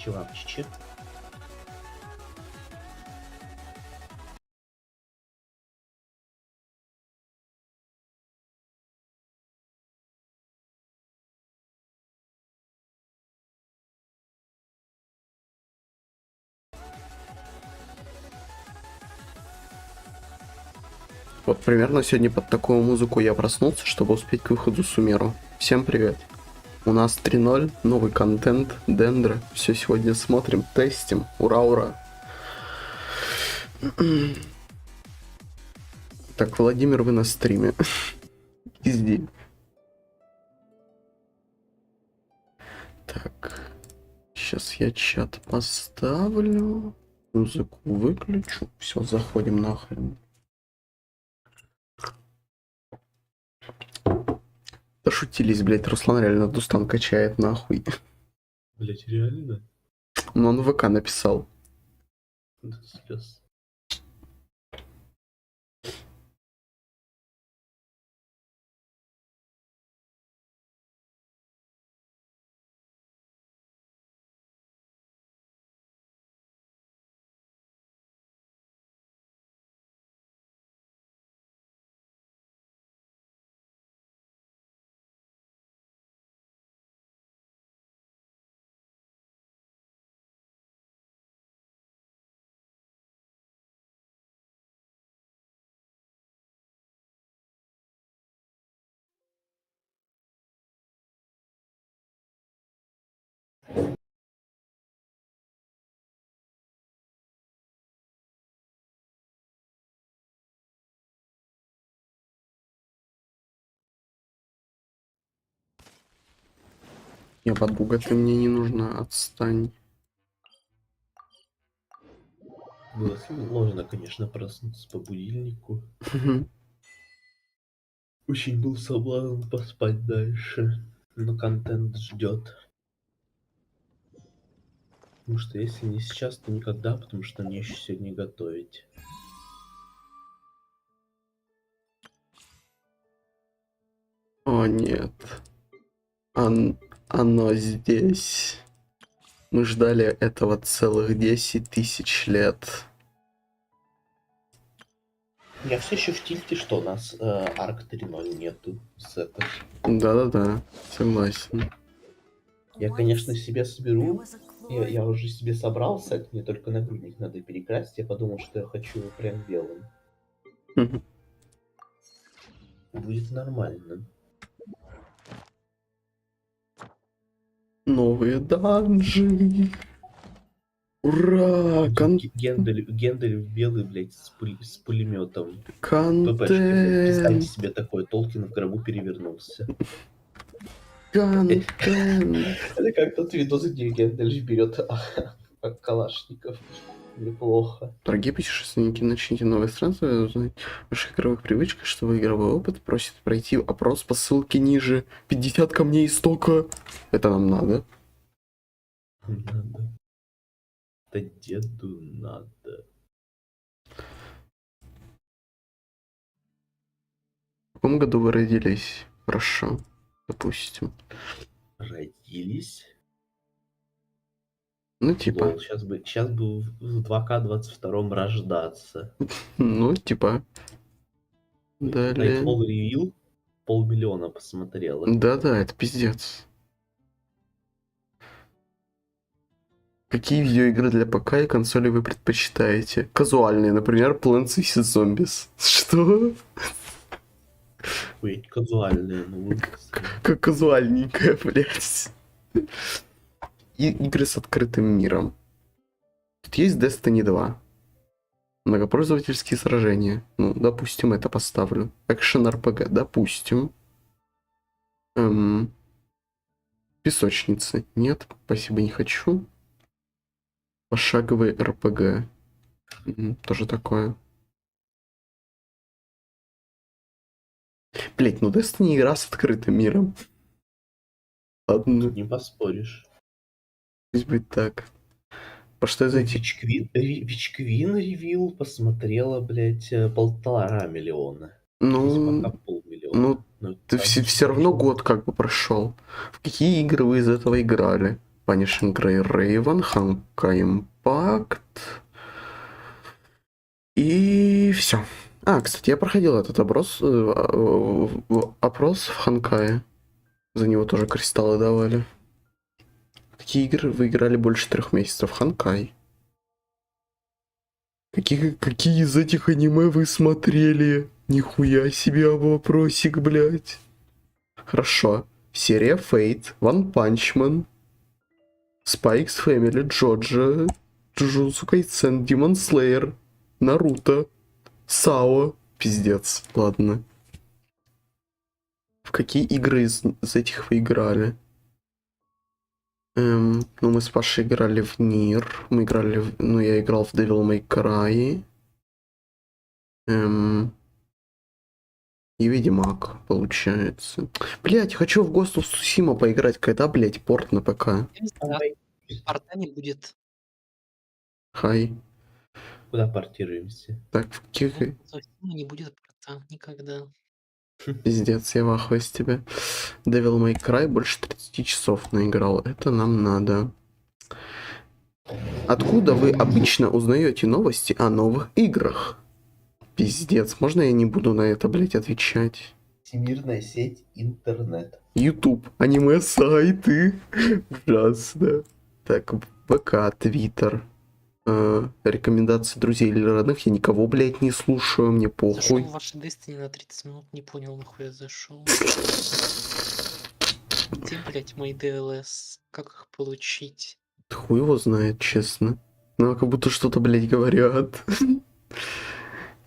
чувакчик. Вот примерно сегодня под такую музыку я проснулся, чтобы успеть к выходу Сумеру. Всем привет. У нас 3.0, новый контент, Дендро. Все сегодня смотрим, тестим. Ура, ура. Так, Владимир, вы на стриме. Пизди. Так. Сейчас я чат поставлю. Музыку выключу. Все, заходим нахрен. Пошутились, блять, Руслан реально Дустан качает нахуй. Блять, реально? Но он в ВК написал. Да, слез. Я подруга, ты мне не нужна, отстань. Было сложно, конечно, проснуться по будильнику. Очень был соблазн поспать дальше, но контент ждет. Потому что если не сейчас, то никогда, потому что мне еще сегодня готовить. О нет. Оно здесь. Мы ждали этого целых 10 тысяч лет. Я все еще в тильте, что у нас Арк 3.0 нету сетов. Да-да-да, согласен. Я, конечно, себе соберу. Я уже себе собрал сет, мне только нагрудник надо перекрасить. Я подумал, что я хочу его прям белым. Мгм. Будет нормально. Новые данжи. Ура! Гендель белый, блядь, с пулеметом. ППшка, представьте Контент! себе такое, Толкин в гробу перевернулся. Контент! Это как тот видос, где Гендель берет калашников. Неплохо. Дорогие путешественники, начните новое странствие, узнать ваших игровых привычек, чтобы игровой опыт просит пройти опрос по ссылке ниже. 50 камней истока. Это нам надо. Надо. Да деду надо. В каком году вы родились? Хорошо, допустим. Родились? Ну, типа. Сейчас бы в 2К22 рождаться. Ну, типа. Далее. Nightfall Reveal 500 000 посмотрела. Да-да, это пиздец. Какие видеоигры для ПК и консоли вы предпочитаете? Казуальные, например, Plants vs Zombies. Что? Ой, казуальные, ну вот. Как казуальненькая, блядь. И игры с открытым миром. Тут есть Destiny 2. Многопользовательские сражения. Ну, допустим, это поставлю. Экшен RPG, допустим. Песочницы. Нет, спасибо, не хочу. Пошаговый РПГ. Тоже такое. Блять, ну Destiny игра с открытым миром. Ладно, Не поспоришь. пусть будет так. По что это эти... Вичквин ревил посмотрела, блядь, 1,5 миллиона. Здесь пока Ну, 500 000. ну, ты все равно год как бы прошел. В какие игры вы из этого играли? Punishing Grey Raven, Ханка Импакт. И все. А, кстати, я проходил этот опрос в Ханкае. За него тоже кристаллы давали. Какие игры вы играли больше 3 месяцев? Ханкай. Какие из этих аниме вы смотрели? Нихуя себе вопросик, блядь. Хорошо. Серия Fate, One Punch Man, Spike's Family, Джоджо, Jujutsu Kaisen, Demon Slayer, Наруто, Сао. Пиздец, ладно. В какие игры из этих вы играли? Ну, мы с Пашей играли в Нир. Мы играли в... Ну, я играл в Devil May Cry. И Ведьмак, получается. Блять, хочу в Ghost of Tsushima поиграть. Когда, блять, порт на ПК? Я не знаю, порта не будет. Хай. Куда портируемся? Так, в каких... Совсем не будет порта никогда. Пиздец, я в ахуе с тебя. Devil May Cry больше 30 часов наиграл. Это нам надо. Откуда вы обычно узнаете новости о новых играх? Пиздец, можно я не буду на это, блять, отвечать? Всемирная сеть интернет. YouTube, аниме-сайты. Ужасно. Так, ВК, Твиттер. Рекомендации друзей или родных. Я никого, блядь, не слушаю, мне Зашел похуй. в ваши Destiny на 30 минут, не понял, нахуй я зашел. Где, блять, мои DLS? Как их получить? Хуй его знает, честно. Ну, как будто что-то, блядь, говорят.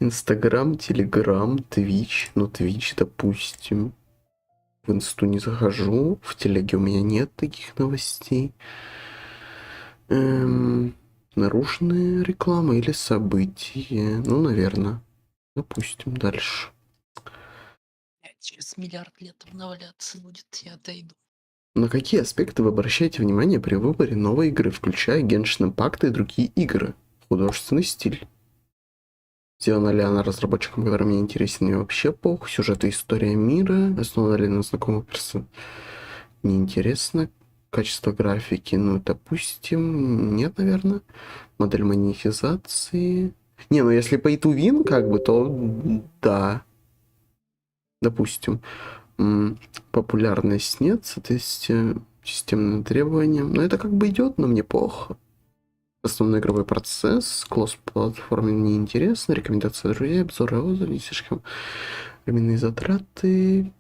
Инстаграм, Телеграм, Твич. Ну, Твич, допустим. В Инсту не захожу. В Телеге у меня нет таких новостей. Наружная реклама или события? Ну, наверное. Допустим, дальше. Блять, через миллиард лет обновляться будет, я отойду. На какие аспекты вы обращаете внимание при выборе новой игры, включая Genshin Impact и другие игры? Художественный стиль. Сделана ли она разработчиком, который мне интересен, и вообще похуй. Сюжет и история мира. Основана ли на знакомых персонажах? Неинтересно. Качество графики, ну, допустим, нет, наверное. Модель монетизации. Не, ну если pay to win, как бы, то да. Допустим. Популярность нет, соответственно, системные требования. Но это как бы идет, но мне плохо. Основной игровой процесс, кросс-платформе неинтересно, рекомендации друзей, обзоры отзывы, не слишком временные затраты.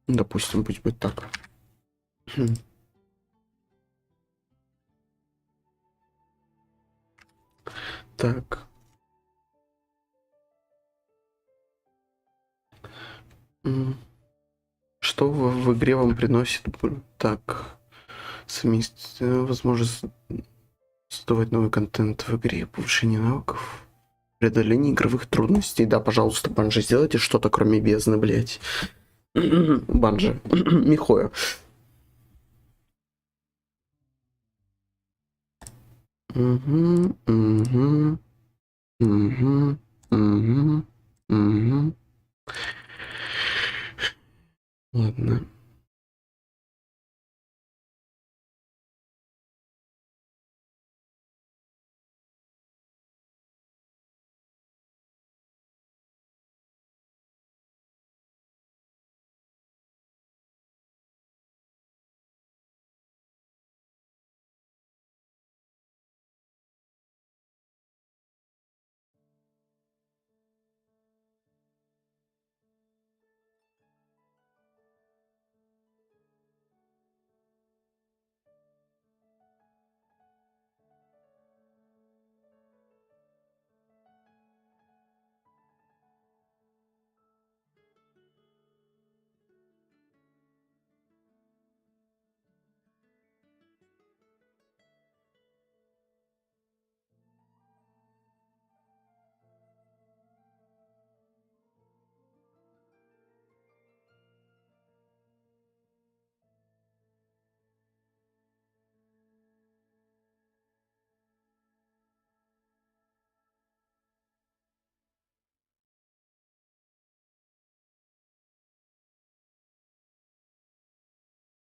Допустим, пусть будет так. Так. Что в игре вам приносит? Так. Возможность создавать новый контент в игре, повышение навыков, преодоление игровых трудностей. Да, пожалуйста, Банжи, сделайте что-то, кроме бездны, блять. Банжи. Михоя. Угу, угу, угу, угу, угу. Ладно.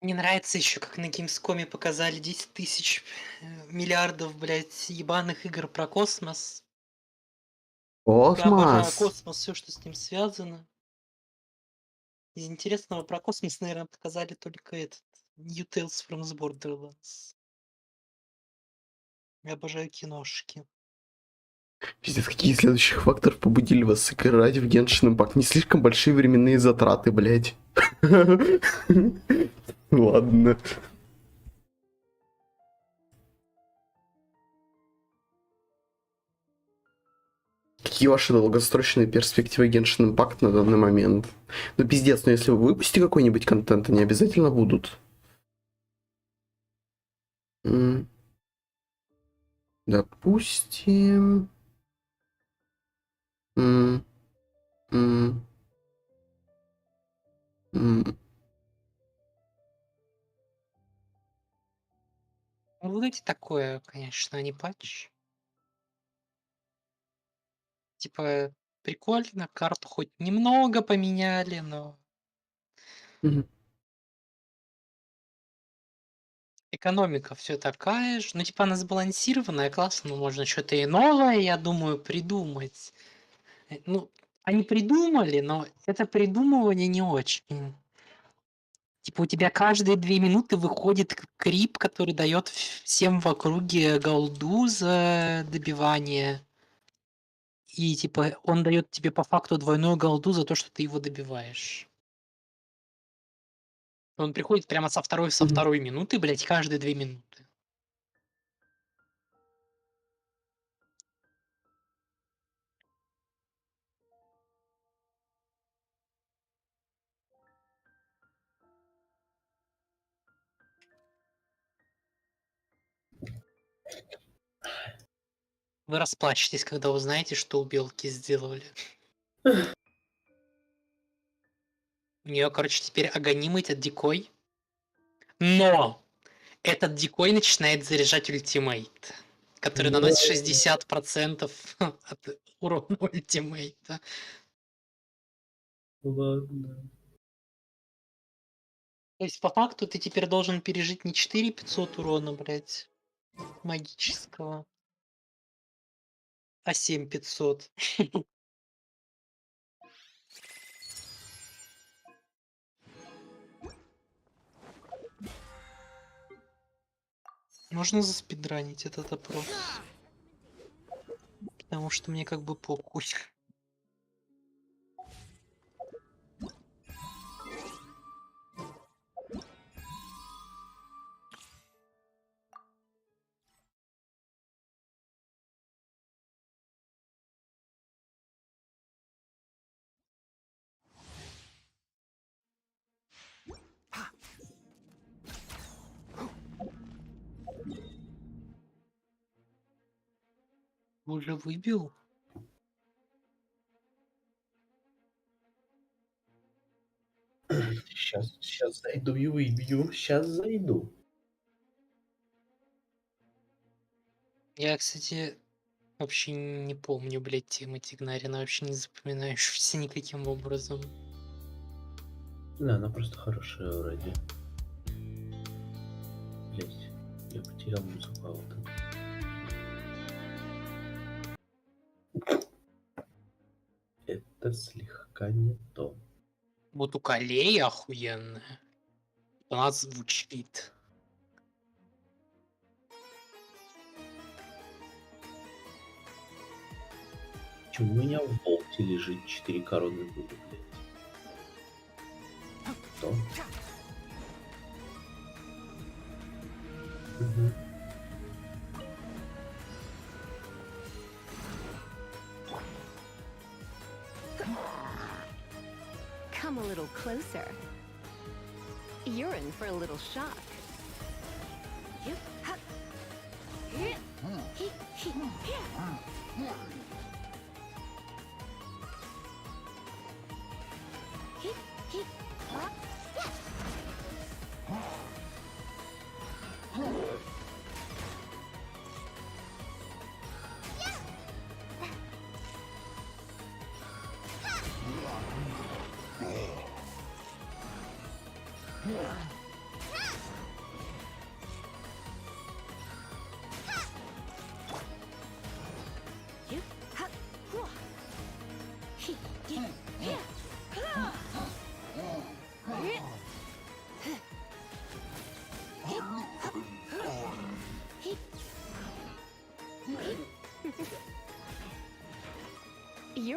Мне нравится еще, как на Gamescom показали 10 тысяч миллиардов, блядь, ебаных игр про космос. Я обожаю Космос! космос, все, что с ним связано. Из интересного про космос, наверное, показали только этот New Tales from the Borderlands. Я обожаю киношки. Пиздец, какие из следующих факторов побудили вас играть в Genshin Impact? Не слишком большие временные затраты, блядь. Ладно. Какие ваши долгосрочные перспективы Genshin Impact на данный момент? Ну пиздец, но если вы выпустите какой-нибудь контент, они обязательно будут. М, Допустим... м, м, м. Ну, выйдет такое, конечно, а не патч. Типа, прикольно, карту хоть немного поменяли, но Мгм. экономика все такая же. Ну, типа, она сбалансированная, классно, но можно что-то и новое, я думаю, придумать. Ну, они придумали, но это придумывание не очень. Типа, у тебя каждые 2 минуты выходит крип, который дает всем в округе голду за добивание. И, типа, он дает тебе по факту двойную голду за то, что ты его добиваешь. Он приходит прямо со Мгм. второй минуты, блядь, каждые 2 минуты. Вы расплачетесь, когда узнаете, что у белки сделали. У нее, короче, теперь агонимый этот дикой. Но этот дикой начинает заряжать ультимейт, который Ну, наносит 60% от урона ультимейта. ладно. То есть, по факту, ты теперь должен пережить не 4500 урона, блядь, магического, а 7500. Можно заспидранить этот опрос? Потому что мне как бы похуй. Уже выбил? Сейчас зайду и выбью. Сейчас зайду. Я, кстати, вообще не помню, блядь, темы Тигнарина, вообще не запоминающийся никаким образом. Да, она просто хорошая вроде. Блять, я потерял музыку, а вот это. Это слегка не то. Вот у Калеи охуенная. Она звучит. Почему у меня в болте лежит 4 короны буду, блядь? То. Мгм. Come a little closer. You're in for a little shock.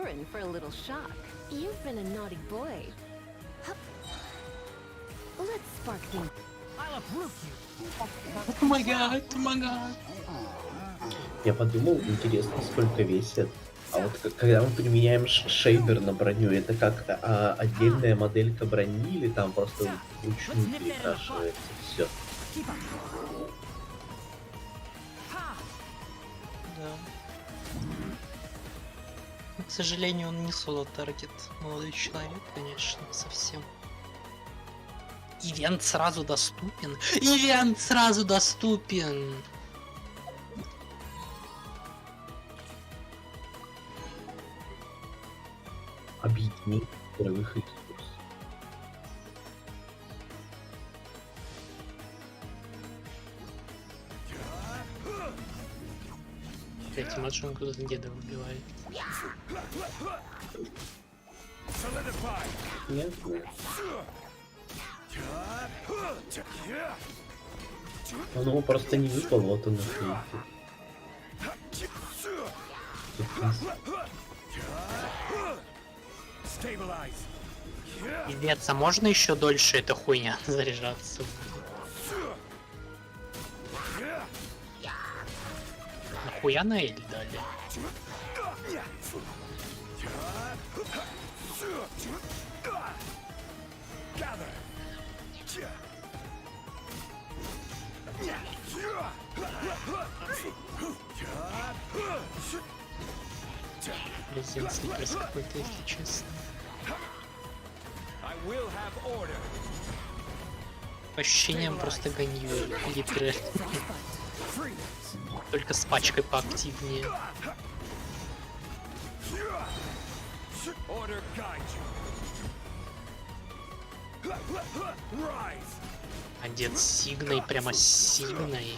You're in for a little shock. You've been a naughty boy. Hup. Let's spark things. О май гад, о май гад. Я подумал, интересно, сколько весит. А вот когда мы применяем шейдер на броню, это как отдельная моделька брони или там просто вручную перекрашивается все? Да. Но, к сожалению, он не соло-таргет. Молодой человек, конечно, совсем. Ивент сразу доступен. Ивент сразу доступен. Объединить игровых ресурсов. Блять, Маджон куда-то деда убивает. Нет, нет. Он его просто не выпал, вот он и Пиздец, а можно еще дольше эта хуйня заряжаться? Нахуя на Эль дали? Резин слиперс какой-то, если честно. По ощущениям просто гоню литры. Только с пачкой поактивнее. Одет с сигной, прямо с сигной.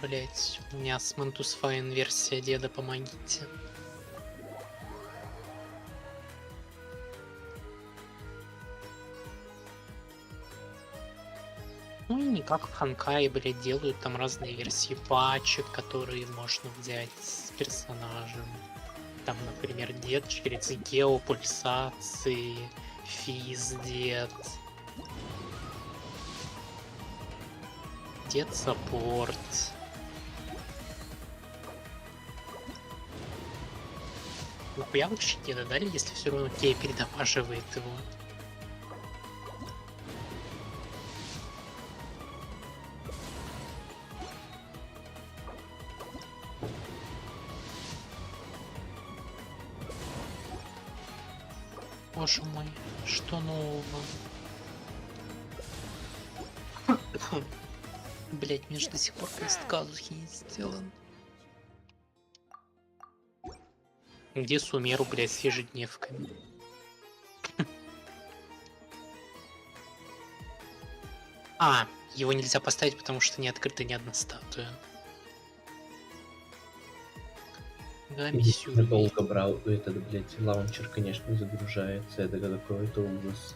Блять, у меня с Мантусфайн версия деда, помогите. Ну и не как в Ханкае, блядь, делают там разные версии пачек, которые можно взять с персонажем. Там, например, дед через геопульсации, физ дед. Дед саппорт. Нахуя вообще деда дали, если все равно Кей передамаживает его? Боже мой, что нового? Блять, мне же до сих пор квест казухи не сделан. Где Сумеру, блять, с ежедневками? А, его нельзя поставить, потому что не открыта ни одна статуя. Я долго брал этот, блядь, лаунчер, конечно, загружается. Это какой-то ужас.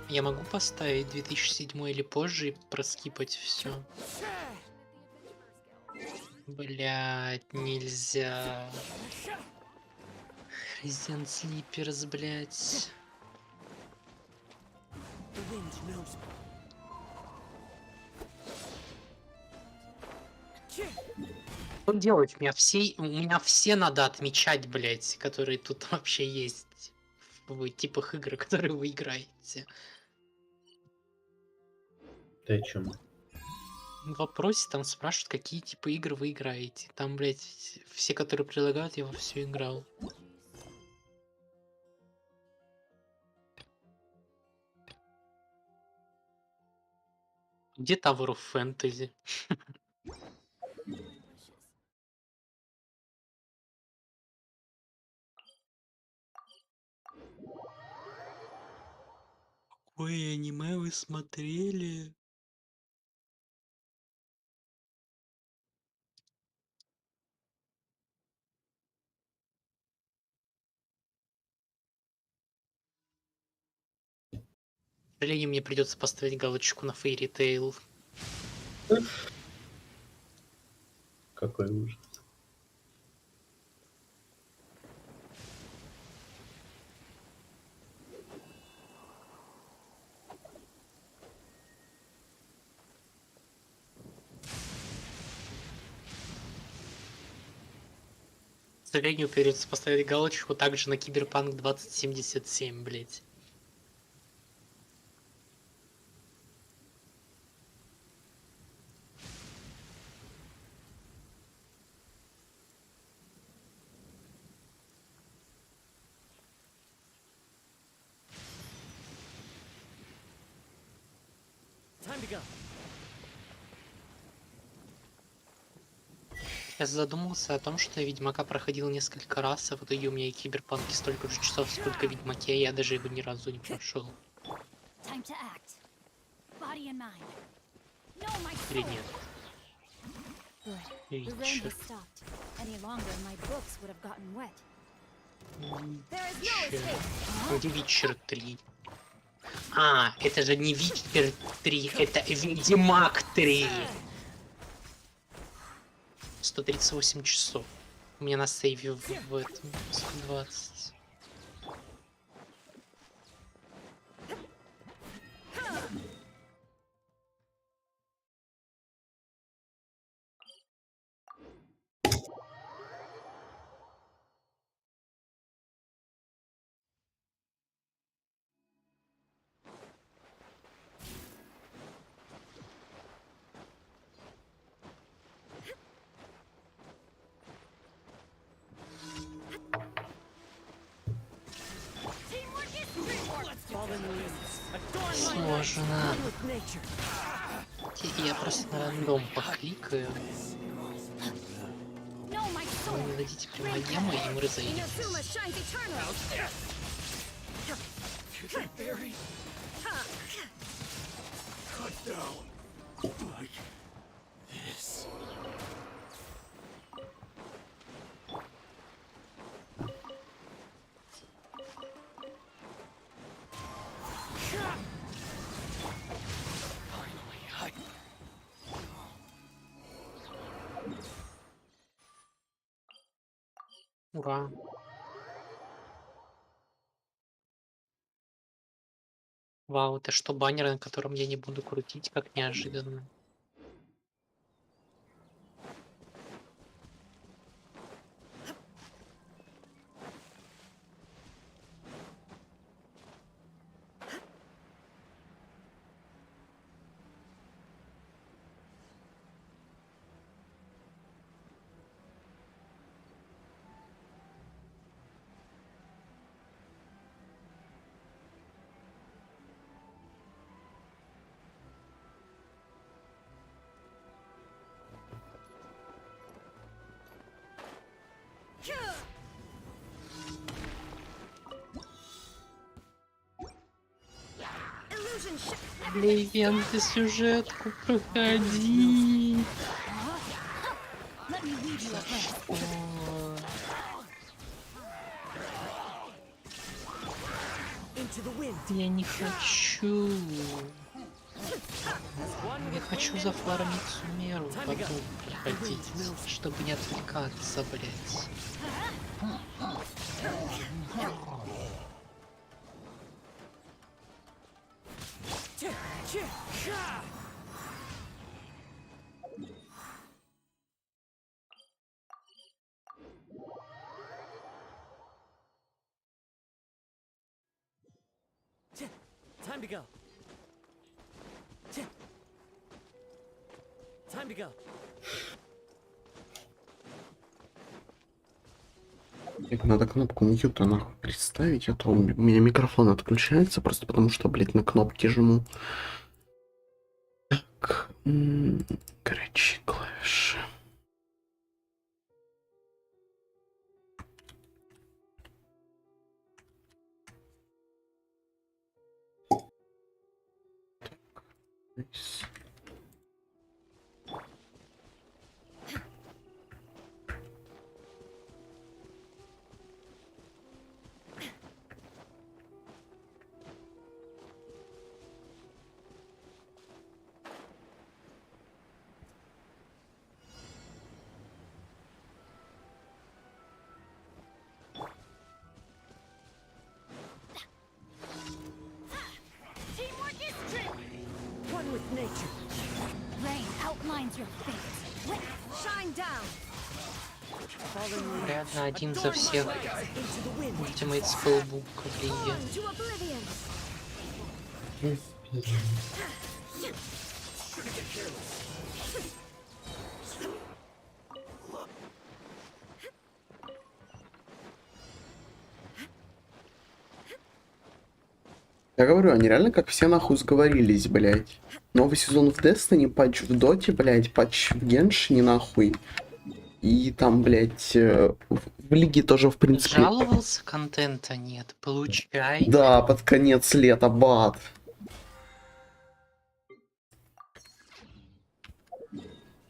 Я могу поставить 2007 или позже и проскипать все. Блять, нельзя. Resident Sleepers, блять. Что делать? У меня все надо отмечать, блять, которые тут вообще есть в типах игр, которые вы играете. Ты о чем? В вопросе там спрашивают, какие типы игр вы играете. Там, блять, все, которые предлагают, я во все играл. Где Tower of Fantasy? Какое аниме вы смотрели? сожалению, мне придется поставить галочку на Fairy Tail. Какой ужас. К сожалению, придется поставить галочку также на Киберпанк 2077, блять. Я задумался о том, что я Ведьмака проходил несколько раз, а в итоге у меня и Киберпанки столько же часов, сколько в Ведьмаке, я даже его ни разу не прошел. Time to act. Body and mind. No, my Или soul. нет. Good. The rain Витчер. has stopped. Any longer, my books would have gotten wet. There is no escape. Где Витчер 3? А, это же не Витчер 3, это Ведьмак 3. 138 часов. У меня на сейве в этом 120. Сложно. Я просто на рандом покликаю. No, my Вы soul. мне дадите прямодема, и мы разойдемся. Inazuma shines eternal. Ура. Вау, это что, баннер, на котором я не буду крутить, как неожиданно. Illusion Легенды сюжетку проходи. Let me lead you a bit. Я не хочу. Я хочу зафармить Сумеру, потом проходить, чтобы не отвлекаться, блять. Time to go. Time to go. Так, надо кнопку мьюта нахуй представить, а то у меня микрофон отключается просто потому что, блядь, на кнопки жму. Так, горячие клавиши. Nice. Shine down. Рядно один за всех. Into the wind. Ультимейт спелбука влияет. To oblivion. Ну, пиздец. Я говорю, они реально как все нахуй сговорились, блядь. Новый сезон в Destiny, патч в Доте, блядь, патч в Геншине, нахуй. И там, блядь, в Лиге тоже, в принципе... Жаловался, контента нет. Получай. Да, под конец лета, бат.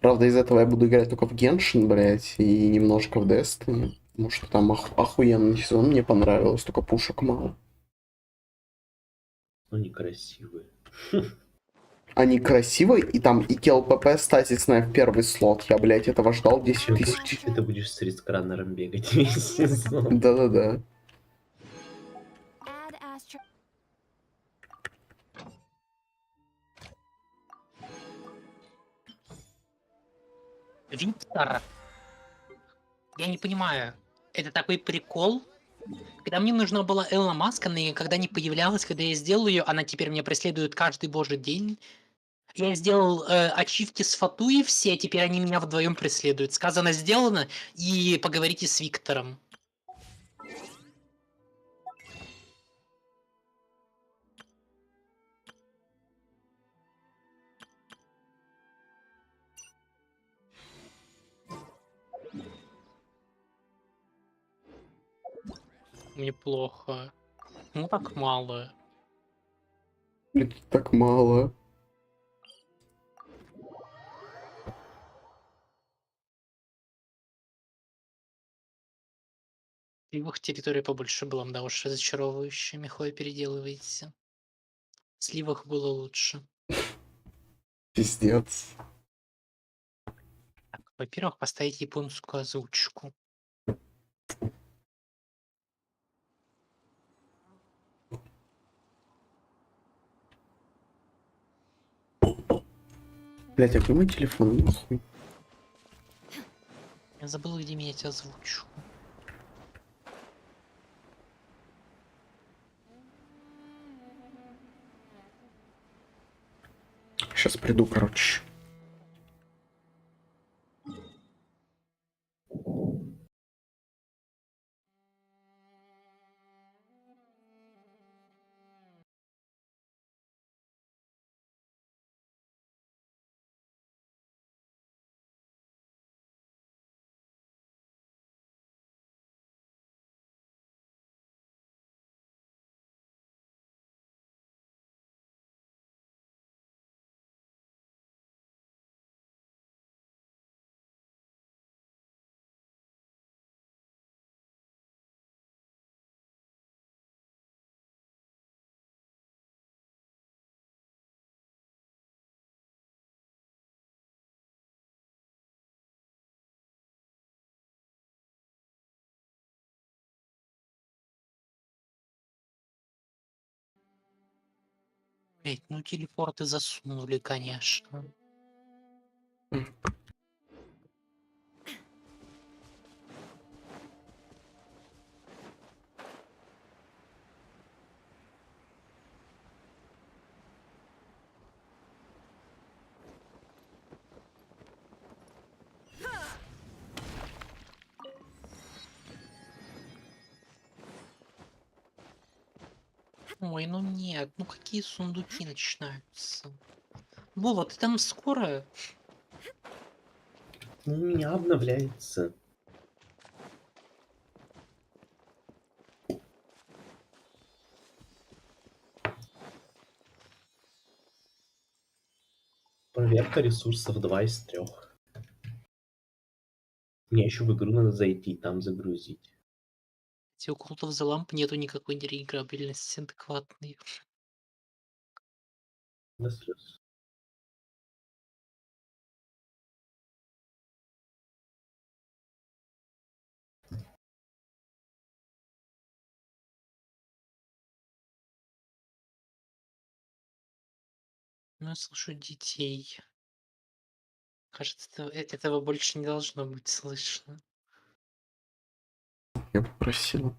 Правда, из этого я буду играть только в Геншин, блядь, и немножко в Destiny. Потому что там охуенный сезон, мне понравилось, только пушек мало. Ну, некрасивые. Они красивые, и там и КЛПП статисная в первый слот. Я, блядь, этого ждал 10 Чё тысяч. ты будешь с рискранером бегать весь сезон? Да-да-да. Add astro. Виктор, я не понимаю. Это такой прикол? Когда мне нужна была Элла Маск, она никогда не появлялась, когда я сделал ее, она теперь меня преследует каждый божий день. Я сделал ачивки с Фатуи все, теперь они меня вдвоем преследуют. Сказано, сделано, и поговорите с Виктором. Мне плохо. Ну так мало. Блядь, так мало. Сливых территорий побольше было, да уж разочаровывающе. Михой переделываете. В сливах было лучше. Пиздец. Так, во-первых, поставить японскую озвучку. Блядь, а где мой телефон, нахуй? Я забыл, где менять озвучку. Сейчас приду, короче. Блять, ну телепорты засунули, конечно. Ой, ну нет, ну какие сундуки начинаются? Вова, ты там скоро? Ну, у меня обновляется. Проверка ресурсов 2 из 3. Мне еще в игру надо зайти, там загрузить. У Cult of the Lamp нету никакой реиграбельности адекватной. До слез. Ну, я слышу детей. Кажется, этого больше не должно быть слышно. Я попросил.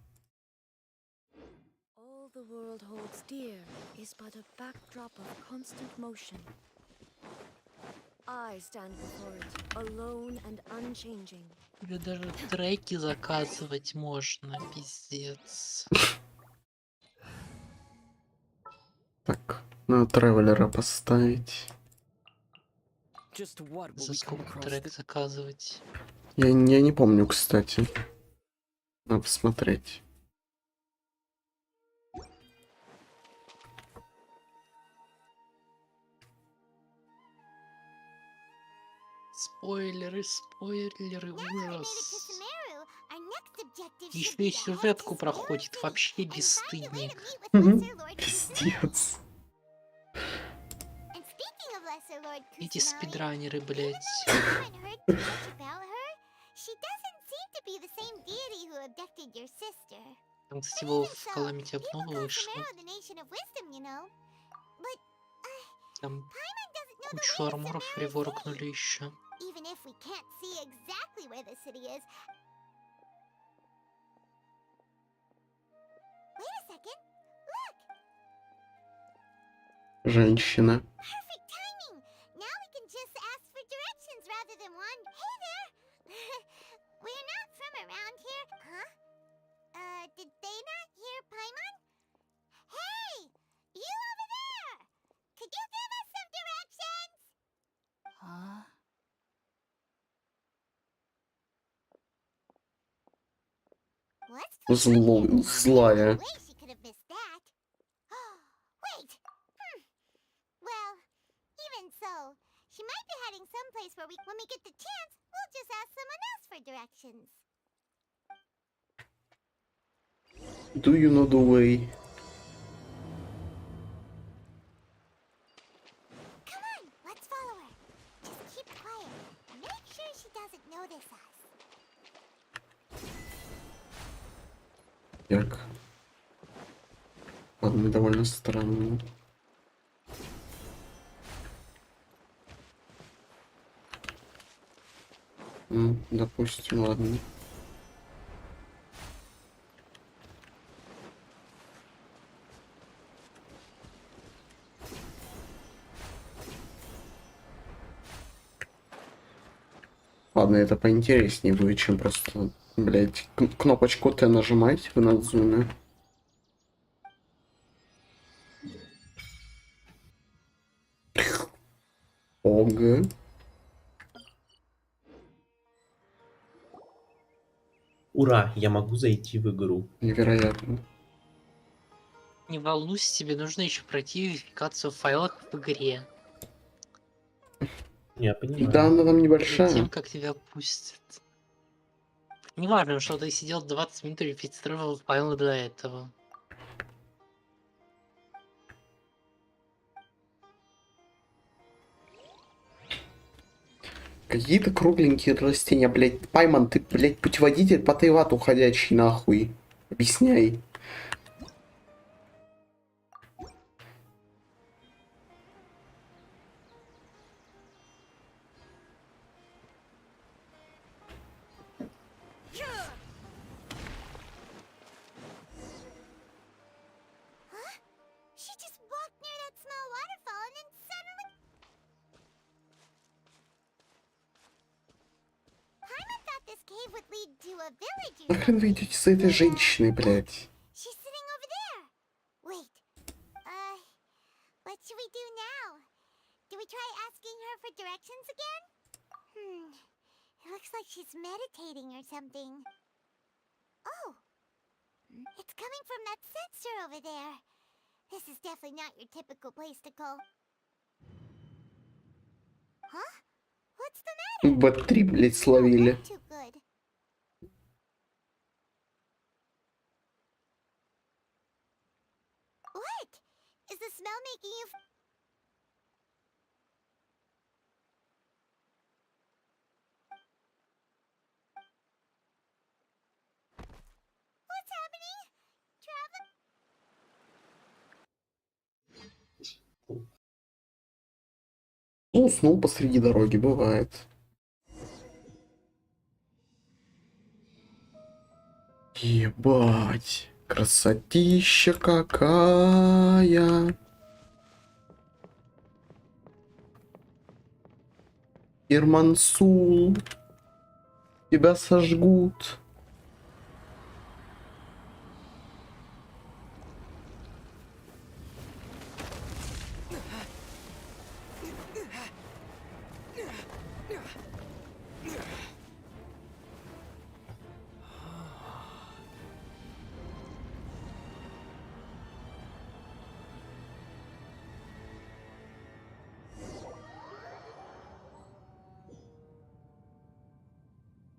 All the world holds dear is but a backdrop of constant motion. I stand before it, alone and unchanging. Тебе даже треки заказывать можно, пиздец. Так, надо тревелера поставить. Just what will За we come сколько across трек that заказывать? Я не помню, кстати. Надо посмотреть. Спойлеры, спойлеры, Now that we made it to ужас. Sumeru, our next objective should Еще be и to head сюжетку to Sumeru проходит, City вообще and find a way to бесстыдник. meet with Lesser Lord Kusanagi. Пиздец. And speaking of Lesser Lord Эти Kusanagi, спидранеры, even блять. though we haven't heard too much about her, she doesn't seem to be the same deity who abducted your sister. Там, кстати, But было even в so, Каламите people обнова call вышло. Sumeru the nation of wisdom, you know. But Там Paimon doesn't know the кучу way to арморов Sumeru City. реворкнули еще. Even if we can't see exactly where the city is. Wait a second. Look, Женщина. perfect timing. Now we can just ask for directions rather than wander. Hey there. We're not from around here. Huh? Did they not hear Paimon? Hey, you over there. Could you give us some directions? Huh? What's the Злая. way she could have missed that? Wait. Well, even so, she might be heading someplace where when we get the chance, we'll just ask someone else for directions. Do you know the way? Come on, let's follow her. Just keep quiet. Make sure she doesn't notice us. Так. Ладно, довольно странно. Допустим, ладно. Ладно, это поинтереснее будет, чем просто, блять, кнопочку Т нажимать в надзуме. Ого. Ура, я могу зайти в игру. Невероятно. Не волнуйся, тебе нужно еще пройти верификацию в файлах в игре. Я понимаю. Да, она там Перед небольшая. тем, как тебя пустят. Не важно, что ты сидел 20 минут и рефицировал файлы до этого. Какие-то кругленькие растения, блять. Пайман, ты, блять, путеводитель по Тайвату ходячий, нахуй. Объясняй. She just walked near that small waterfall and then suddenly... Paimon thought this cave would lead to a village or Нахрен вы something. идете за этой женщиной, блять? She's sitting over there. Wait. What should we do now? Do we try asking her for directions again? It looks like she's meditating or something. Oh. It's coming from that sensor over there. This is definitely not your typical place to go. Huh? What's the matter? Б3, блять, You don't словили. look too good. What? Is the smell making you... What's happening? Travel? Ну, уснул посреди дороги, бывает. Ебать, красотища какая. Ирмансул, тебя сожгут.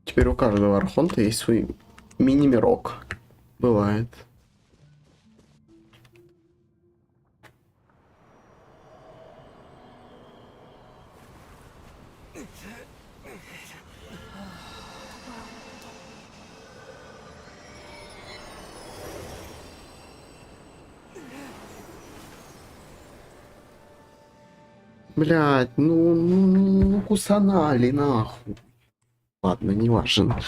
Теперь у каждого архонта есть свой мини-мирок. Бывает. Блять, ну кусанали нахуй. Ладно, не важно.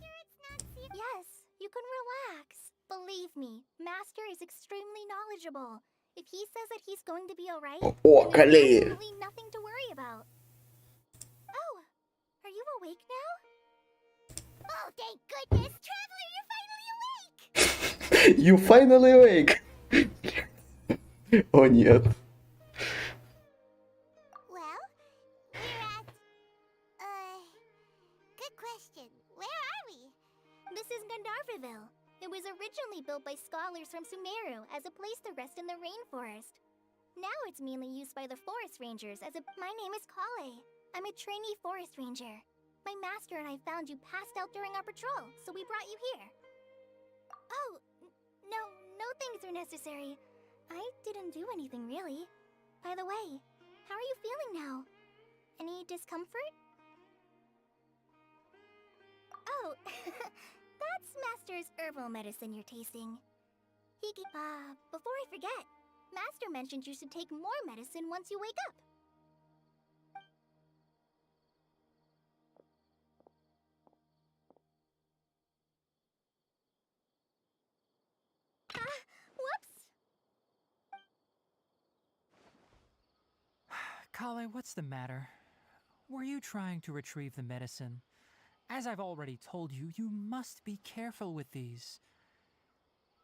Yes, you can relax. Believe me, Master is extremely knowledgeable. If he says that he's going to be alright, О, then there's Кали! absolutely nothing to worry about. Oh, are you awake now? Oh, thank goodness! Traveler, you're finally awake! You finally awake! О нет. Well, we're at... Good question. Where are we? This is Gandharvaville. It was originally built by scholars from Sumeru as a place to rest in the rainforest. Now it's mainly used by the forest rangers as a... My name is Kale. I'm a trainee forest ranger. My master and I found you passed out during our patrol, so we brought you here. Oh, no things are necessary. I didn't do anything really. By the way, how are you feeling now? Any discomfort? Oh, that's Master's herbal medicine you're tasting. Before I forget, Master mentioned you should take more medicine once you wake up. Whoops! Kale, what's the matter? Were you trying to retrieve the medicine? As I've already told you, you must be careful with these.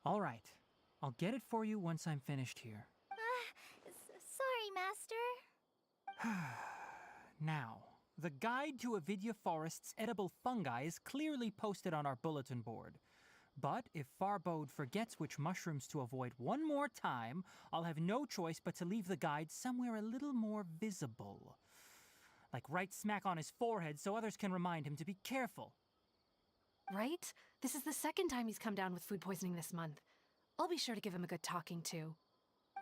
All right, I'll get it for you once I'm finished here. Sorry, Master. Now, the guide to Avidya Forest's edible fungi is clearly posted on our bulletin board. But if Farbode forgets which mushrooms to avoid one more time, I'll have no choice but to leave the guide somewhere a little more visible. Like right smack on his forehead so others can remind him to be careful. Right? This is the second time he's come down with food poisoning this month. I'll be sure to give him a good talking to.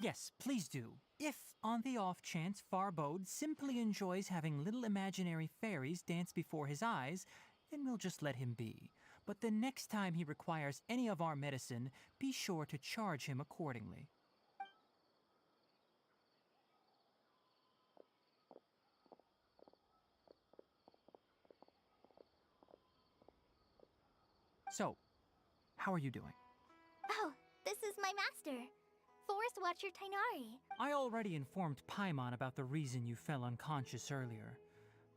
Yes, please do. If, on the off chance, Farbode simply enjoys having little imaginary fairies dance before his eyes, then we'll just let him be. But the next time he requires any of our medicine, be sure to charge him accordingly. So, how are you doing? Oh, this is my master, Forest Watcher Tainari. I already informed Paimon about the reason you fell unconscious earlier.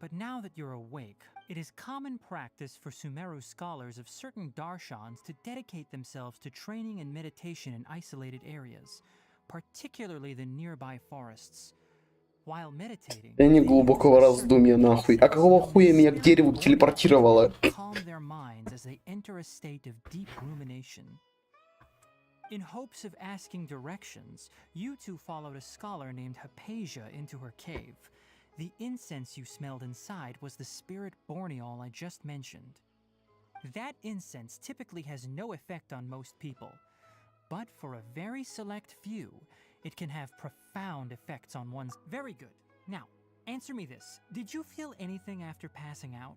But now that you're awake, it is common practice for Sumeru scholars of certain darshans to dedicate themselves to training and meditation in isolated areas, particularly the nearby forests. While meditating, Я не they глубокого use a раздумья, certain нахуй. А какого хуя меня к дереву телепортировало? calm their minds as they enter a state of deep rumination. In hopes of asking directions, you two followed a scholar named Hypatia into her cave. The incense you smelled inside was the spirit borneol I just mentioned. That incense typically has no effect on most people, but for a very select few, it can have profound effects on one's... Very good. Now, answer me this. Did you feel anything after passing out?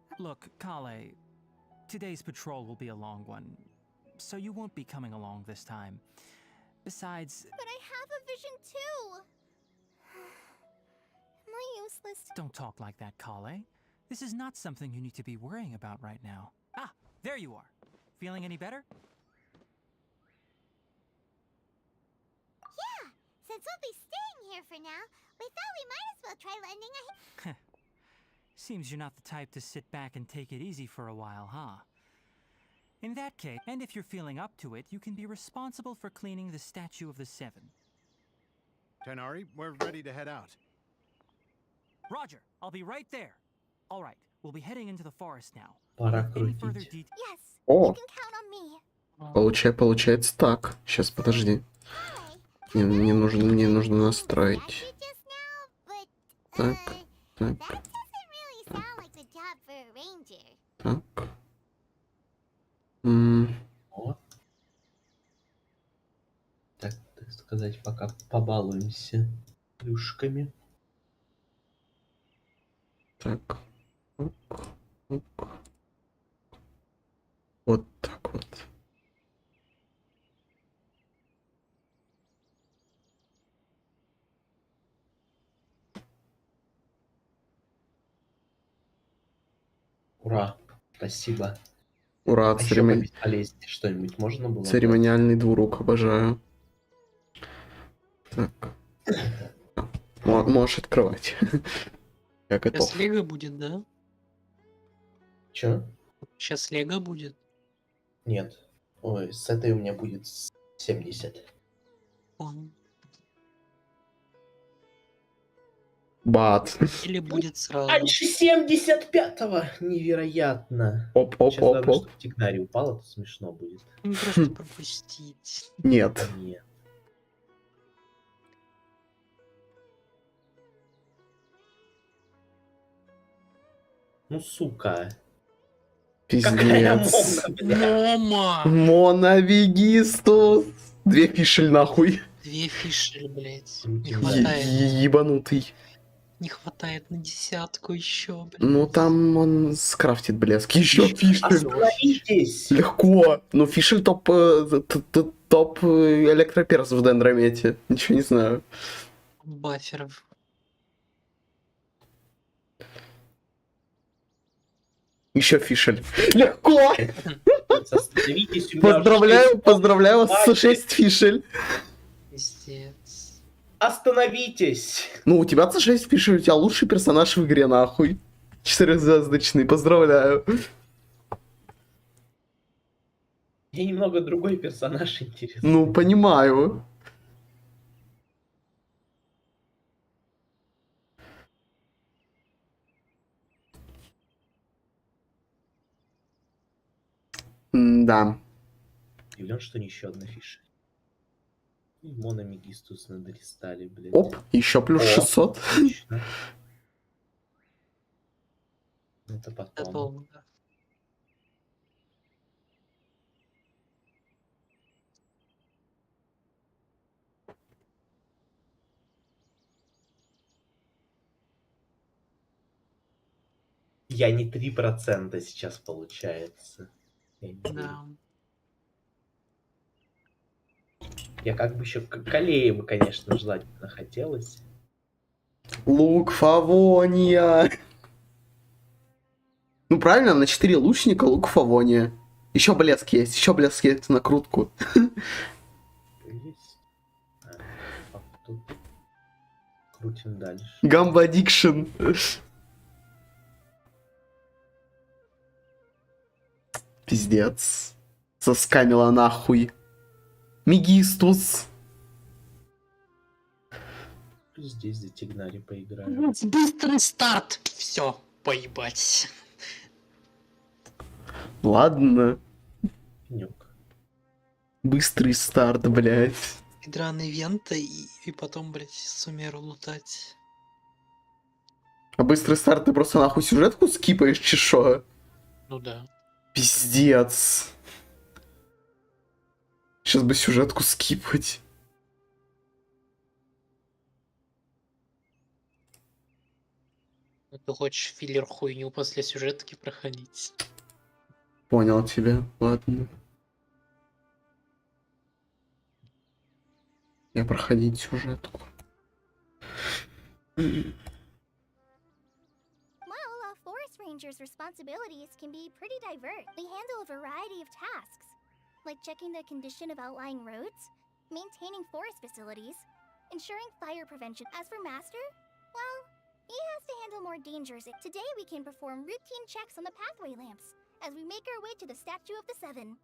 Look, Kale, today's patrol will be a long one, so you won't be coming along this time. Besides, But I have a vision too. Am I useless? don't talk like that, Kale. This is not something you need to be worrying about right now. Ah, there you are. Feeling any better? Yeah, since we'll be staying here for now, we thought we might as well try lending a Seems you're not the type to sit back and take it easy for a while, huh? In that case, and if you're feeling up to it, you can be responsible for cleaning the Statue of the Seven. Tenari, we're ready to head out. Roger, I'll be right there. All right, we'll be heading into the forest now. Пора Any further крутить. details? Yes, О, you can count on me. получается так. Сейчас, подожди. Hi. Мне нужно Statue настроить. just now, but, Так, that так, doesn't really sound like the job for a ranger. так. О. Так сказать, пока побалуемся плюшками. Так. Оп, оп. Вот так вот. Ура, спасибо. Ура, А еще побесполезнее что-нибудь можно было? церемониальный двурук обожаю. Так. Можешь открывать. Я готов. Сейчас Лего будет, да? Че? Сейчас Лего будет. Нет. Ой, с этой у меня будет 70. Понял. Бат. Или будет сразу. Раньше 75-го! Невероятно. Оп, оп, Сейчас оп, главное, оп. чтобы Тигнари упал, это смешно будет. Ну, просто пропустить. Нет. Нет. Ну, сука. Какая Пиздец. мона, бля. Мома! Моновигистус. 2 фишель нахуй. 2 фиши, блядь. Ну, Не е- хватает. Ебанутый. Не хватает на 10-ку еще, блядь. Ну там он скрафтит блеск. Еще фишель. Остановитесь! Легко. Ну фишель топ электроперс в Дендромете. Ничего не знаю. Баферов. Еще фишель. Легко. Остановитесь, у меня уже Поздравляю, шесть поздравляю вас баферов. с 6 фишель. Пиздец. Остановитесь! Ну, у тебя C6 фишель, у тебя лучший персонаж в игре, нахуй. 4-звездочный, поздравляю. Мне немного другой персонаж интересный. Ну, понимаю. Да. Удивлен, что не еще одна фиша. И Мономегистус надористали, блядь. Оп, еще плюс О. 600. Отлично. Это потом. Потом, да. Я не 3% сейчас получается. Я не верю. Да. Я как бы еще Калея бы, конечно, желательно хотелось. Лук Фавония. Ну, правильно, на 4 лучника лук Фавония. Еще блеск есть накрутку. Есть. Тут крутим дальше. Гамба Аддикшн. Пиздец. Заскамила нахуй. Мегистус. Здесь за Тигнари поиграем. Быстрый старт! Все, поебать. Ладно. Пенек. Быстрый старт, блядь. Игра на ивента и потом, блядь, Сумеру лутать. А быстрый старт ты просто нахуй сюжетку скипаешь, чешо? Ну да. Пиздец. Сейчас бы сюжетку скипать. Ты хочешь филлер хуйню после сюжетки проходить? Понял тебя, ладно. Я проходить сюжетку. Well, a forest ranger's responsibilities can be pretty diverse. They handle a variety of tasks, like checking the condition of outlying roads, maintaining forest facilities, ensuring fire prevention. As for Master, well, he has to handle more dangers. Today we can perform routine checks on the pathway lamps as we make our way to the Statue of the Seven.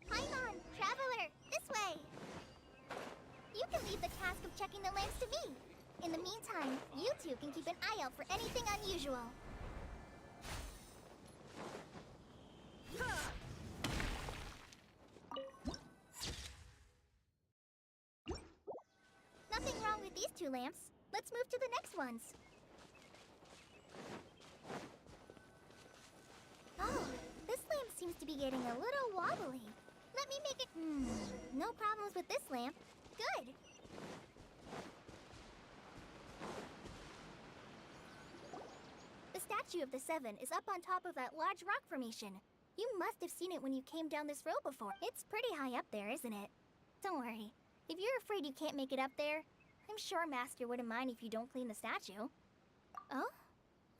Paimon, traveler, this way! You can leave the task of checking the lamps to me. In the meantime, you two can keep an eye out for anything unusual. Nothing wrong with these two lamps. Let's move to the next ones. Oh, this lamp seems to be getting a little wobbly. Let me make it... no problems with this lamp. Good. The Statue of the Seven is up on top of that large rock formation. You must have seen it when you came down this road before. It's pretty high up there, isn't it? Don't worry. If you're afraid you can't make it up there, I'm sure Master wouldn't mind if you don't clean the statue. Oh?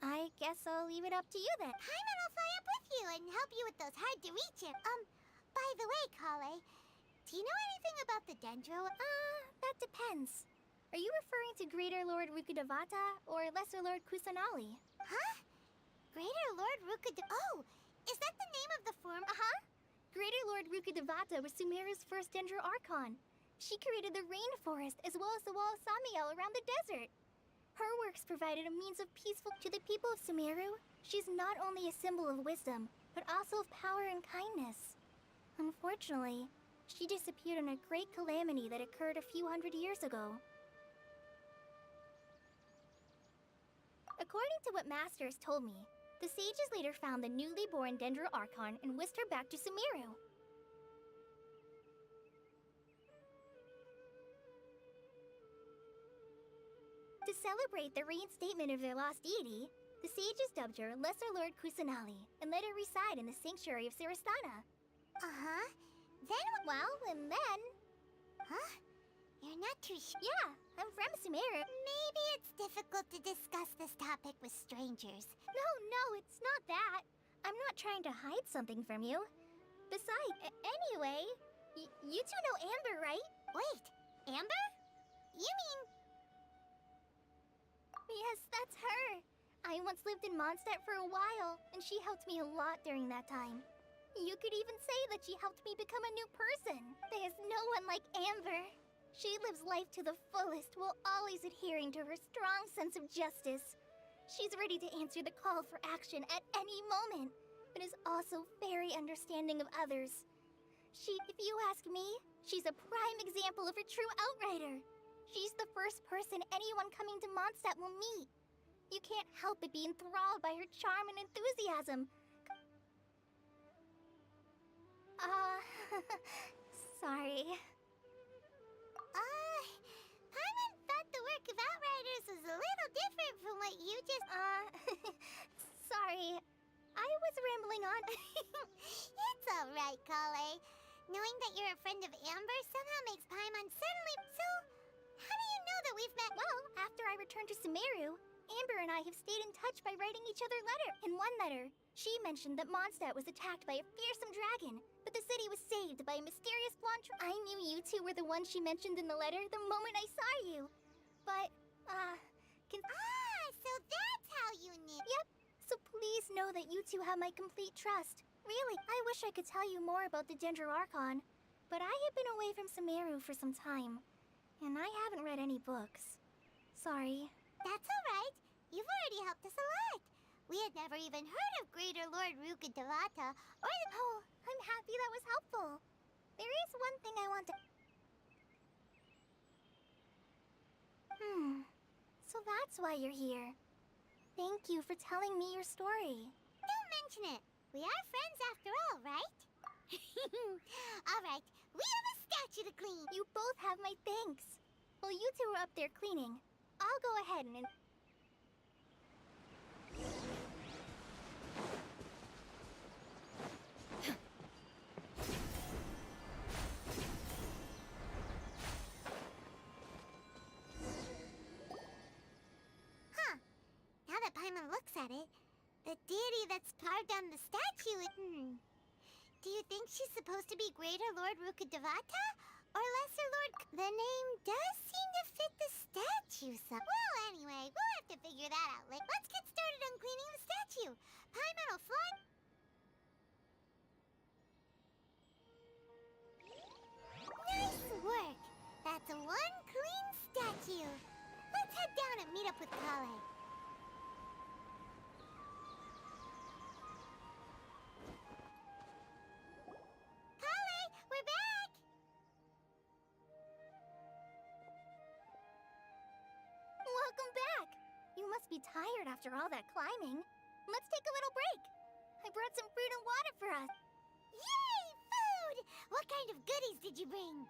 I guess I'll leave it up to you then. Paimon will fly up with you and help you with those hard-to-reach him. By the way, Kale, do you know anything about the Dendro? That depends. Are you referring to Greater Lord Rukkhadevata or Lesser Lord Kusanali? Huh? Greater Lord Oh! Is that the name of the form? Uh-huh. Greater Lord Rukkhadevata was Sumeru's first Dendro Archon. She created the rainforest as well as the wall of Samiel around the desert. Her works provided a means of peaceful to the people of Sumeru. She's not only a symbol of wisdom, but also of power and kindness. Unfortunately, she disappeared in a great calamity that occurred a few hundred years ago. According to what Master has told me, the sages later found the newly born Dendro Archon and whisked her back to Sumeru. To celebrate the reinstatement of their lost deity, the sages dubbed her Lesser Lord Kusanali and let her reside in the sanctuary of Siristana. Uh-huh. Then, well, and then... Huh? You're not too Yeah, I'm from Sumeru. Maybe it's difficult to discuss this topic with strangers. No, it's not that. I'm not trying to hide something from you. Besides, anyway, you two know Amber, right? Wait, Amber? You mean... Yes, that's her. I once lived in Mondstadt for a while, and she helped me a lot during that time. You could even say that she helped me become a new person. There's no one like Amber. She lives life to the fullest while always adhering to her strong sense of justice. She's ready to answer the call for action at any moment, but is also very understanding of others. If you ask me, she's a prime example of a true outrider. She's the first person anyone coming to Mondstadt will meet. You can't help but be enthralled by her charm and enthusiasm. Sorry. Paimon thought the work of Outriders was a little different from what you just... Sorry. I was rambling on. It's alright, Kale. Knowing that you're a friend of Amber somehow makes Paimon suddenly... So, how do you know that we've met? Well, after I returned to Sumeru, Amber and I have stayed in touch by writing each other letters. In one letter, she mentioned that Mondstadt was attacked by a fearsome dragon, but the city was saved by a mysterious blonde I knew you two were the ones she mentioned in the letter the moment I saw you. But, so that's how you knew. Yep, so please know that you two have my complete trust. Really, I wish I could tell you more about the Dendro Archon, but I have been away from Sumeru for some time, and I haven't read any books. Sorry. That's alright. You've already helped us a lot. We had never even heard of Greater Lord Rukkhadevata or the... Oh, I'm happy that was helpful. There is one thing I want to... So that's why you're here. Thank you for telling me your story. Don't mention it. We are friends after all, right? Alright, we have a statue to clean. You both have my thanks. While you two are up there cleaning, I'll go ahead and... Huh. Now that Paimon looks at it, the deity that's carved on the statue Do you think she's supposed to be Greater Lord Rukkhadevata? Or Lesser Lord The name does seem to fit the statue some. Well, anyway, we'll have to figure that out later. Let's get started on cleaning the statue. Paimon will fly. Nice work! That's one clean statue. Let's head down and meet up with Kale. Kale, we're back! Welcome back! You must be tired after all that climbing. Let's take a little break. I brought some fruit and water for us. Yay, food! What kind of goodies did you bring?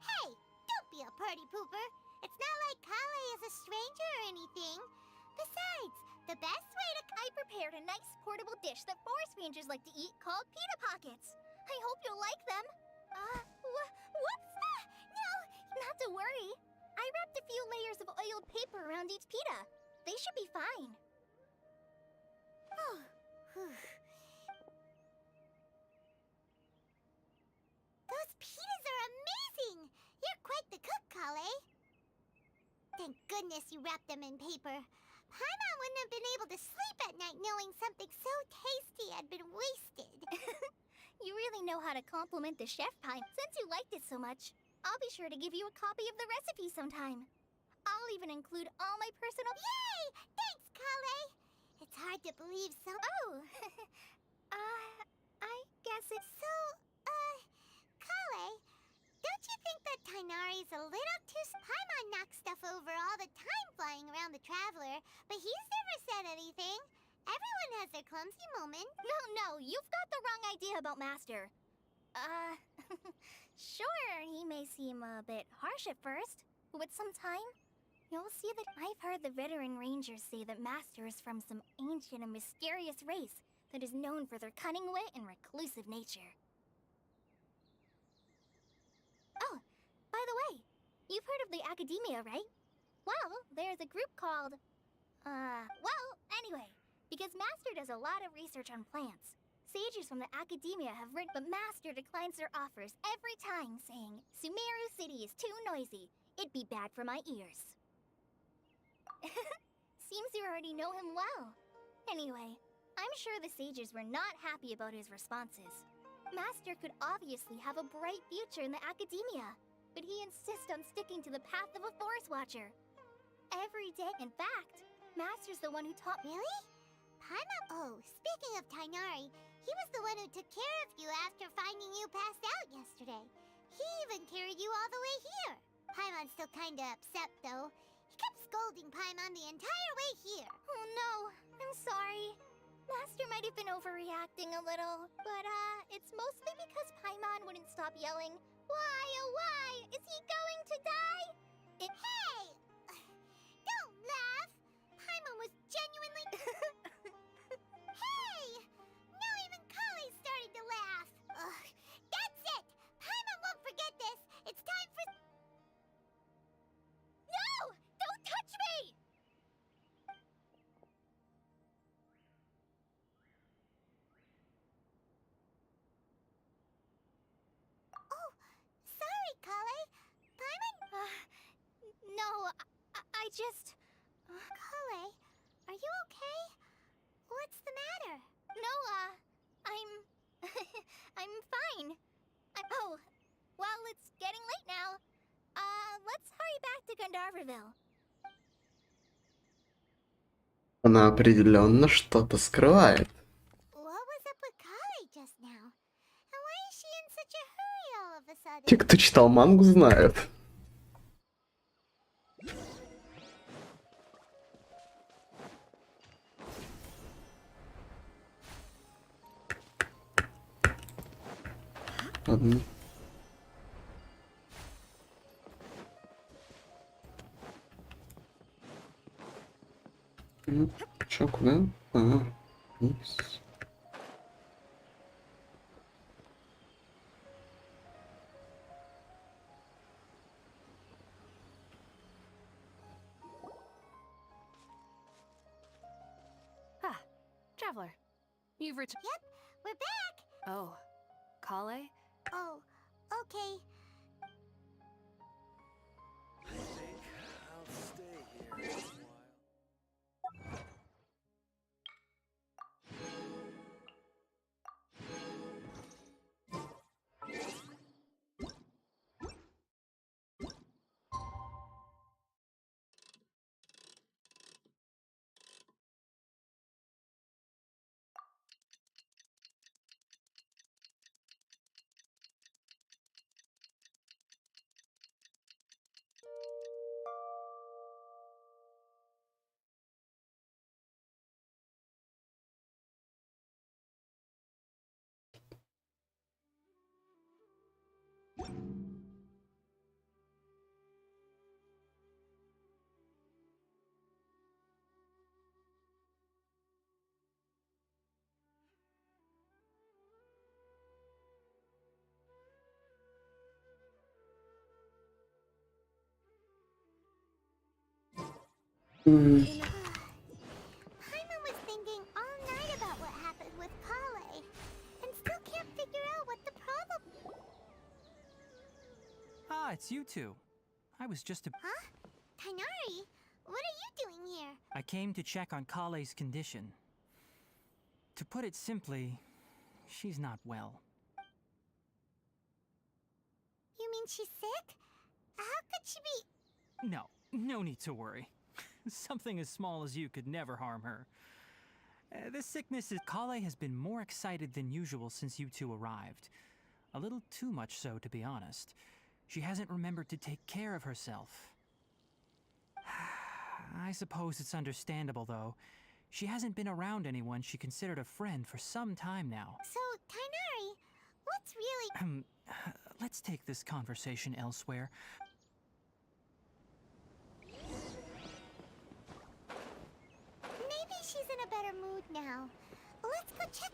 Hey, don't be a party pooper. It's not like Kale is a stranger or anything. Besides, the best way to... I prepared a nice portable dish that forest rangers like to eat called pita pockets. I hope you'll like them. Whoops! No, not to worry. I wrapped a few layers of oiled paper around each pita. They should be fine. Oh, whew. Those pitas are amazing! You're quite the cook, Kale. Thank goodness you wrapped them in paper. Paimon wouldn't have been able to sleep at night knowing something so tasty had been wasted. You really know how to compliment the chef, Paimon. Since you liked it so much, I'll be sure to give you a copy of the recipe sometime. I'll even include all my personal... Yay! Thanks, Kale! It's hard to believe so... Oh! I guess it's... So, Kale, don't you think that Tainari's a little too... Paimon knocks stuff over all the time flying around the Traveler, but he's never said anything. Everyone has their clumsy moment. No, you've got the wrong idea about Master. Sure, he may seem a bit harsh at first, but with some time, you'll see that I've heard the veteran rangers say that Master is from some ancient and mysterious race that is known for their cunning wit and reclusive nature. Oh, by the way, you've heard of the Academia, right? Well, there's a group called... anyway, because Master does a lot of research on plants, sages from the Academia have written, but Master declines their offers every time, saying, Sumeru City is too noisy. It'd be bad for my ears. Seems you already know him well. Anyway, I'm sure the sages were not happy about his responses. Master could obviously have a bright future in the Academia, but he insists on sticking to the path of a Forest Watcher. Every day, in fact, Master's the one who taught... Really? Paimon... Oh, speaking of Tainari, he was the one who took care of you after finding you passed out yesterday. He even carried you all the way here. Paimon's still kinda upset, though. He kept scolding Paimon the entire way here. Oh no, I'm sorry. Master might have been overreacting a little, but it's mostly because Paimon wouldn't stop yelling, Why, oh why, is he going to die? Hey! Don't laugh! Paimon was genuinely... Hey! Now even Kale started to laugh. Ugh, that's it! Paimon won't forget this. It's time for... No! Don't touch me! Oh, sorry, Kale. Paimon... No, I just... Kale, are you okay? What's the matter? No, I'm... I'm fine. Oh, well, it's getting late now. Let's hurry back to Gandharville. Она определенно что-то скрывает. What was up with Kale just now? And why is she in such a hurry all of a sudden? Те, кто читал мангу, знают. Ладно. Чё, куда? Ага. Упс. Ah, traveler. You've returned. Yep, we're back. Oh, Kale? Oh, okay. М, Paimon was thinking all night about what happened with Kale, and still can't figure out what the problem. Ah, it's you two. I was just Huh? Tainari, what are you doing here? I came to check on Kale's condition. To put it simply, she's not well. You mean she's sick? How could she be? No need to worry. Something as small as you could never harm her. This sickness is... Kale has been more excited than usual since you two arrived. A little too much so, to be honest. She hasn't remembered to take care of herself. I suppose it's understandable, though. She hasn't been around anyone she considered a friend for some time now. So, Tainari, what's really... Let's take this conversation elsewhere. Maybe she's in a better mood now. Let's go check...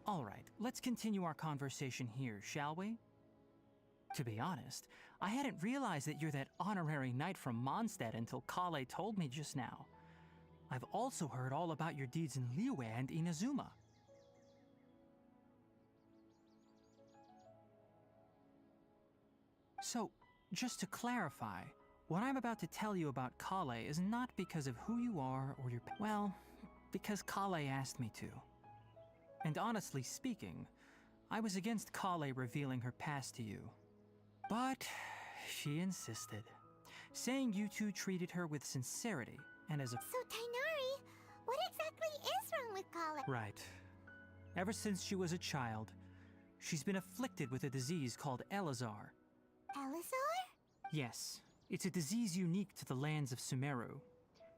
All right, let's continue our conversation here, shall we? To be honest, I hadn't realized that you're that honorary knight from Mondstadt until Kale told me just now. I've also heard all about your deeds in Liyue and Inazuma. So, just to clarify, what I'm about to tell you about Kale is not because of who you are or your... Well, because Kale asked me to. And honestly speaking, I was against Kale revealing her past to you. But she insisted, saying you two treated her with sincerity and as a... So, Tainari, what exactly is wrong with Kale? Right. Ever since she was a child, she's been afflicted with a disease called Elazar. Elazar? Yes, it's a disease unique to the lands of Sumeru.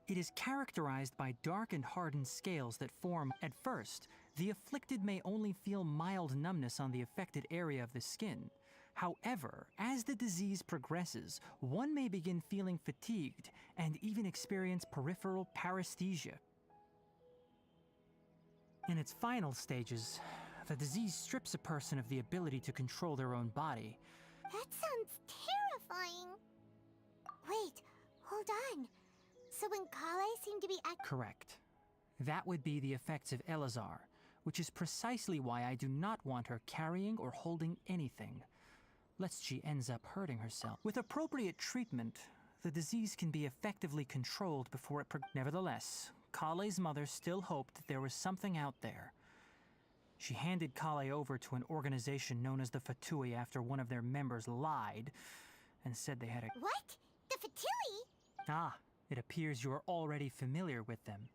It is characterized by dark and hardened scales that form. At first, the afflicted may only feel mild numbness on the affected area of the skin. However, as the disease progresses, one may begin feeling fatigued and even experience peripheral paresthesia. In its final stages, the disease strips a person of the ability to control their own body. That sounds terrifying. Wait, hold on. So when Kale seemed to be Correct. That would be the effects of Elazar, which is precisely why I do not want her carrying or holding anything, lest she ends up hurting herself. With appropriate treatment, the disease can be effectively controlled before it Nevertheless, Kale's mother still hoped that there was something out there. She handed Kale over to an organization known as the Fatui after one of their members lied and said they had a... What? The Fatui? Ah, it appears you're already familiar with them.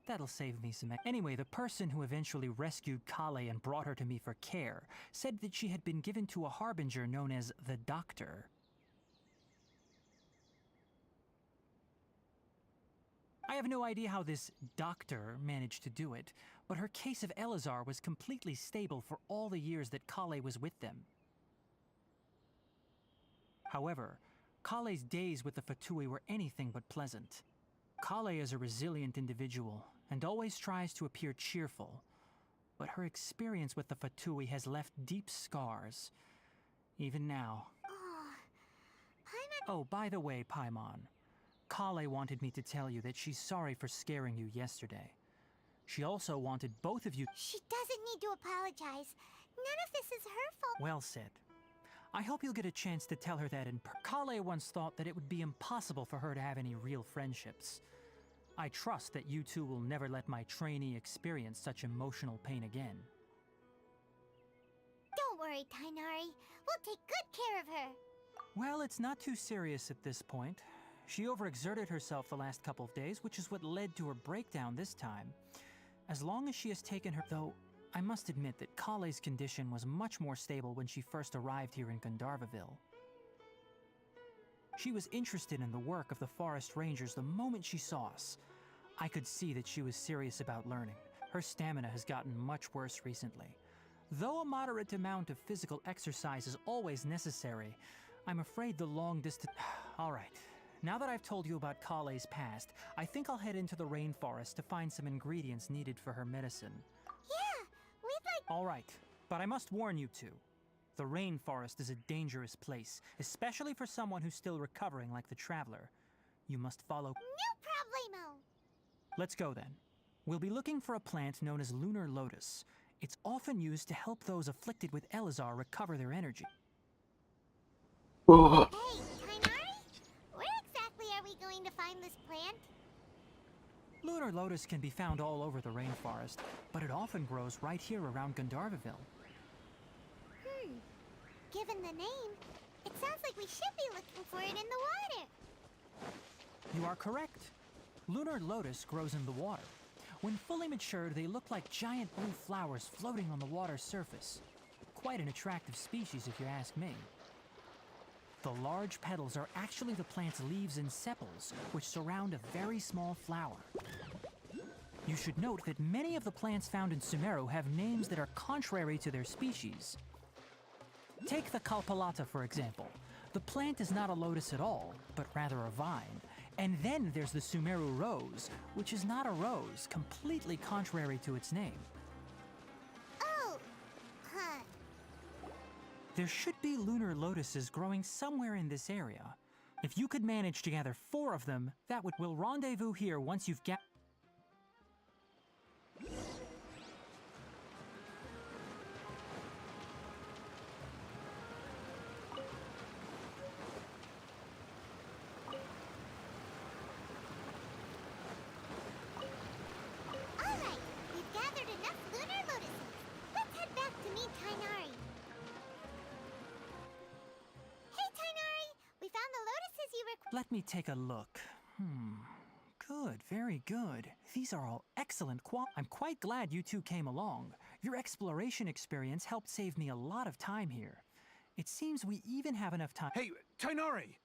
That'll save me some... Anyway, the person who eventually rescued Kale and brought her to me for care said that she had been given to a harbinger known as the Doctor. I have no idea how this doctor managed to do it, but her case of Elazar was completely stable for all the years that Kale was with them. However, Kale's days with the Fatui were anything but pleasant. Kale is a resilient individual and always tries to appear cheerful, but her experience with the Fatui has left deep scars. Even now. Oh, Paimon. Oh, by the way, Paimon, Kale wanted me to tell you that she's sorry for scaring you yesterday. She also wanted both of you. She doesn't need to apologize. None of this is her fault. Well said. I hope you'll get a chance to tell her that Kale once thought that it would be impossible for her to have any real friendships. I trust that you two will never let my trainee experience such emotional pain again. Don't worry, Tainari. We'll take good care of her. Well, it's not too serious at this point. She overexerted herself the last couple of days, which is what led to her breakdown this time. As long as she has taken her... Though, I must admit that Kale's condition was much more stable when she first arrived here in Gandharvaville. She was interested in the work of the forest rangers the moment she saw us. I could see that she was serious about learning. Her stamina has gotten much worse recently. Though a moderate amount of physical exercise is always necessary, I'm afraid the long distance... All right. Now that I've told you about Kale's past, I think I'll head into the rainforest to find some ingredients needed for her medicine. Yeah, we'd like... All right, but I must warn you two. The rainforest is a dangerous place, especially for someone who's still recovering like the Traveler. You must follow... No problemo. Let's go then. We'll be looking for a plant known as lunar lotus. It's often used to help those afflicted with Elazar recover their energy. Oh, Hey, Tainari? Where exactly are we going to find this plant? Lunar lotus can be found all over the rainforest, but it often grows right here around Gandharvaville. Given the name, it sounds like we should be looking for it in the water. You are correct. Lunar lotus grows in the water. When fully matured, they look like giant blue flowers floating on the water's surface. Quite an attractive species, if you ask me. The large petals are actually the plant's leaves and sepals, which surround a very small flower. You should note that many of the plants found in Sumero have names that are contrary to their species. Take the Kalpalata, for example. The plant is not a lotus at all, but rather a vine. And then there's the Sumeru rose, which is not a rose, completely contrary to its name. Oh, huh. There should be lunar lotuses growing somewhere in this area. If you could manage to gather 4 of them, that would... We'll rendezvous here once you've gathered... Alright, we've gathered enough lunar lotuses. Let's head back to meet Tainari. Hey, Tainari! We found the lotuses you requested. Let me take a look. Good, very good. These are all excellent I'm quite glad you two came along. Your exploration experience helped save me a lot of time here. It seems we even have enough time... Hey, Tainari!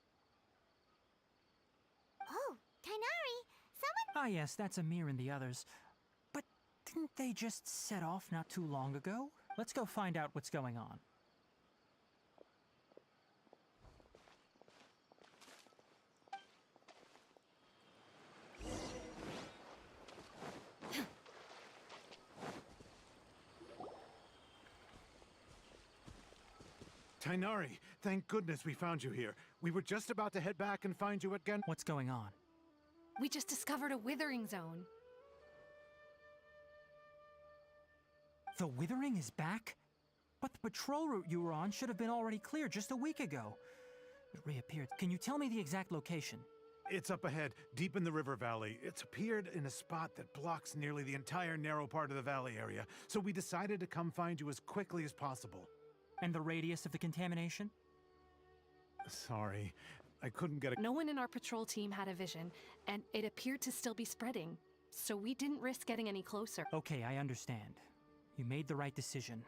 Oh, Tainari! Someone... Ah yes, that's Amir and the others. But didn't they just set off not too long ago? Let's go find out what's going on. Tainari, thank goodness we found you here. We were just about to head back and find you at What's going on? We just discovered a withering zone. The Withering is back? But the patrol route you were on should have been already clear just a week ago. It reappeared. Can you tell me the exact location? It's up ahead, deep in the river valley. It's appeared in a spot that blocks nearly the entire narrow part of the valley area, so we decided to come find you as quickly as possible. And the radius of the contamination? Sorry, I couldn't get a... No one in our patrol team had a vision, and it appeared to still be spreading. So we didn't risk getting any closer. Okay, I understand. You made the right decision.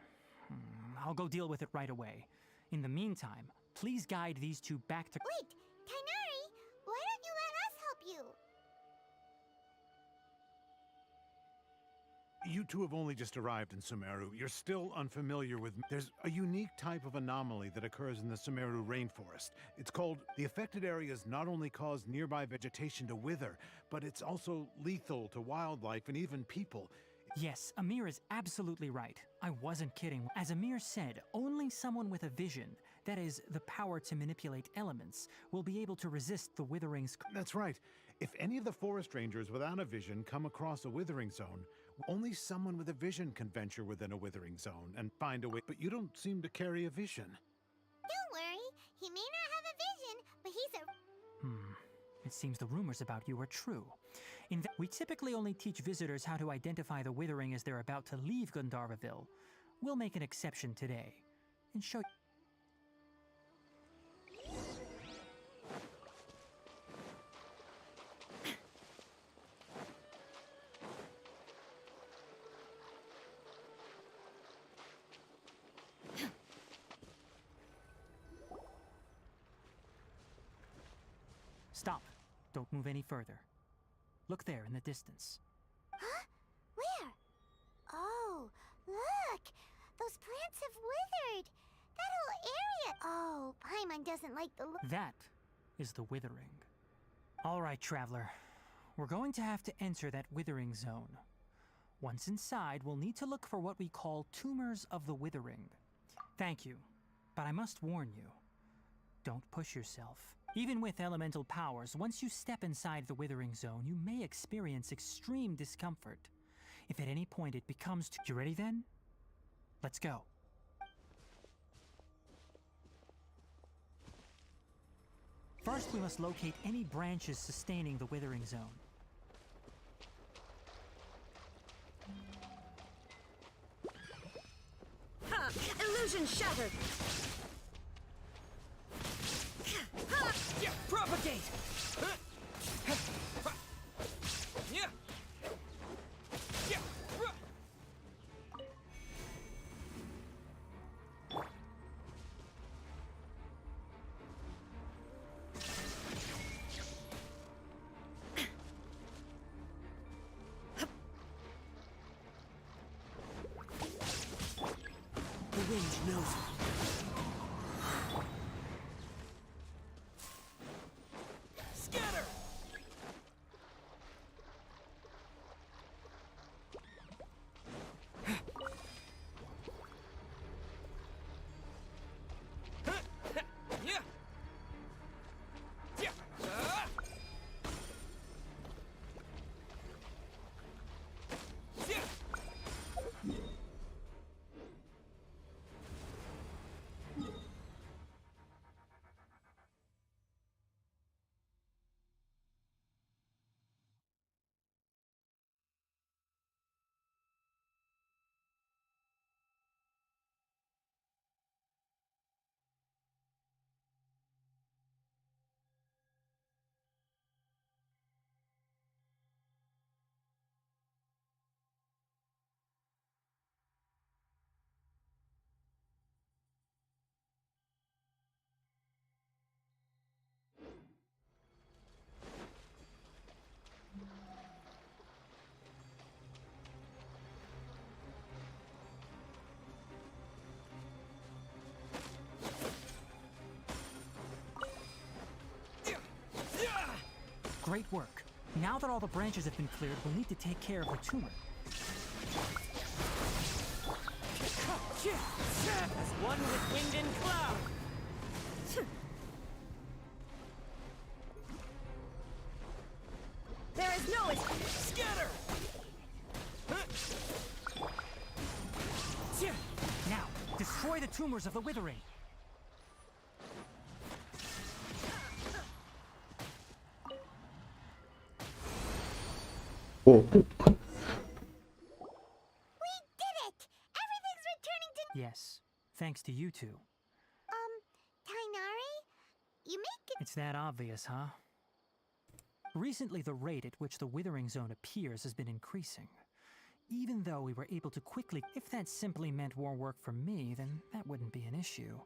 I'll go deal with it right away. In the meantime, please guide these two back to... Wait, Tainari! Why don't you let us help you? You two have only just arrived in Sumeru. You're still unfamiliar with... There's a unique type of anomaly that occurs in the Sumeru rainforest. It's called... The affected areas not only cause nearby vegetation to wither, but it's also lethal to wildlife and even people. Yes, Amir is absolutely right. I wasn't kidding. As Amir said, only someone with a vision, that is, the power to manipulate elements, will be able to resist the withering's... That's right. If any of the forest rangers without a vision come across a withering zone, only someone with a vision can venture within a withering zone and find a way. But you don't seem to carry a vision. Don't worry, he may not have a vision, but he's a... It seems the rumors about you are true. We typically only teach visitors how to identify the withering as they're about to leave Gandharvaville. We'll make an exception today and show... Stop. Don't move any further. Look there in the distance. Huh? Where? Oh, look! Those plants have withered! That whole area! Oh, Paimon doesn't like the look. That is the withering. All right, traveler. We're going to have to enter that withering zone. Once inside, we'll need to look for what we call tumors of the withering. Thank you, but I must warn you. Don't push yourself. Even with elemental powers, once you step inside the withering zone, you may experience extreme discomfort. If at any point it becomes too... You ready then? Let's go. First, we must locate any branches sustaining the withering zone. Ha! Illusion shattered! Propagate! The wind knows it. Great work. Now that all the branches have been cleared, we'll need to take care of the tumor. As one with wind and cloud! There is no escape! Scatter! Now, destroy the tumors of the withering. О, We did it! Everything's returning to... Yes, thanks to you two. Tainari? You make it... It's that obvious, huh? Recently, the rate at which the withering zone appears has been increasing. Even though we were able to quickly... If that simply meant more work for me, then that wouldn't be an issue.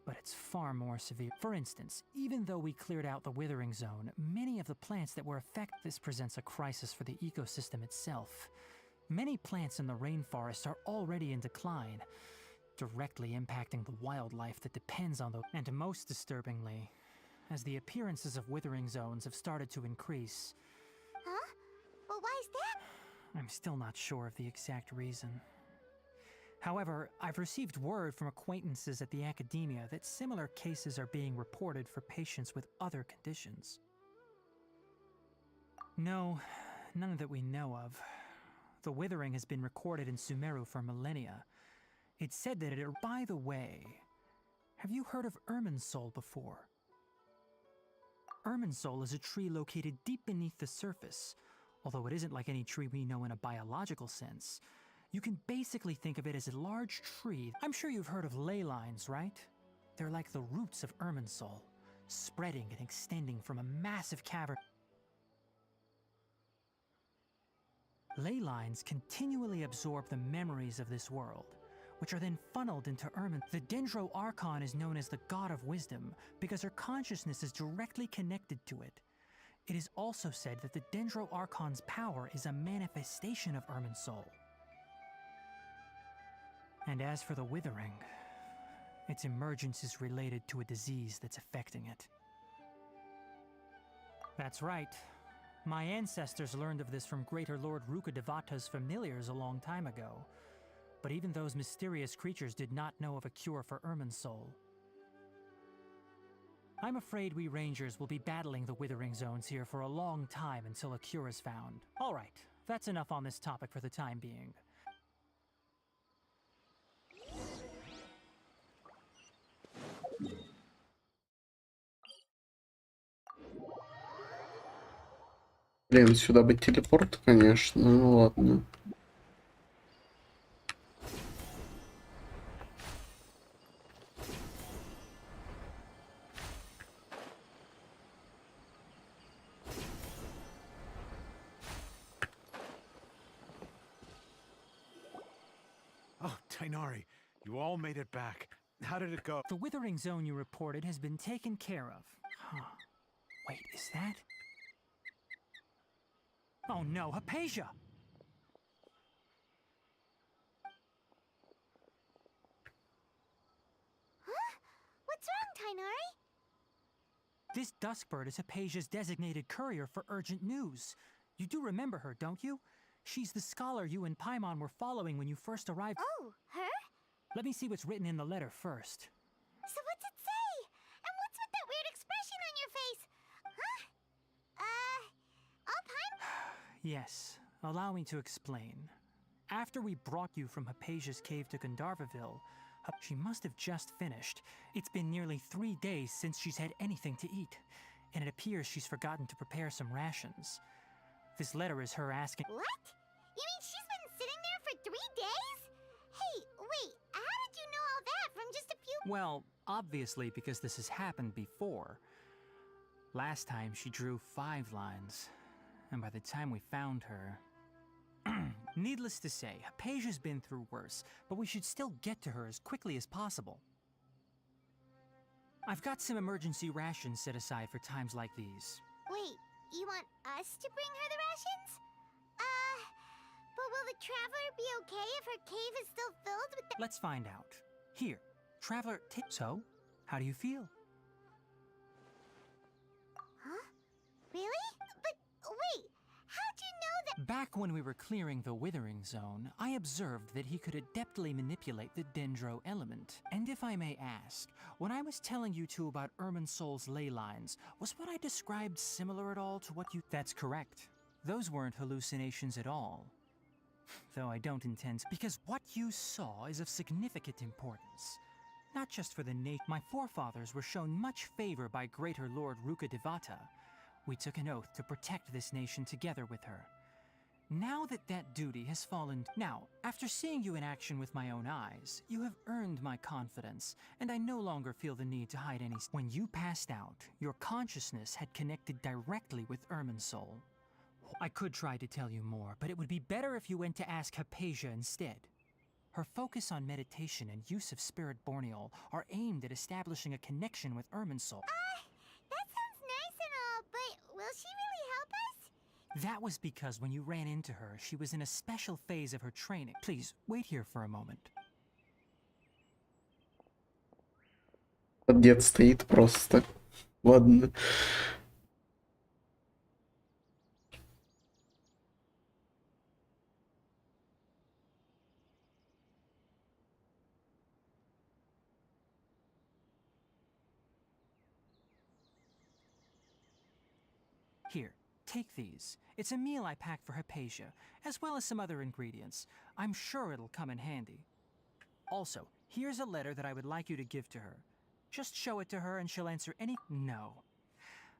But it's far more severe. For instance, even though we cleared out the withering zone, many of the plants that were affected... This presents a crisis for the ecosystem itself. Many plants in the rainforest are already in decline, directly impacting the wildlife that depends on them. And most disturbingly, as the appearances of withering zones have started to increase. Huh? But why is that? I'm still not sure of the exact reason. However, I've received word from acquaintances at the academia that similar cases are being reported for patients with other conditions. No, none that we know of. The withering has been recorded in Sumero for millennia. It's said that it... By the way, have you heard of Irminsul before? Irminsul is a tree located deep beneath the surface. Although it isn't like any tree we know in a biological sense. You can basically think of it as a large tree. I'm sure you've heard of ley lines, right? They're like the roots of Irminsul, spreading and extending from a massive cavern. Ley lines continually absorb the memories of this world, which are then funneled into Irmin. The Dendro Archon is known as the God of Wisdom because her consciousness is directly connected to it. It is also said that the Dendro Archon's power is a manifestation of Irminsul. And as for the withering, its emergence is related to a disease that's affecting it. That's right. My ancestors learned of this from Greater Lord Rukkhadevata's familiars a long time ago. But even those mysterious creatures did not know of a cure for Irminsul. I'm afraid we Rangers will be battling the withering zones here for a long time until a cure is found. Alright, that's enough on this topic for the time being. Блин, сюда бы телепорт, конечно. Ну ладно. Oh, Tainari, you all made it back. How did it go? The withering zone you reported has been taken care of. Huh. Wait, is that? Oh no, Hypatia! Huh? What's wrong, Tainari? This Duskbird is Hypatia's designated courier for urgent news. You do remember her, don't you? She's the scholar you and Paimon were following when you first arrived. Oh, her? Let me see what's written in the letter first. So what's it say? And what's with that weird expression on your face? Huh? All Paimon? Yes, allow me to explain. After we brought you from Hypatia's cave to Gandharvaville, she must have just finished. It's been nearly 3 days since she's had anything to eat, and it appears she's forgotten to prepare some rations. This letter is her asking— What? You mean she's been sitting there for 3 days? Hey, wait, how did you know all that from just a few— Well, obviously because this has happened before. Last time she drew 5 lines, and by the time we found her... Needless to say, Hypatia's been through worse, but we should still get to her as quickly as possible. I've got some emergency rations set aside for times like these. Wait, you want us to bring her the rations? But will the Traveler be okay if her cave is still filled with the— Let's find out. Here, Traveler, so, how do you feel? Huh? Really? But wait, how'd you know that— Back when we were clearing the withering zone, I observed that he could adeptly manipulate the Dendro element. And if I may ask, when I was telling you two about Irminsul's ley lines, was what I described similar at all to what you— That's correct. Those weren't hallucinations at all. Though I don't intend to— Because what you saw is of significant importance. Not just for the nation. My forefathers were shown much favor by Greater Lord Rukkhadevata. We took an oath to protect this nation together with her. Now that that duty has fallen— Now, after seeing you in action with my own eyes, you have earned my confidence, and I no longer feel the need to hide any— When you passed out, your consciousness had connected directly with Irminsul. I could try to tell you more, but it would be better if you went to ask Hypatia instead. Her focus on meditation and use of Spirit Borneol are aimed at establishing a connection with Irminsul. that sounds nice and all, but will she really help us? That was because when you ran into her, she was in a special phase of her training. Please, wait here for a moment. Дед стоит просто. Ладно. Here, take these. It's a meal I packed for Hypatia, as well as some other ingredients. I'm sure it'll come in handy. Also, here's a letter that I would like you to give to her. Just show it to her and she'll answer any— No.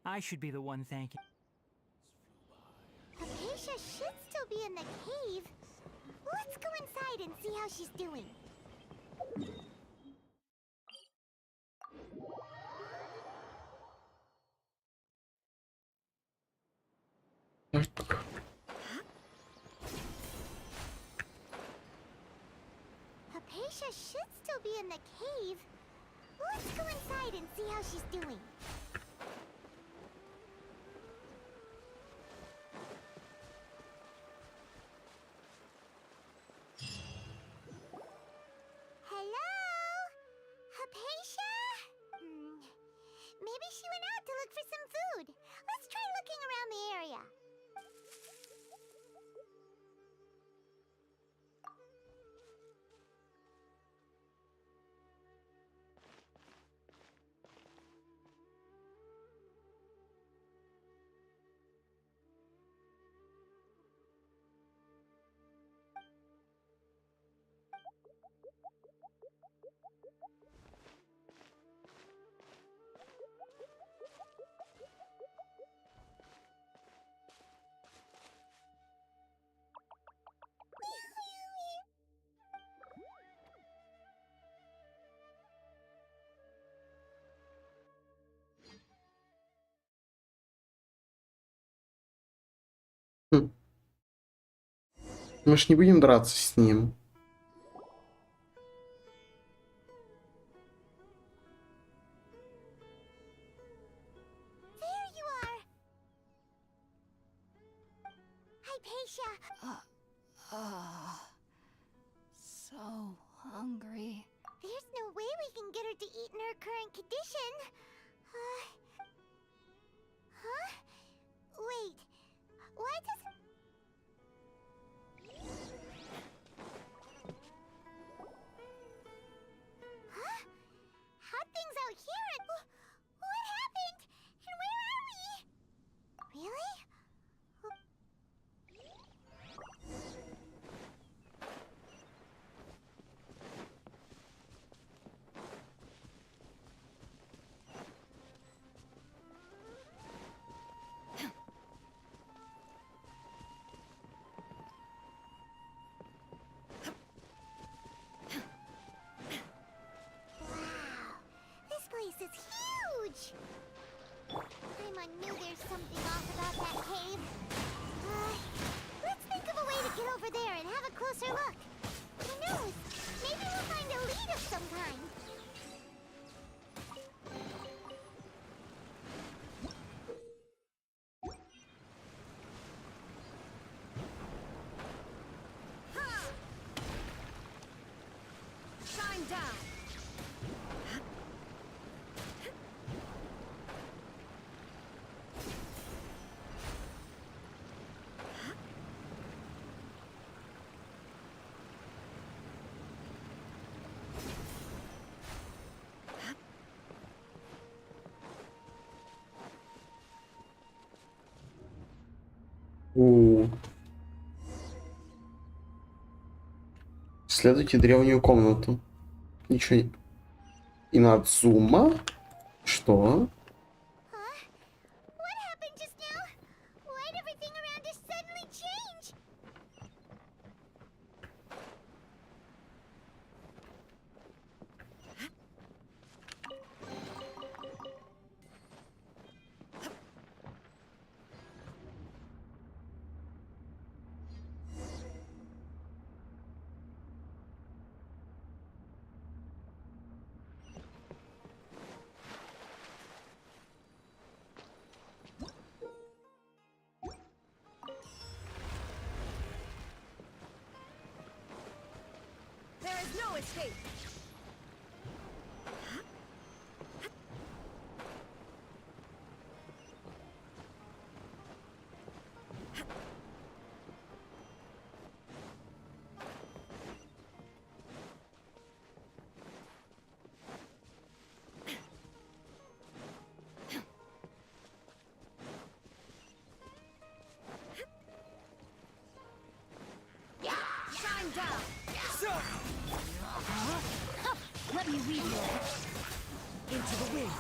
I should be the one thanking— Acacia should still be in the cave. Let's go inside and see how she's doing. Acacia should still be in the cave. Let's go inside and see how she's doing. Hello? Hypatia? Maybe she went out to look for some food. Let's try looking around the area. Мы ж не будем драться с ним. There you are. Hypatia. So hungry. There's no way we can get her to eat in her current condition. Huh? Wait. Why does... Huh? How'd things out here and... What happened? And where are we? Really? This place is huge! I knew there's something off about that cave. Let's think of a way to get over there and have a closer look. Who knows? Maybe we'll find a lead of some kind. Shine down. Исследуйте древнюю комнату. Ничего не... Инадзума? Что? Huh? What happened just now? Why'd everything around us suddenly change? no escape. Shine down. Let me lead you. Into the wind.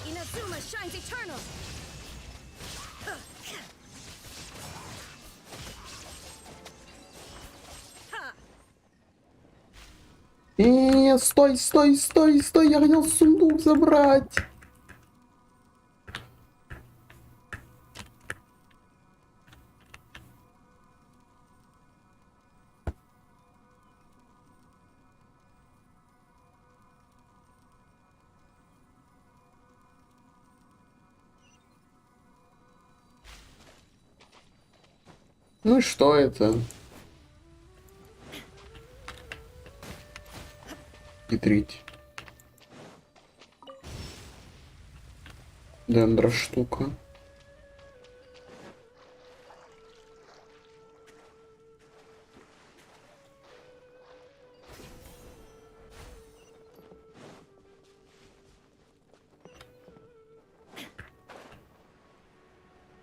Inazuma shines eternal. Стой, стой, стой, стой, я хотел сундук забрать. Ну и что это? Хитрить. Дендро штука.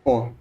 О.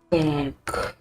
Так.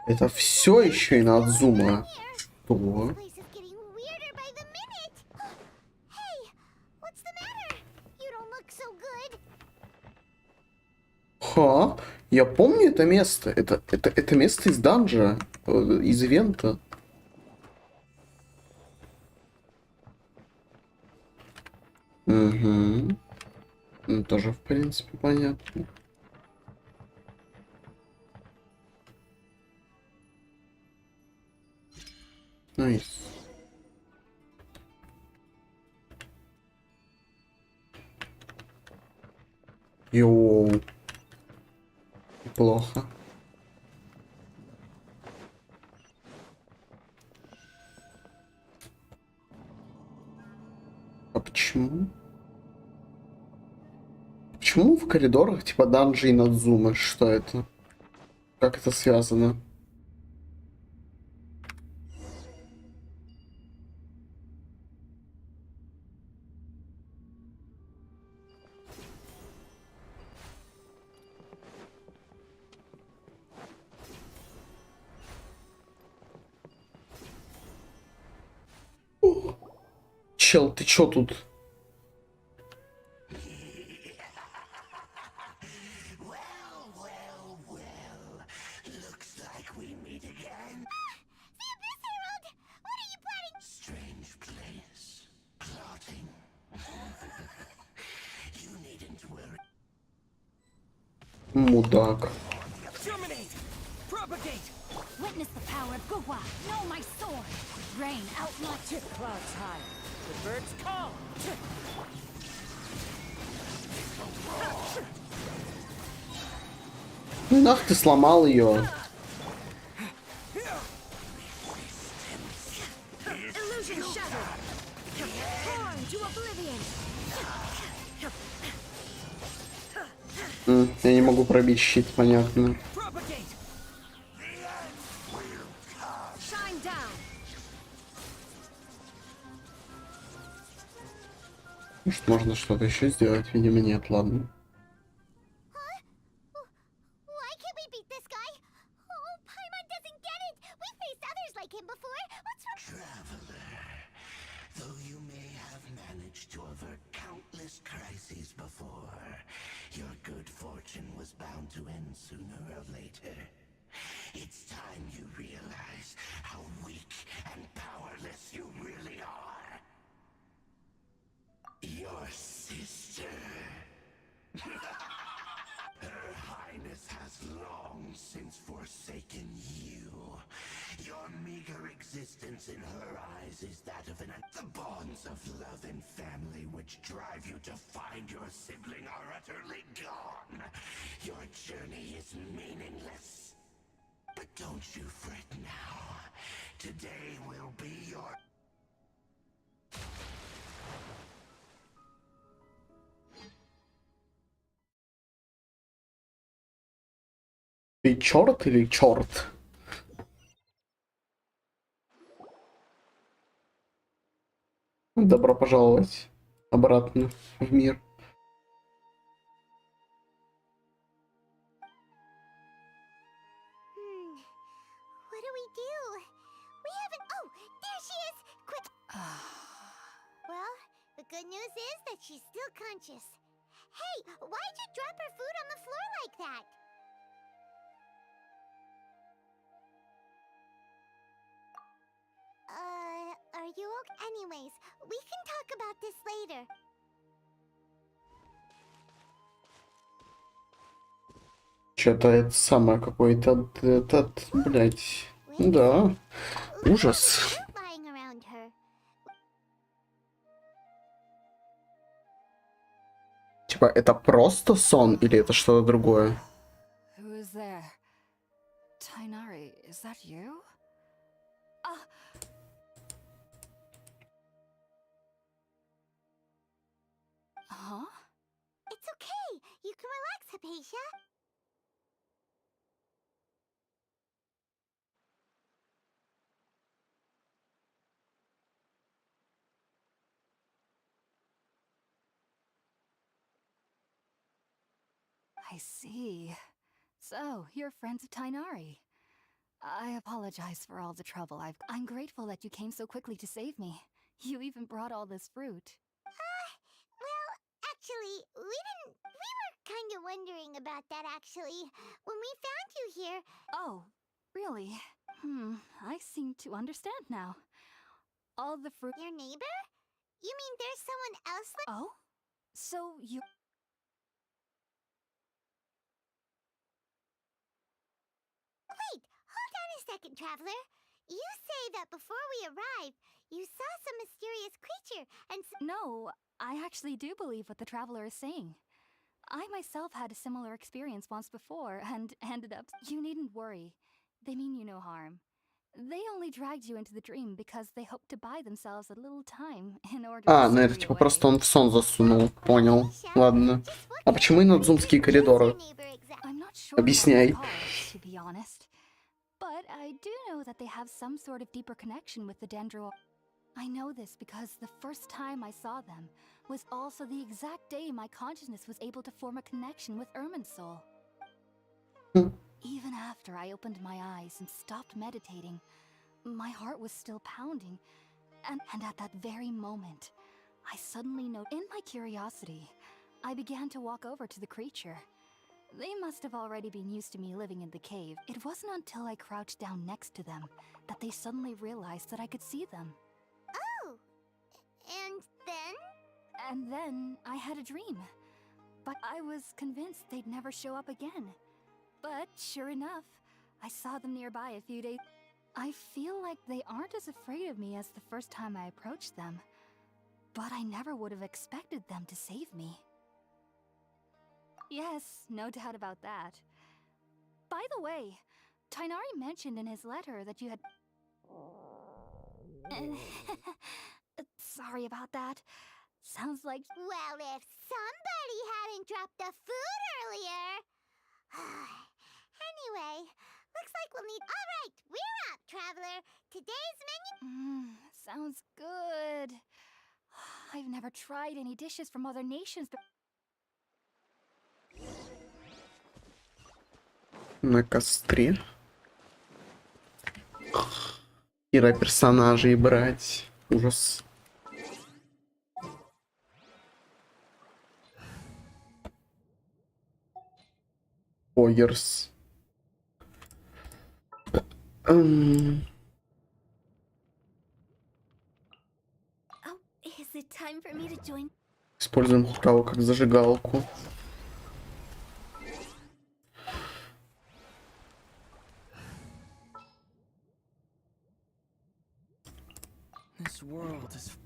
Это все еще и на Адзума. Что? Place is getting weirder by the minute. Hey, what's the matter? You don't look so good. Ха, я помню это место. Это место из данжа, из ивента. Угу. Ну, тоже, в принципе, понятно. Найс. Йоу. Плохо. А почему? Почему в коридорах типа данжи и надзумы? Что это? Как это связано? Чел, ты чё тут? Мудак. Germinate! Propagate! Witness the power of Gugwa! Know my sword! Rain out my tip clouds high! The birds call! Ну нах ты сломал ее. Illusion shattered! Torn to oblivion! Я не могу пробить щит, понятно. Propagate! Shine down! Может, можно что-то еще сделать? Видимо, нет, ладно. Why can't we beat this guy? Oh, Paimon doesn't get it. We faced others like him before. What's wrong? Traveler, though you may have managed to avert countless crises before, your good fortune was bound to end sooner or later. It's time you realize how weak and powerless you really are. Your sister. Her Highness has long since forsaken you. Your meager existence in her eyes is that of the bonds of love and family which drive you to find your sibling are utterly gone. Your journey is meaningless. But don't you fret now. Today will be your... Ты черт или черт? Добро пожаловать обратно в мир. What do we do? We haven't. Oh, there she is! Quick! Well, the good news is that she's still conscious. Hey, why'd you drop her food on the floor like that? Are you okay? Anyways, we can talk about this later. Что-то это самое какой-то этот, блять. Да. Ужас. Lying around her. Типа, это просто сон или это что-то другое? Who is there? Tainari, is that you? Huh? It's okay. You can relax, Hypatia. I see. So, you're friends of Tainari. I apologize for all the trouble I'm grateful that you came so quickly to save me. You even brought all this fruit. Well, actually, we were kind of wondering about that, actually. When we found you here... Oh, really? I seem to understand now. All the fruit... Your neighbor? You mean there's someone else Oh? So you... Wait, hold on a second, Traveler. You say that before we arrived, you saw some mysterious creature and... No, I actually do believe what the traveler is saying. I myself had a similar experience once before and ended up... You needn't worry. They mean you no harm. They only dragged you into the dream because they hoped to buy themselves a little time in order to Ну это scare you типа away. просто он в сон засунул. Понял. Ладно. А почему инодзумские коридоры? I'm not sure what Объясняй. it's called, to be honest. But I do know that they have some sort of deeper connection with the Dendro. I know this because the first time I saw them was also the exact day my consciousness was able to form a connection with Irminsul. Hmm. Even after I opened my eyes and stopped meditating, my heart was still pounding. And at that very moment, I suddenly noticed, in my curiosity, I began to walk over to the creature. They must have already been used to me living in the cave. It wasn't until I crouched down next to them that they suddenly realized that I could see them. Oh! And then? And then I had a dream. But I was convinced they'd never show up again. But sure enough, I saw them nearby a few days. I feel like they aren't as afraid of me as the first time I approached them. But I never would have expected them to save me. Yes, no doubt about that. By the way, Tainari mentioned in his letter that you had... Sorry about that. Sounds like... Well, if somebody hadn't dropped the food earlier... Anyway, looks like we'll need... Alright, we're up, traveler. Today's menu... sounds good. I've never tried any dishes from other nations, but... На костре. Ира персонажей брать. Ужас. Погерс. Oh, is it time for me to join? Используем хуркаву как зажигалку. This world is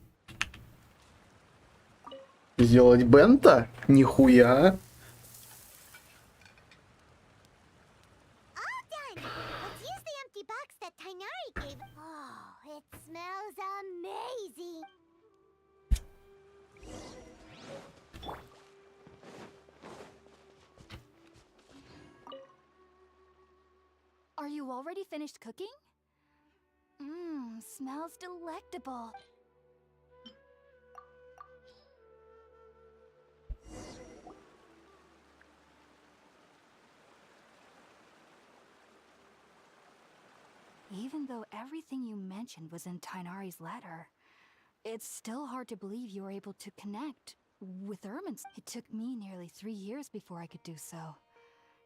Сделать бента? Нихуя. All done! Let's use the empty box that Tainari gave... Oh, it smells amazing! Are you already finished cooking? Smells delectable. Even though everything you mentioned was in Tainari's letter, it's still hard to believe you were able to connect with Irminsul. It took me nearly 3 years before I could do so.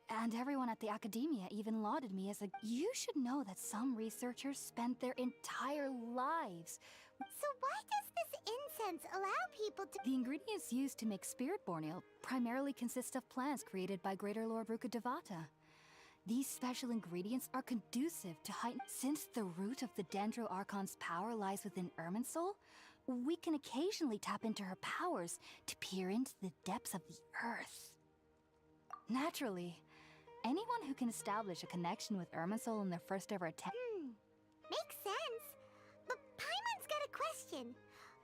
And everyone at the academia even lauded me as a... You should know that some researchers spent their entire lives... So why does this incense allow people to... The ingredients used to make spirit-born ale primarily consist of plants created by Greater Lord Rukadevata. These special ingredients are conducive to heighten... Since the root of the Dendro Archon's power lies within Irminsul, we can occasionally tap into her powers to peer into the depths of the earth. Naturally, anyone who can establish a connection with Irminsul in their first ever attempt... Makes sense. But Paimon's got a question.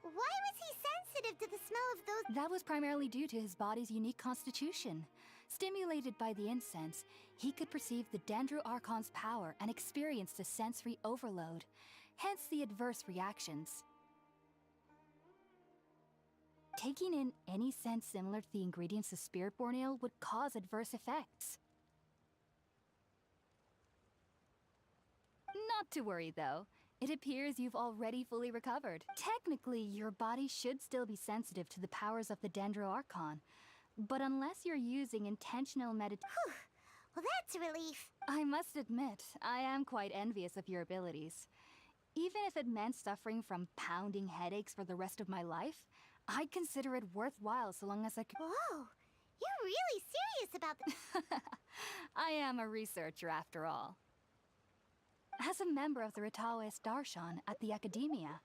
Why was he sensitive to the smell of those... That was primarily due to his body's unique constitution. Stimulated by the incense, he could perceive the Dendro Archon's power and experienced a sensory overload, hence the adverse reactions. Taking in any scent similar to the ingredients of spirit-born ale would cause adverse effects. Not to worry, though. It appears you've already fully recovered. Technically, your body should still be sensitive to the powers of the Dendro Archon, but unless you're using intentional Whew. Well, that's a relief. I must admit, I am quite envious of your abilities. Even if it meant suffering from pounding headaches for the rest of my life, I'd consider it worthwhile so long as I could... Whoa! You're really serious about the... I am a researcher after all. As a member of the Ritaoist Darshan at the Academia,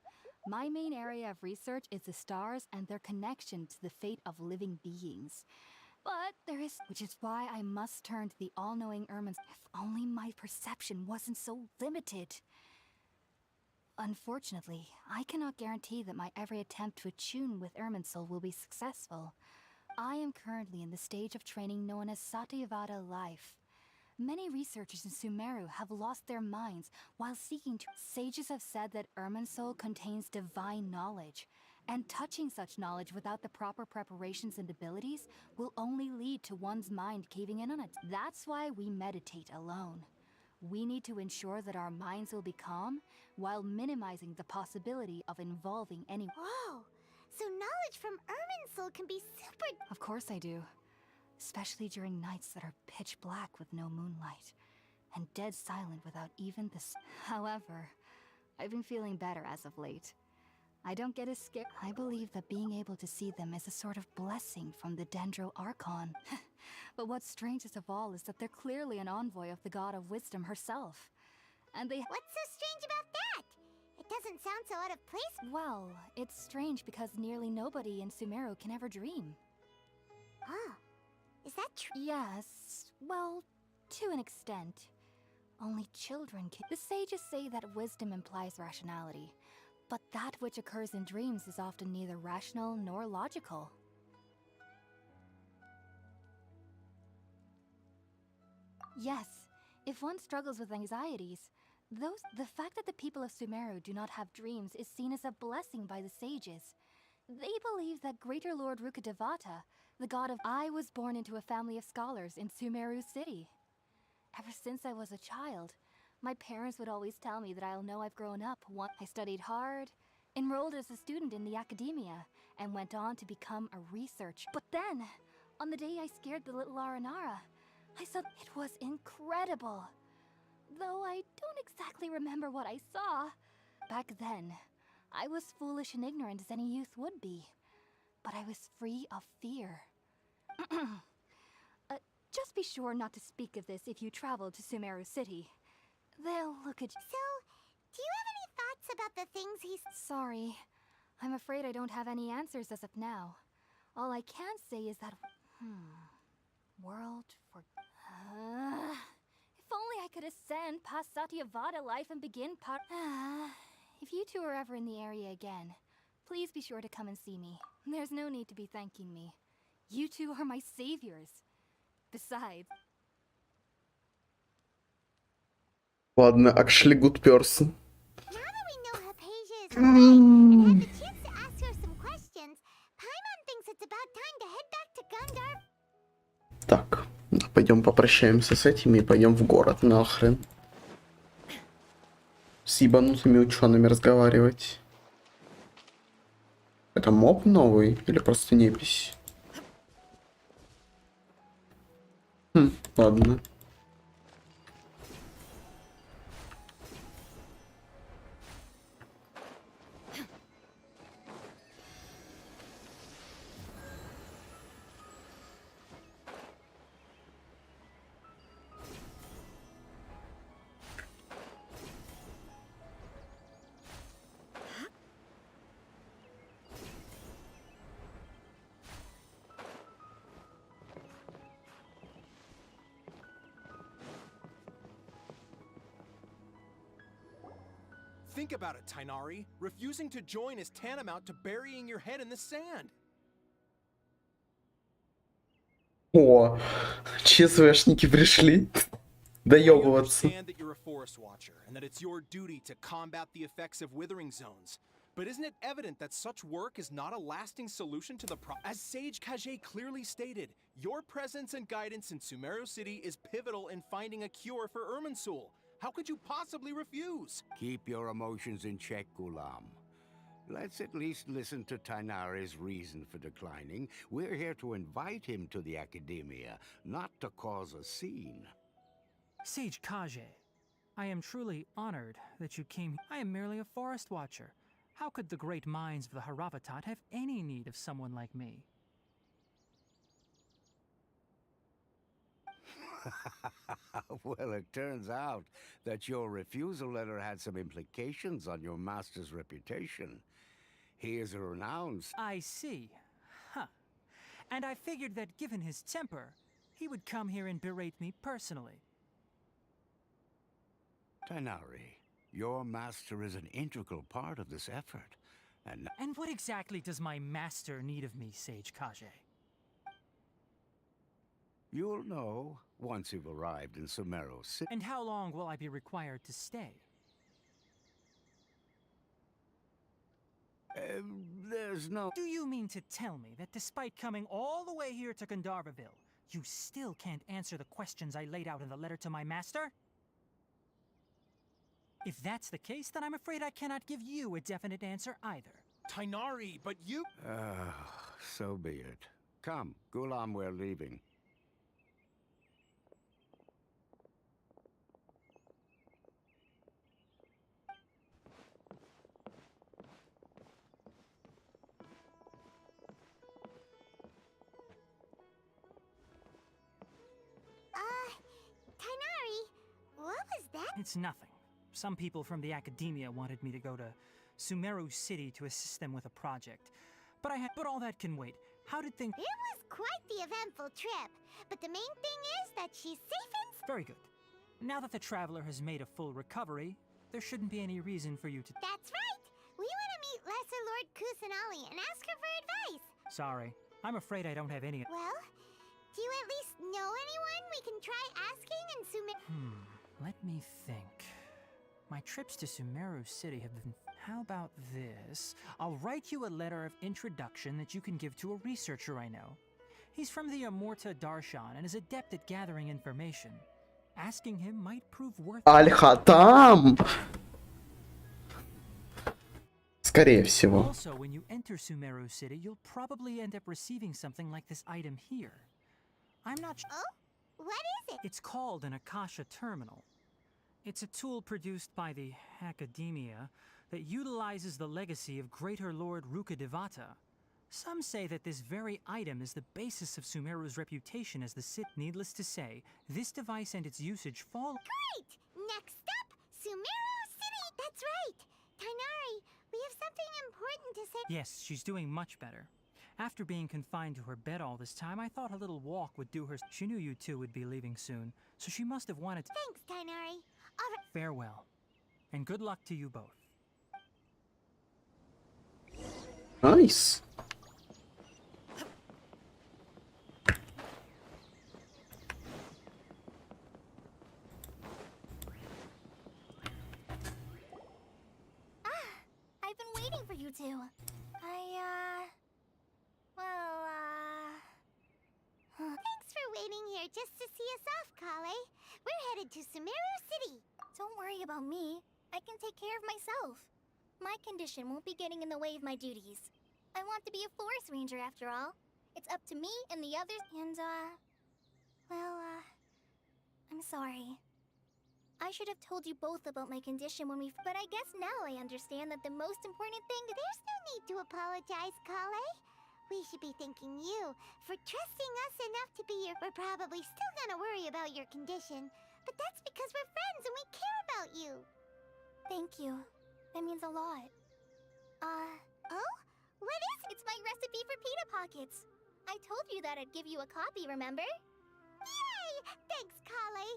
my main area of research is the stars and their connection to the fate of living beings. But there is... Which is why I must turn to the all-knowing Irminsul. If only my perception wasn't so limited. Unfortunately, I cannot guarantee that my every attempt to attune with Irminsul will be successful. I am currently in the stage of training known as Satyavada life. Many researchers in Sumeru have lost their minds while seeking to. Sages have said that Irminsul contains divine knowledge, and touching such knowledge without the proper preparations and abilities will only lead to one's mind caving in on it. That's why we meditate alone. We need to ensure that our minds will be calm while minimizing the possibility of involving any. Whoa! So knowledge from Irminsul can be super. Of course I do. Especially during nights that are pitch black with no moonlight, and dead silent without even the. However, I've been feeling better as of late. I don't get as scared. I believe that being able to see them is a sort of blessing from the Dendro Archon. But what's strangest of all is that they're clearly an envoy of the God of Wisdom herself. And they. What's so strange about that? It doesn't sound so out of place. Well, it's strange because nearly nobody in Sumeru can ever dream. Oh. Is that true? Yes, well, to an extent. Only children can. The sages say that wisdom implies rationality, but that which occurs in dreams is often neither rational nor logical. Yes, if one struggles with anxieties, the fact that the people of Sumeru do not have dreams is seen as a blessing by the sages. They believe that Greater Lord Rukkhadevata, the god of. I was born into a family of scholars in Sumeru City. Ever since I was a child, my parents would always tell me that I'll know I've grown up once I studied hard, enrolled as a student in the academia, and went on to become a researcher. But then, on the day I scared the little Aranara, I saw it was incredible. Though I don't exactly remember what I saw. Back then, I was foolish and ignorant as any youth would be. But I was free of fear. Just be sure not to speak of this if you travel to Sumeru City. They'll look at you. So, do you have any thoughts about the things he's... Sorry. I'm afraid I don't have any answers as of now. All I can say is that... World for... if only I could ascend past Satyavada life and begin part... If you two are ever in the area again, please be sure to come and see me. There's no need to be thanking me. You two are my saviors. Besides... Ладно, actually good person. Now that we know Hypatia is away and had the chance to ask her some questions, Paimon thinks it's about time to head back to Gundar. Так, пойдем попрощаемся с этими и пойдем в город нахрен. С ебанутыми учеными разговаривать. Это моб новый или просто непись? Ладно. Think about it, Tainari. Refusing to join is tantamount to burying your head in the sand. О, ЧСВшники пришли. I Доебываться. understand that you're a forest watcher and that it's your duty to combat the effects of withering zones. But isn't it evident that such work is not a lasting solution to the problem? As Sage Kage clearly stated, your presence and guidance in Sumeru City is pivotal in finding a cure for Irminsul. How could you possibly refuse? Keep your emotions in check, Gulam. Let's at least listen to Tainari's reason for declining. We're here to invite him to the Academia, not to cause a scene. Sage Kage, I am truly honored that you came. I am merely a forest watcher. How could the great minds of the Haravatat have any need of someone like me? Well, it turns out that your refusal letter had some implications on your master's reputation. He is a renowned... I see. Huh. And I figured that given his temper, he would come here and berate me personally. Tainari, your master is an integral part of this effort, and... And what exactly does my master need of me, Sage Kage? You'll know once you've arrived in Sumero City. And how long will I be required to stay? There's no... Do you mean to tell me that despite coming all the way here to Gandharvaville, you still can't answer the questions I laid out in the letter to my master? If that's the case, then I'm afraid I cannot give you a definite answer either. Tainari, but you... So be it. Come, Gulam, we're leaving. Tainari, what was that? It's nothing. Some people from the academia wanted me to go to Sumeru City to assist them with a project. But all that can wait. How did things... It was quite the eventful trip, but the main thing is that she's safe and... Very good. Now that the traveler has made a full recovery, there shouldn't be any reason for you to... That's right! We want to meet Lesser Lord Kusanali and ask her for advice! Sorry. I'm afraid I don't have any... Well, do you at least know anyone we can try asking in Sumeru? Let me think. My trips to Sumeru City have been... How about this? I'll write you a letter of introduction that you can give to a researcher I know. He's from the Amorta Darshan and is adept at gathering information. Asking him might prove worth... Аль-Хатам! Скорее всего. Also, when you enter Sumeru City, you'll probably end up receiving something like this item here. I'm not... Oh? What is it? It's called an Akasha Terminal. It's a tool produced by the Academia that utilizes the legacy of Greater Lord Rukadevata. Some say that this very item is the basis of Sumeru's reputation as the Sith. Needless to say, this device and its usage fall... Great! Next up, Sumeru City! That's right! Tainari, we have something important to say. Yes, she's doing much better. After being confined to her bed all this time, I thought a little walk would do her... She knew you two would be leaving soon, so she must have wanted to... Thanks, Tainari. All right. Farewell. And good luck to you both. Nice. I've been waiting for you two. Thanks for waiting here just to see us off, Kale. We're headed to Sumeru City. Don't worry about me. I can take care of myself. My condition won't be getting in the way of my duties. I want to be a forest ranger after all. It's up to me and the others and, I'm sorry. I should have told you both about my condition when but I guess now I understand that the most important thing... There's no need to apologize, Kale. We should be thanking you for trusting us enough to be your... We're probably still gonna worry about your condition, but that's because we're friends and we care about you. Thank you. That means a lot. Oh? What is it? It's my recipe for pita pockets. I told you that I'd give you a copy, remember? Yay! Thanks, Kale.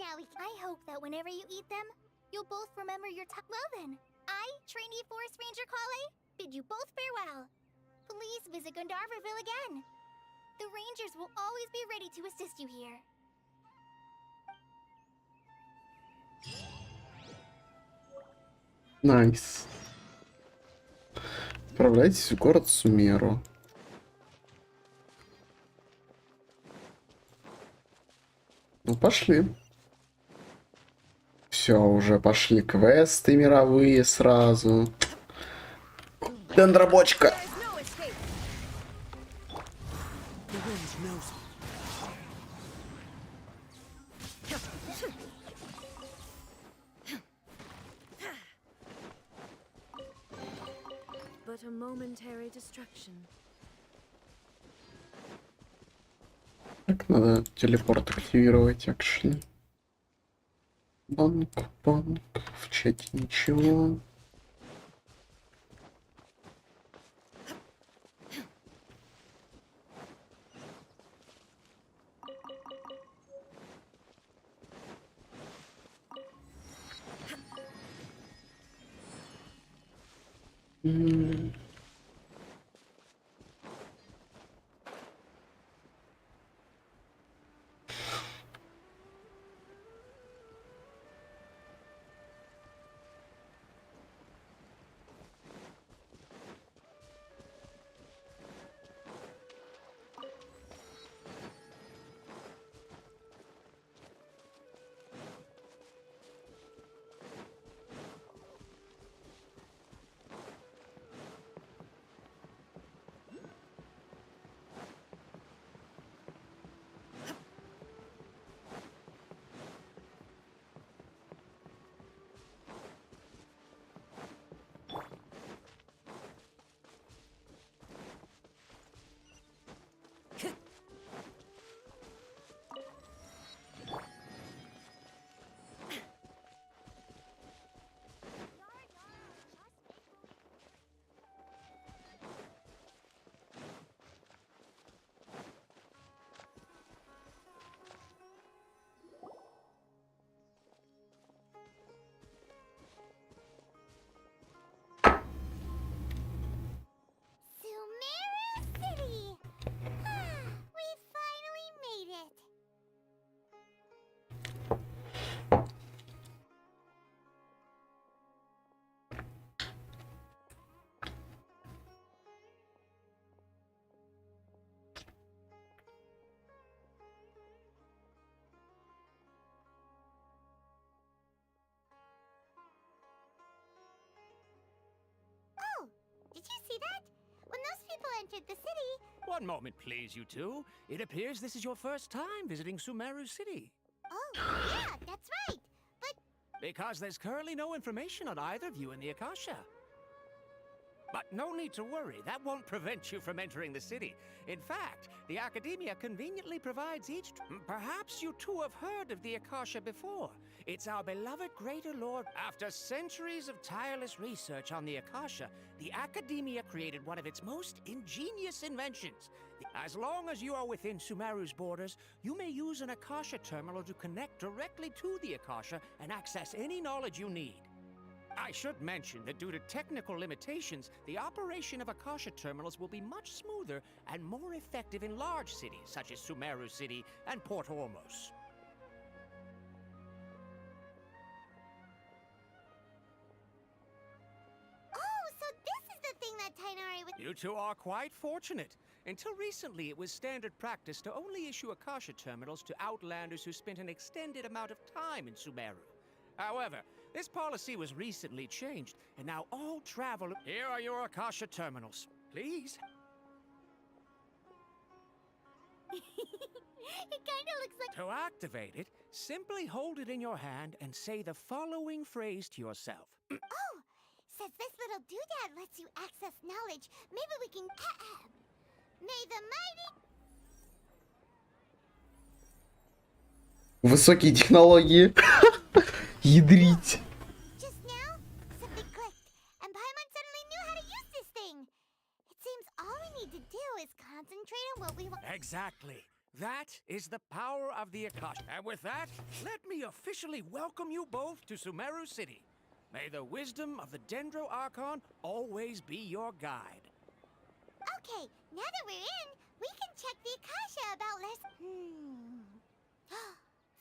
Now we can... I hope that whenever you eat them, you'll both remember your time. Well then, I, trainee Forest Ranger Kale, bid you both farewell. Please visit Gandharvaville again. The Rangers will always be ready to assist you here. Найс. Отправляйтесь в город Сумеру. Ну, пошли. Все, уже пошли квесты мировые сразу. Дендробочка. But a momentary distraction. Так, надо телепорт активировать, actually. Банк, банк. В чате ничего. entered the city... One moment, please, you two. It appears this is your first time visiting Sumeru City. Oh, yeah, that's right. But... Because there's currently no information on either of you in the Akasha. But no need to worry, that won't prevent you from entering the city. In fact, the Academia conveniently provides each... Perhaps you two have heard of the Akasha before. It's our beloved Greater Lord. After centuries of tireless research on the Akasha, the Academia created one of its most ingenious inventions. As long as you are within Sumeru's borders, you may use an Akasha terminal to connect directly to the Akasha and access any knowledge you need. I should mention that due to technical limitations, the operation of Akasha terminals will be much smoother and more effective in large cities such as Sumeru City and Port Ormos. Oh, so this is the thing that Tainari was... You two are quite fortunate. Until recently, it was standard practice to only issue Akasha terminals to outlanders who spent an extended amount of time in Sumeru. However, this policy was recently changed, and now all travel... Here are your Akasha terminals. Please. It kinda looks like... To activate it, simply hold it in your hand and say the following phrase to yourself. Oh! Says this little doodad lets you access knowledge. Maybe we can... May the mighty... Высокие технологии. Ядрить. Just now, something clicked, and Paimon suddenly knew how to use this thing. It seems all we need to do is concentrate on what we want. Exactly. That is the power of the Akasha. And with that, let me officially welcome you both to Sumeru City. May the wisdom of the Dendro Archon always be your guide. Okay, now that we're in, we can check the Akasha about less...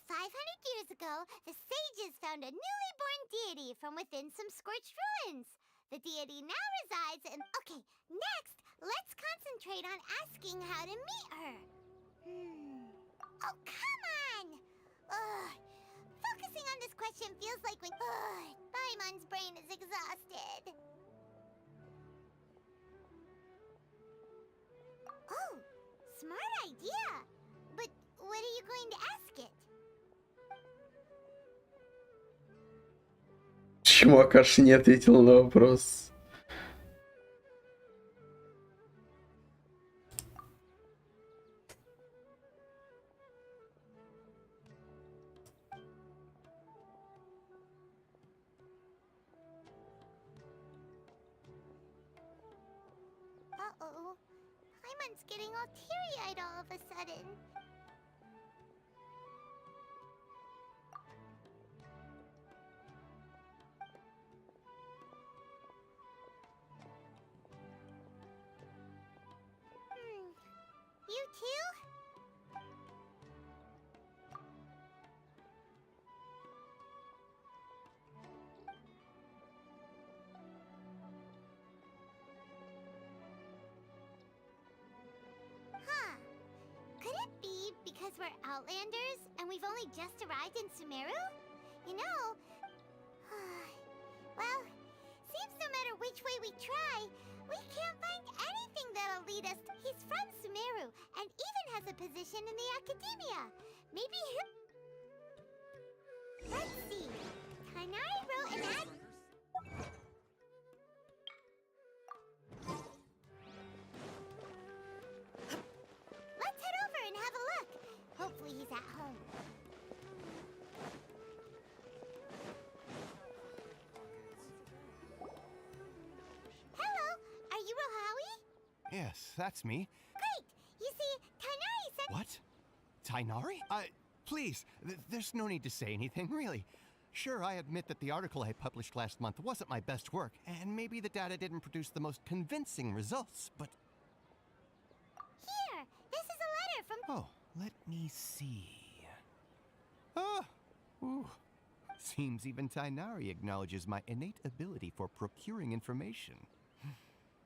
500 years ago, the sages found a newly born deity from within some scorched ruins. The deity now resides in... Okay, next, let's concentrate on asking how to meet her. Oh, come on! Focusing on this question feels like when... Paimon's brain is exhausted. Oh, smart idea! But what are you going to ask it? Почему Акаша не ответил на вопрос? Uh-oh. Paimon's getting all teary-eyed all of a sudden. You too? Huh. Could it be because we're Outlanders and we've only just arrived in Sumeru? You know... well, seems no matter which way we try, we can't find anything that'll lead us. He's from Sumeru and even has a position in the Academia. Maybe he'll... Let's see. Tainari wrote an ad... Let's head over and have a look. Hopefully he's at home. Hello, are you Rohawi? Yes, that's me. Great! You see, Tainari said... What? Tainari? Please, there's no need to say anything, really. Sure, I admit that the article I published last month wasn't my best work, and maybe the data didn't produce the most convincing results, but... Here, this is a letter from... Oh, let me see. Ah! Ooh. Seems even Tainari acknowledges my innate ability for procuring information.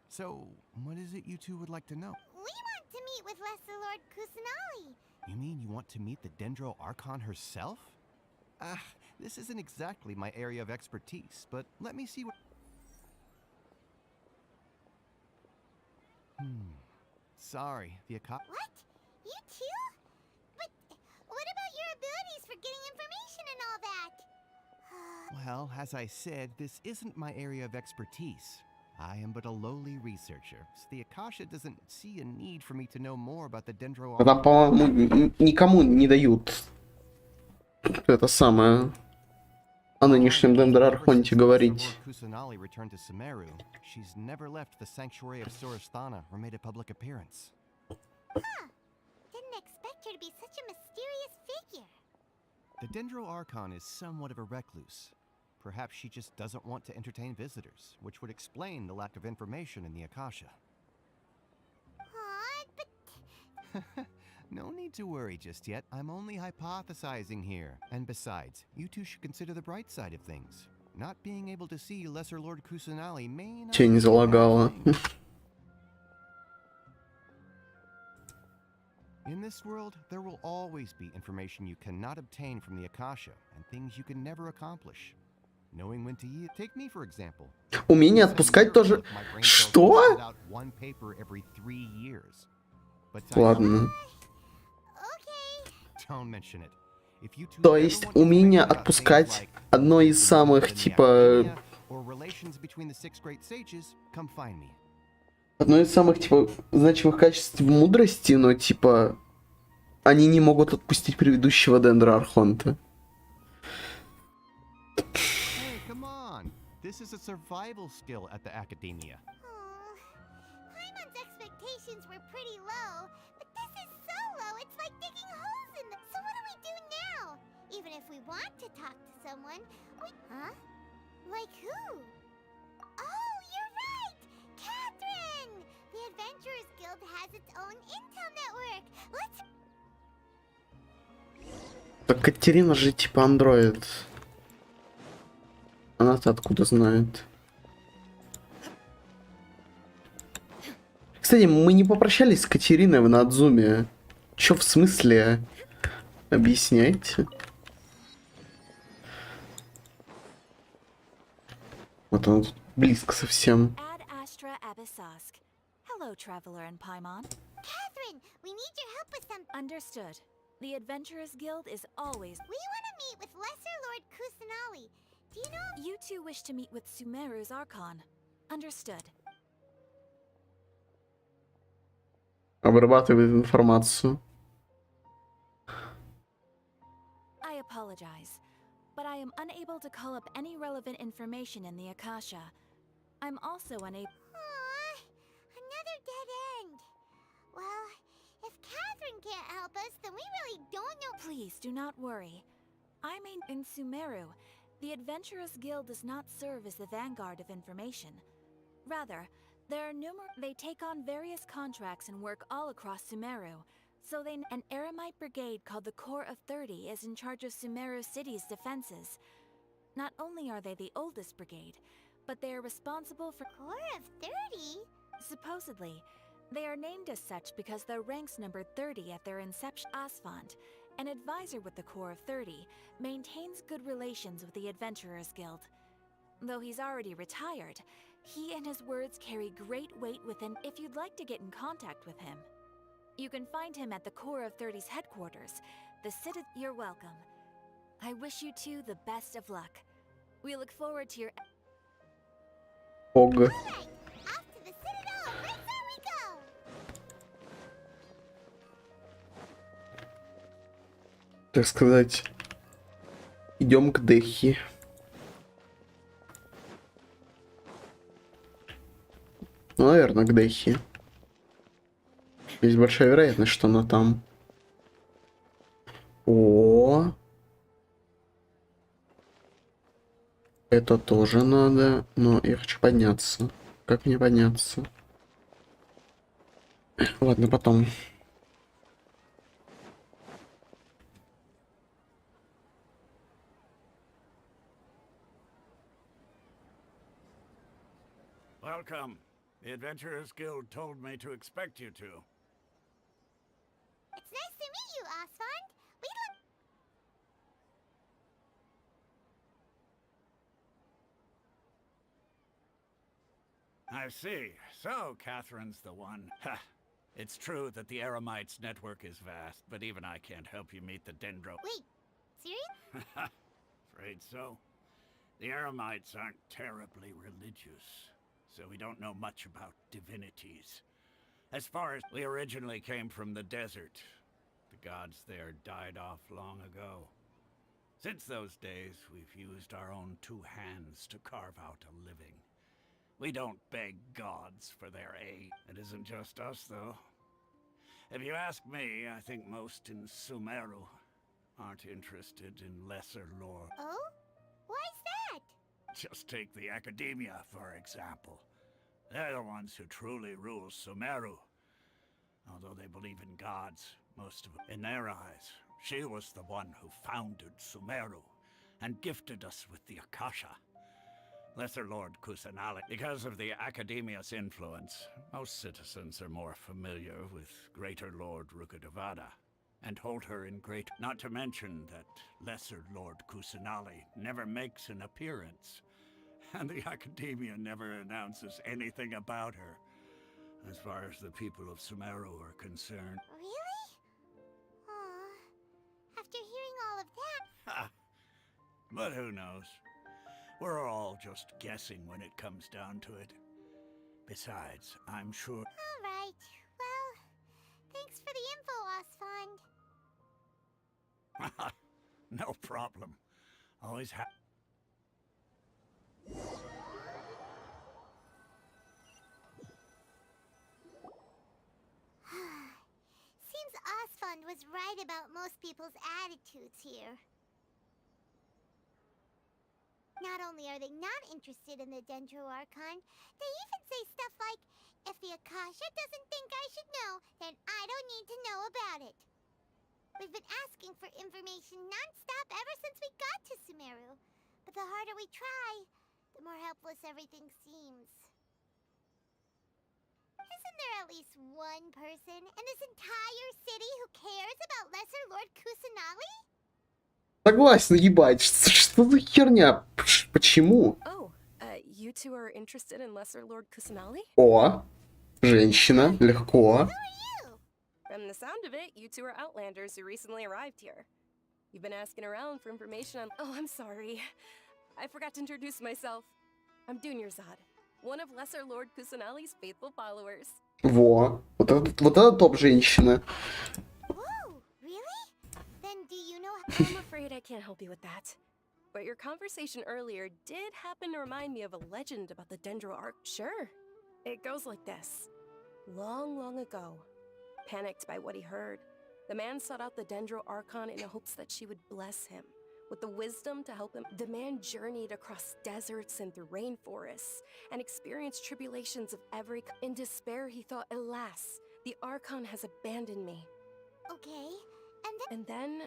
So, what is it you two would like to know? We want to meet with Lesser Lord Kusanali. You mean you want to meet the Dendro Archon herself? This isn't exactly my area of expertise, but let me see what... Sorry, the Akasha. What? You too? But what about your abilities for getting information and all that? Well, as I said, this isn't my area of expertise. I am but a lowly researcher, so the Akasha doesn't see a need for me to know more about the Dendro. А там, по-моему, никому не дают это самое о нынешнем Дендро Архонте говорить. Kusanali returned to Sumeru. She's never left the sanctuary of Sorasthana or made a public appearance. Huh. Didn't expect her to be such a mysterious figure. The Dendro Archon is somewhat of a recluse. Perhaps she just doesn't want to entertain visitors, which would explain the lack of information in the Akasha. Aw, but... No need to worry just yet. I'm only hypothesizing here. And besides, you two should consider the bright side of things. Not being able to see Lesser Lord Kusanali may not... Тень залагала. In this world, there will always be information you cannot obtain from the Akasha, and things you can never accomplish. Knowing when to yield. Take me, for example. Умение отпускать тоже... Что? Ладно. То есть умение отпускать одно из самых, типа... Одно из самых, типа, значимых качеств в мудрости, но, типа... Они не могут отпустить предыдущего Дендро Архонта. This is a survival skill at the Academia. Paimon's expectations were pretty low, but this is so low, it's like digging holes in them. So what do we do now? Even if we want to talk to someone, we... Huh? Like who? Oh, you're right! Catherine! The Adventurers Guild has its own intel network. Let's... Так Катерина же типа андроид. Она-то откуда знает? Кстати, мы не попрощались с Катериной в Надзуме. Чё в смысле? Объясняйте. Вот он тут близко совсем. Hello, traveler in Paimon. Catherine, we need your help with something. Understood. The Adventurers Guild is always... We want to meet with Lesser Lord Kusanali. Do you know... You two wish to meet with Sumeru's Archon. Understood. Обрабатывает информацию. I apologize, but I am unable to call up any relevant information in the Akasha. I'm also unable... Aww, another dead end. Well, if Catherine can't help us, then we really don't know... Please, do not worry. I'm in Sumeru. The Adventurers Guild does not serve as the vanguard of information. Rather, there are they take on various contracts and work all across Sumeru. So an Eremite brigade called the Corps of 30 is in charge of Sumeru City's defenses. Not only are they the oldest brigade, but they are responsible for... Corps of 30? Supposedly, they are named as such because their ranks numbered 30 at their inception. Asfand, an advisor with the Corps of 30, maintains good relations with the Adventurers Guild. Though he's already retired, he and his words carry great weight within. If you'd like to get in contact with him, you can find him at the Corps of 30's headquarters, the city. You're welcome. I wish you two the best of luck. We look forward to your... Ого. Так сказать, идем к Дехи. Ну, наверное, к Дехи. Есть большая вероятность, что она там. О, это тоже надо, но я хочу подняться. Как мне подняться? Ладно, потом. Welcome. The Adventurers Guild told me to expect you two. It's nice to meet you, Asfand. We look... I see. So, Catherine's the one. Ha! It's true that the Eremites' network is vast, but even I can't help you meet the Dendro. Wait, serious? Afraid so. The Eremites aren't terribly religious, so we don't know much about divinities. As far as we originally came from the desert, the gods there died off long ago. Since those days, we've used our own two hands to carve out a living. We don't beg gods for their aid. It isn't just us, though. If you ask me, I think most in Sumeru aren't interested in lesser lore. Oh? Why's that? Just take the Academia, for example. They're the ones who truly rule Sumeru. Although they believe in gods, most of them, in their eyes, she was the one who founded Sumeru and gifted us with the Akasha. Lesser Lord Kusanali. Because of the Academia's influence, most citizens are more familiar with Greater Lord Rukkhadevada and hold her in great... Not to mention that Lesser Lord Kusanali never makes an appearance, and the Academia never announces anything about her, as far as the people of Sumeru are concerned. Really? Aw, after hearing all of that... Ha! But who knows? We're all just guessing when it comes down to it. Besides, I'm sure... All right. Well, thanks for the info, Osfond. No problem. Always Seems Osfond was right about most people's attitudes here. Not only are they not interested in the Dendro Archon, they even say stuff like, if the Akasha doesn't think I should know, then I don't need to know about it. We've been asking for information non-stop ever since we got to Sumeru. But the harder we try, the more helpless everything seems. Isn't there at least one person in this entire city who cares about Lesser Lord Kusanali? Согласен, ебать, что за херня? Почему? Oh, you two are interested in Lesser Lord Kusanali? О, женщина, легко. From the sound of it, you two are Outlanders who recently arrived here. You've been asking around for information on... Oh, I'm sorry. I forgot to introduce myself. I'm Dunyarzad, one of Lesser Lord Kusanali's faithful followers. Во, вот это топ-женщина. Whoa, really? Then do you know... I'm afraid I can't help you with that. But your conversation earlier did happen to remind me of a legend about the Dendro Arc. Sure. It goes like this. Long, long ago, panicked by what he heard, the man sought out the Dendro Archon in hopes that she would bless him with the wisdom to help him. The man journeyed across deserts and through rainforests and experienced tribulations of every kind. In despair, he thought, alas, the Archon has abandoned me. Okay, And then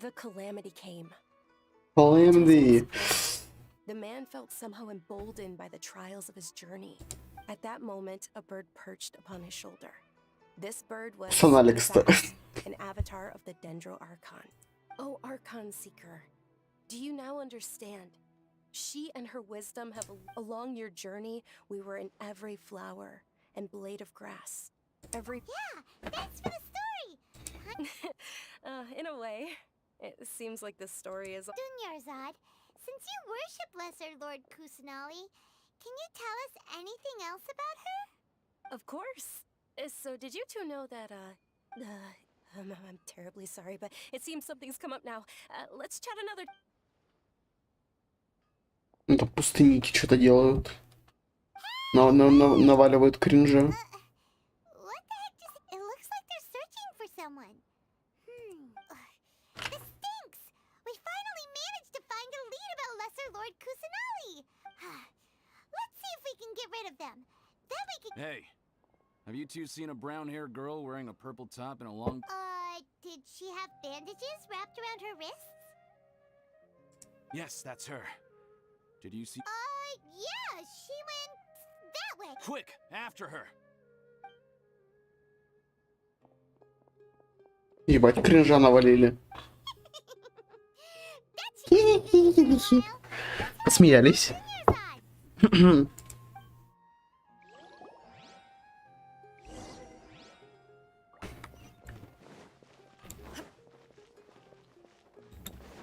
the calamity came. AMD. The man felt somehow emboldened by the trials of his journey. At that moment, a bird perched upon his shoulder. This bird was Zax, an avatar of the Dendro Archon. Oh, Archon Seeker, do you now understand? She and her wisdom have, along your journey, we were in every flower and blade of grass. Every... Yeah, thanks for the story! In a way, it seems like this story is... Dunyarzad, since you worship Lesser Lord Kusanali, can you tell us anything else about her? Of course. So did you two know that, I'm terribly sorry, but it seems something's come up now. Let's chat another... Это пустынники что-то делают. Наваливают кринжа. What the heck just... It looks like they're searching for someone. This stinks! We finally managed to find a lead about Lesser Lord Kusanali! Let's see if we can get rid of them. Then we can... Hey, have you two seen a brown-haired girl wearing a purple top and a long... Did she have bandages wrapped around her wrists? Yes, that's her. Did you see... Yeah, she went that way. Quick, after her! Ебать, кринжа навалили. Посмеялись.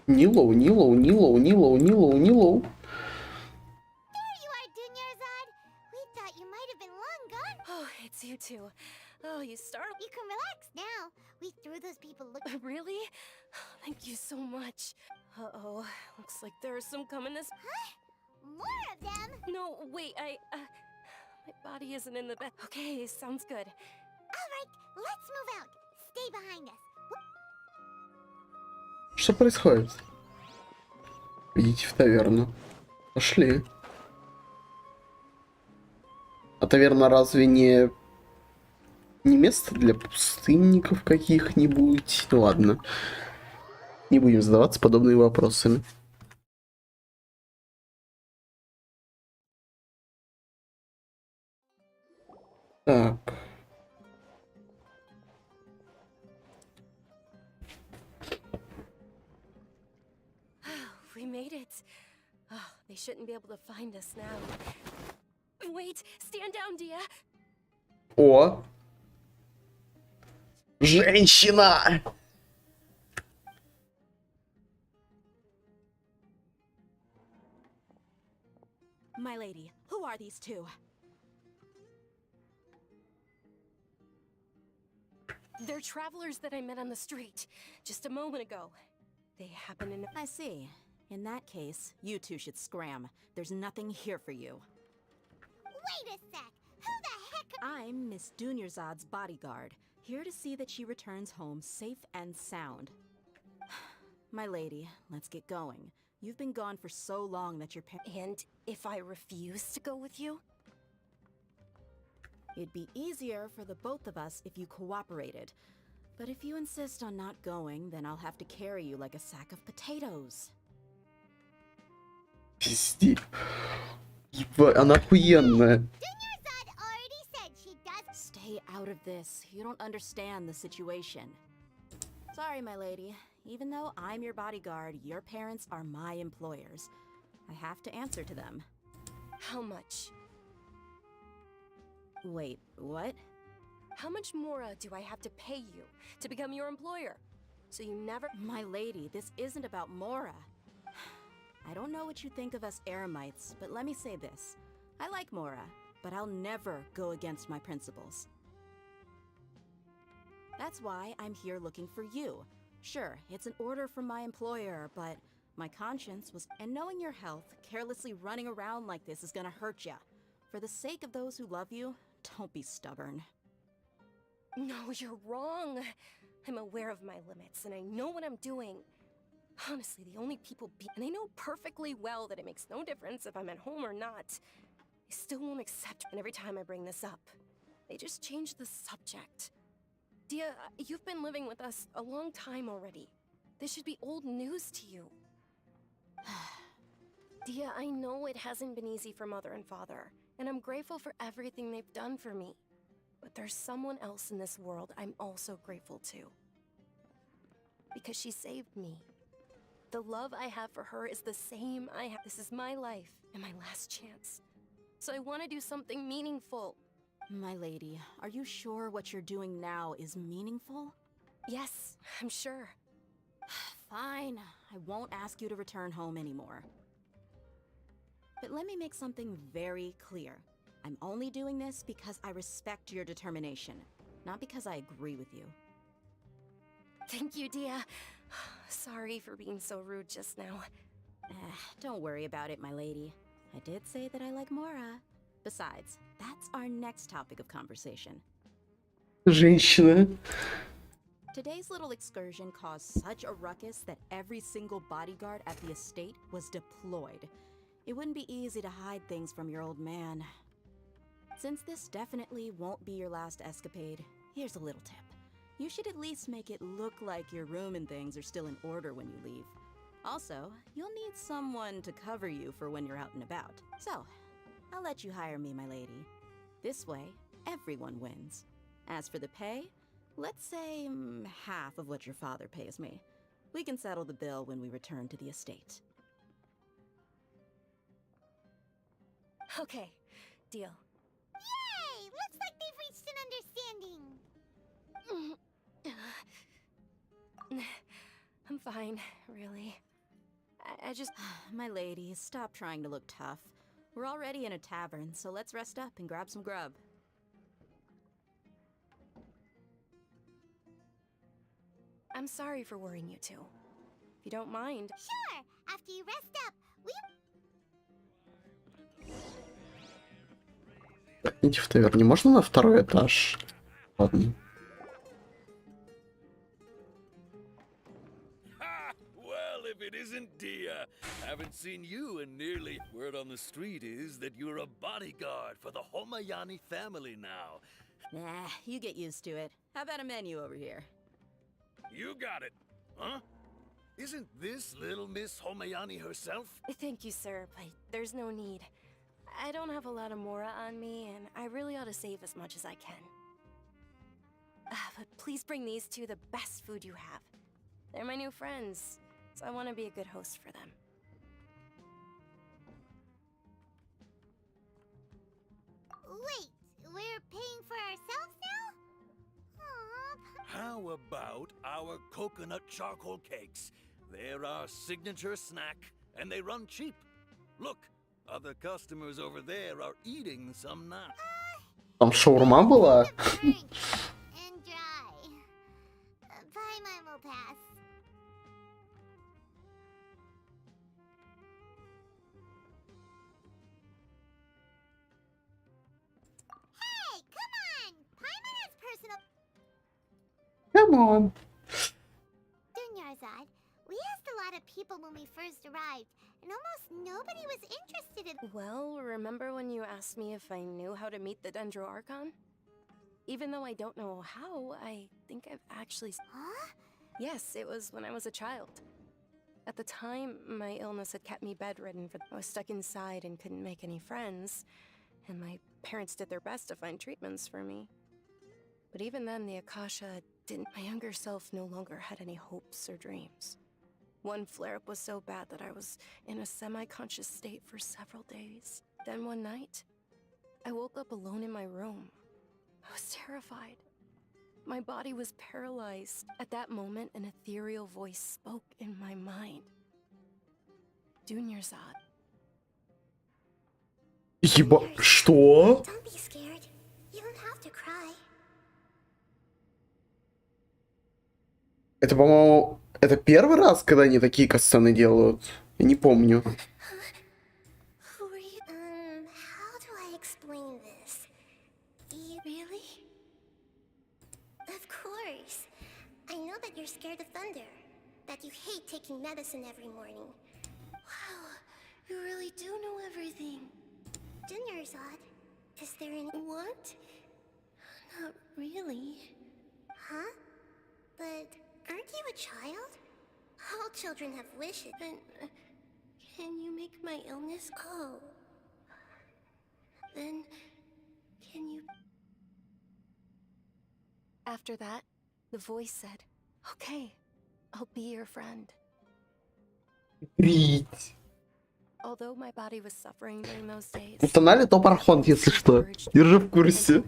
Ни лоу, ни лоу, ни лоу, ни лоу, ни лоу, ни лоу. There you are, Dunyarzad. We thought you might have been long gone. Oh, it's you two. Oh, you startled. You can relax now. We threw those people looking. Really? Thank you so much. Uh-oh. Looks like there are some coming this. Huh? More of them? No, wait, my body isn't in the bed. Okay, sounds good. All right, let's move out. Stay behind us. Что происходит? Идите в таверну. Пошли. А таверна разве не место для пустынников каких-нибудь? Ну ладно. Не будем задаваться подобными вопросами. Так. We made it. Oh, they shouldn't be able to find us now. Wait, stand down, Dia. О! Женщина! My lady, who are these two? They're travelers that I met on the street just a moment ago. They happen to know. I see. In that case, you two should scram. There's nothing here for you. Wait a sec. Who the heck are... I'm Miss Dunyarzad's bodyguard, here to see that she returns home safe and sound. My lady, let's get going. You've been gone for so long that your And if I refuse to go with you? It'd be easier for the both of us if you cooperated. But if you insist on not going, then I'll have to carry you like a sack of potatoes. Пизди. Она охуенная. Dunyarzad already said she does... Stay out of this. You don't understand the situation. Sorry, my lady. Even though I'm your bodyguard, your parents are my employers. I have to answer to them. How much? Wait, what? How much more do I have to pay you to become your employer? So you never... My lady, this isn't about Mora. I don't know what you think of us Eremites, but let me say this. I like Mora, but I'll never go against my principles. That's why I'm here looking for you. Sure, it's an order from my employer, but my conscience was... And knowing your health, carelessly running around like this is gonna hurt ya. For the sake of those who love you, don't be stubborn. No, you're wrong. I'm aware of my limits, and I know what I'm doing. Honestly, the only people and I know perfectly well that it makes no difference if I'm at home or not. They still won't accept, and every time I bring this up, they just change the subject. Dia, you've been living with us a long time already. This should be old news to you. Dia, I know it hasn't been easy for Mother and Father, and I'm grateful for everything they've done for me. But there's someone else in this world I'm also grateful to. Because she saved me. The love I have for her is the same I have. This is my life and my last chance. So I want to do something meaningful. My lady, are you sure what you're doing now is meaningful? Yes, I'm sure. Fine. I won't ask you to return home anymore. But let me make something very clear. I'm only doing this because I respect your determination, not because I agree with you. Thank you, Dia. Sorry for being so rude just now. Don't worry about it, my lady. I did say that I like Mora. Besides, that's our next topic of conversation. Женщина. Today's little excursion caused such a ruckus that every single bodyguard at the estate was deployed. It wouldn't be easy to hide things from your old man. Since this definitely won't be your last escapade, here's a little tip. You should at least make it look like your room and things are still in order when you leave. Also, you'll need someone to cover you for when you're out and about. So, I'll let you hire me, my lady. This way, everyone wins. As for the pay, let's say half of what your father pays me. We can settle the bill when we return to the estate. Okay, deal. Yay! Looks like they've reached an understanding. I'm fine, really. I just... My lady, stop trying to look tough. We're already in a tavern, so let's rest up and grab some grub. I'm sorry for worrying you two. If you don't mind... Sure! After you rest up, we... Идите в таверне. Можно на второй этаж? Ладно. Well, if it isn't Dia. Haven't seen you in nearly... Word on the street is that you're a bodyguard for the Homayani family now. Nah, you get used to it. How about a menu over here? You got it, huh? Isn't this little Miss Homayani herself? Thank you, sir, but there's no need. I don't have a lot of Mora on me, and I really ought to save as much as I can. But please bring these two the best food you have. They're my new friends, so I want to be a good host for them. Wait, we're paying for ourselves now? How about our coconut charcoal cakes? They're our signature snack, and they run cheap. Look, other customers over there are eating some now. Там шаурма была? And dry. Bye, mine will pass. Hey, come on! Paimon has personal... Come on. Dunyarzad, we asked a lot of people when we first arrived, and almost nobody was interested in... Well, remember when you asked me if I knew how to meet the Dendro Archon? Even though I don't know how, I think I've actually... Huh? Yes, it was when I was a child. At the time, my illness had kept me bedridden. I was stuck inside and couldn't make any friends, and my parents did their best to find treatments for me. But even then, the Akasha didn't... My younger self no longer had any hopes or dreams. One flare-up was so bad that I was in a semi-conscious state for several days. Then one night, I woke up alone in my room. I was terrified. My body was paralyzed. At that moment, an ethereal voice spoke in my mind. Dunyarzad. Что? Don't be scared. You don't have to cry. Это, по-моему, это первый раз, когда они такие катсцены делают? Я не помню. Who are you? How do I explain this? You really? Of course. I know that you're scared of thunder. That you hate taking medicine every morning. Wow, you really do know everything. Dunyarzad, is there any... What? Not really. Huh? But aren't you a child? All children have wishes. But can you make my illness... Oh. Then, can you... After that, the voice said, "Okay, I'll be your friend." Although my body was suffering during those days, Устанавливай топ Архонт, если что. Держи в курсе.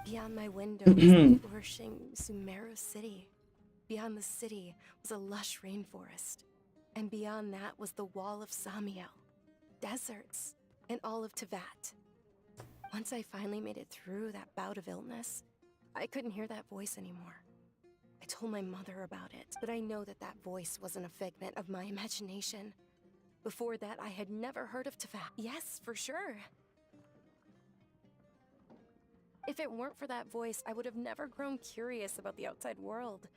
beyond my window was the flourishing Sumero city. Beyond the city was a lush rainforest. And beyond that was the wall of Samiel, deserts, and all of Tevat. Once I finally made it through that bout of illness, I couldn't hear that voice anymore. I told my mother about it, but I know that that voice wasn't a figment of my imagination. Before that, I had never heard of Tevat. Yes, for sure. If it weren't for that voice, I would have never grown curious about the outside world.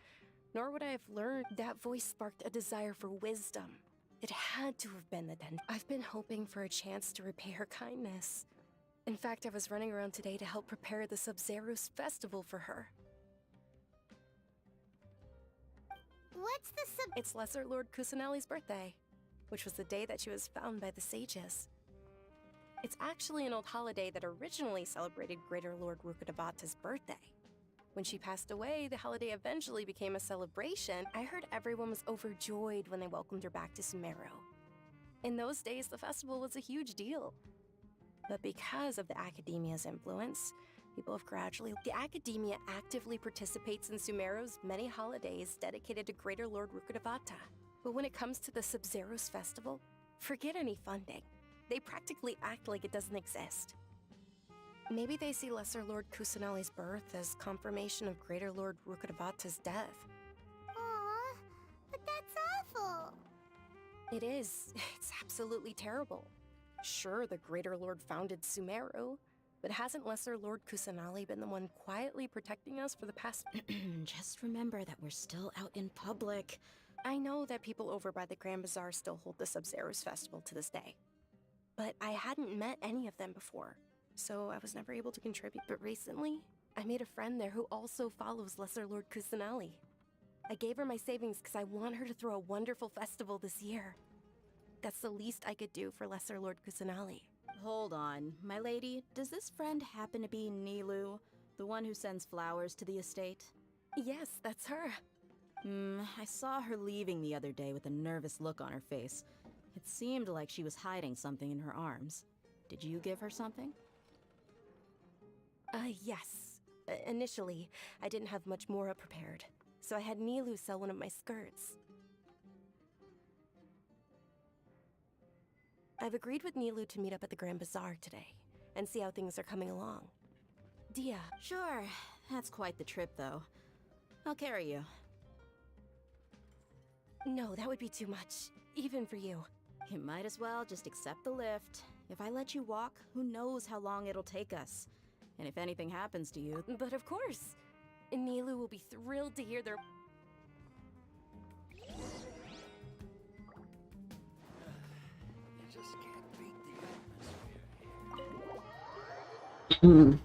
Nor would I have learned. That voice sparked a desire for wisdom. It had to have been the Dendro. I've been hoping for a chance to repay her kindness. In fact, I was running around today to help prepare the Sub-Zero's festival for her. What's the sub... It's Lesser Lord Kusanali's birthday, which was the day that she was found by the sages. It's actually an old holiday that originally celebrated Greater Lord Rukkhadevata's birthday. When she passed away, the holiday eventually became a celebration. I heard everyone was overjoyed when they welcomed her back to Sumero. In those days, the festival was a huge deal. But because of the Academia's influence, people have gradually... The Academia actively participates in Sumero's many holidays dedicated to Greater Lord Rukkhadevata. But when it comes to the Sub-Zero's festival, forget any funding. They practically act like it doesn't exist. Maybe they see Lesser Lord Kusanali's birth as confirmation of Greater Lord Rukkhadevata's death. Aw, but that's awful. It is. It's absolutely terrible. Sure, the Greater Lord founded Sumeru, but hasn't Lesser Lord Kusanali been the one quietly protecting us for the past— Just remember that we're still out in public. I know that people over by the Grand Bazaar still hold the Sub-Zero's festival to this day. But I hadn't met any of them before, so I was never able to contribute. But recently, I made a friend there who also follows Lesser Lord Kusanali. I gave her my savings because I want her to throw a wonderful festival this year. That's the least I could do for Lesser Lord Kusanali. Hold on, my lady. Does this friend happen to be Nilu, the one who sends flowers to the estate? Yes, that's her. I saw her leaving the other day with a nervous look on her face. It seemed like she was hiding something in her arms. Did you give her something? Yes. Initially, I didn't have much Mora prepared, so I had Nilu sell one of my skirts. I've agreed with Nilu to meet up at the Grand Bazaar today, and see how things are coming along. Dia. Sure. That's quite the trip, though. I'll carry you. No, that would be too much, even for you. You might as well just accept the lift. If I let you walk, who knows how long it'll take us. And if anything happens to you... But of course! Nilu will be thrilled to hear their... You just can't beat the atmosphere.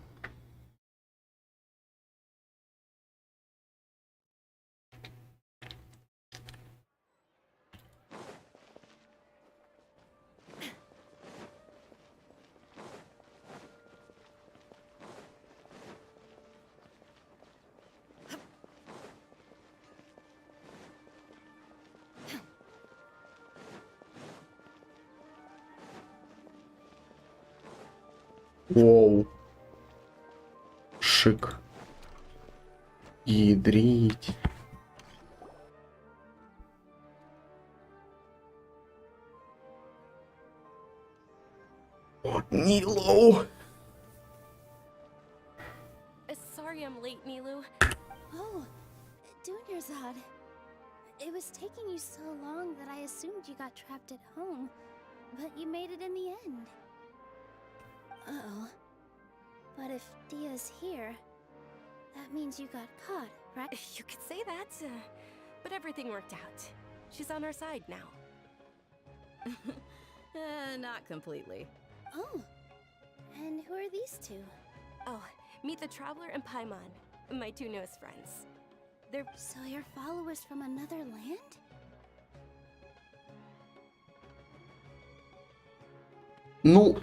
Воу. Шик. Ядрить. Нилоу. Sorry I'm late, Nilu. Oh, Dunyarzad. It was taking you so long that I assumed you got trapped at home, but you made it in the end. Uh-oh. But if Dia's here, that means you got caught, right? You could say that, but everything worked out. She's on our side now. Not completely. Oh, and who are these two? Oh, meet the Traveler and Paimon, my two newest friends. They're... So you're followers from another land? Ну...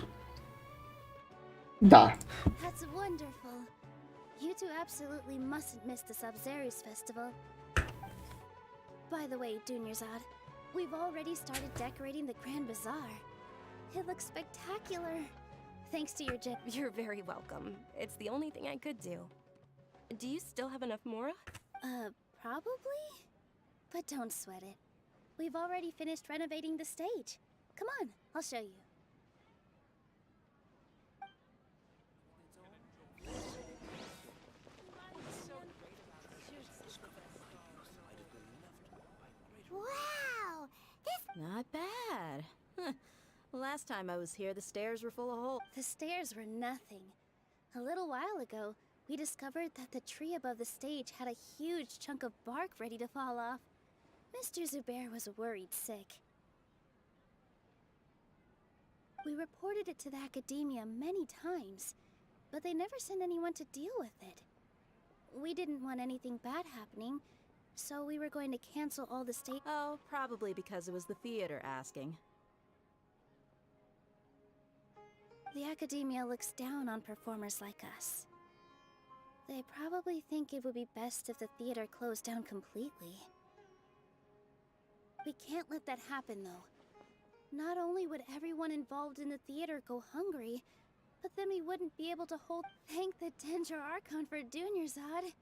Да. That's wonderful. You two absolutely mustn't miss the Sub-Zero's festival. By the way, Dunyarzad, we've already started decorating the Grand Bazaar. It looks spectacular. Thanks to your You're very welcome. It's the only thing I could do. Do you still have enough Mora? Probably? But don't sweat it. We've already finished renovating the stage. Come on, I'll show you. Wow! Not bad. Huh. Last time I was here, the stairs were full of holes. The stairs were nothing. A little while ago, we discovered that the tree above the stage had a huge chunk of bark ready to fall off. Mr. Zubair was worried sick. We reported it to the academia many times, but they never sent anyone to deal with it. We didn't want anything bad happening, so we were going to cancel all the stage. Oh, probably because it was the theater asking. The academia looks down on performers like us. They probably think it would be best if the theater closed down completely. We can't let that happen, though. Not only would everyone involved in the theater go hungry, but then we wouldn't be able to thank the Dendro Archon for Dunyarzad.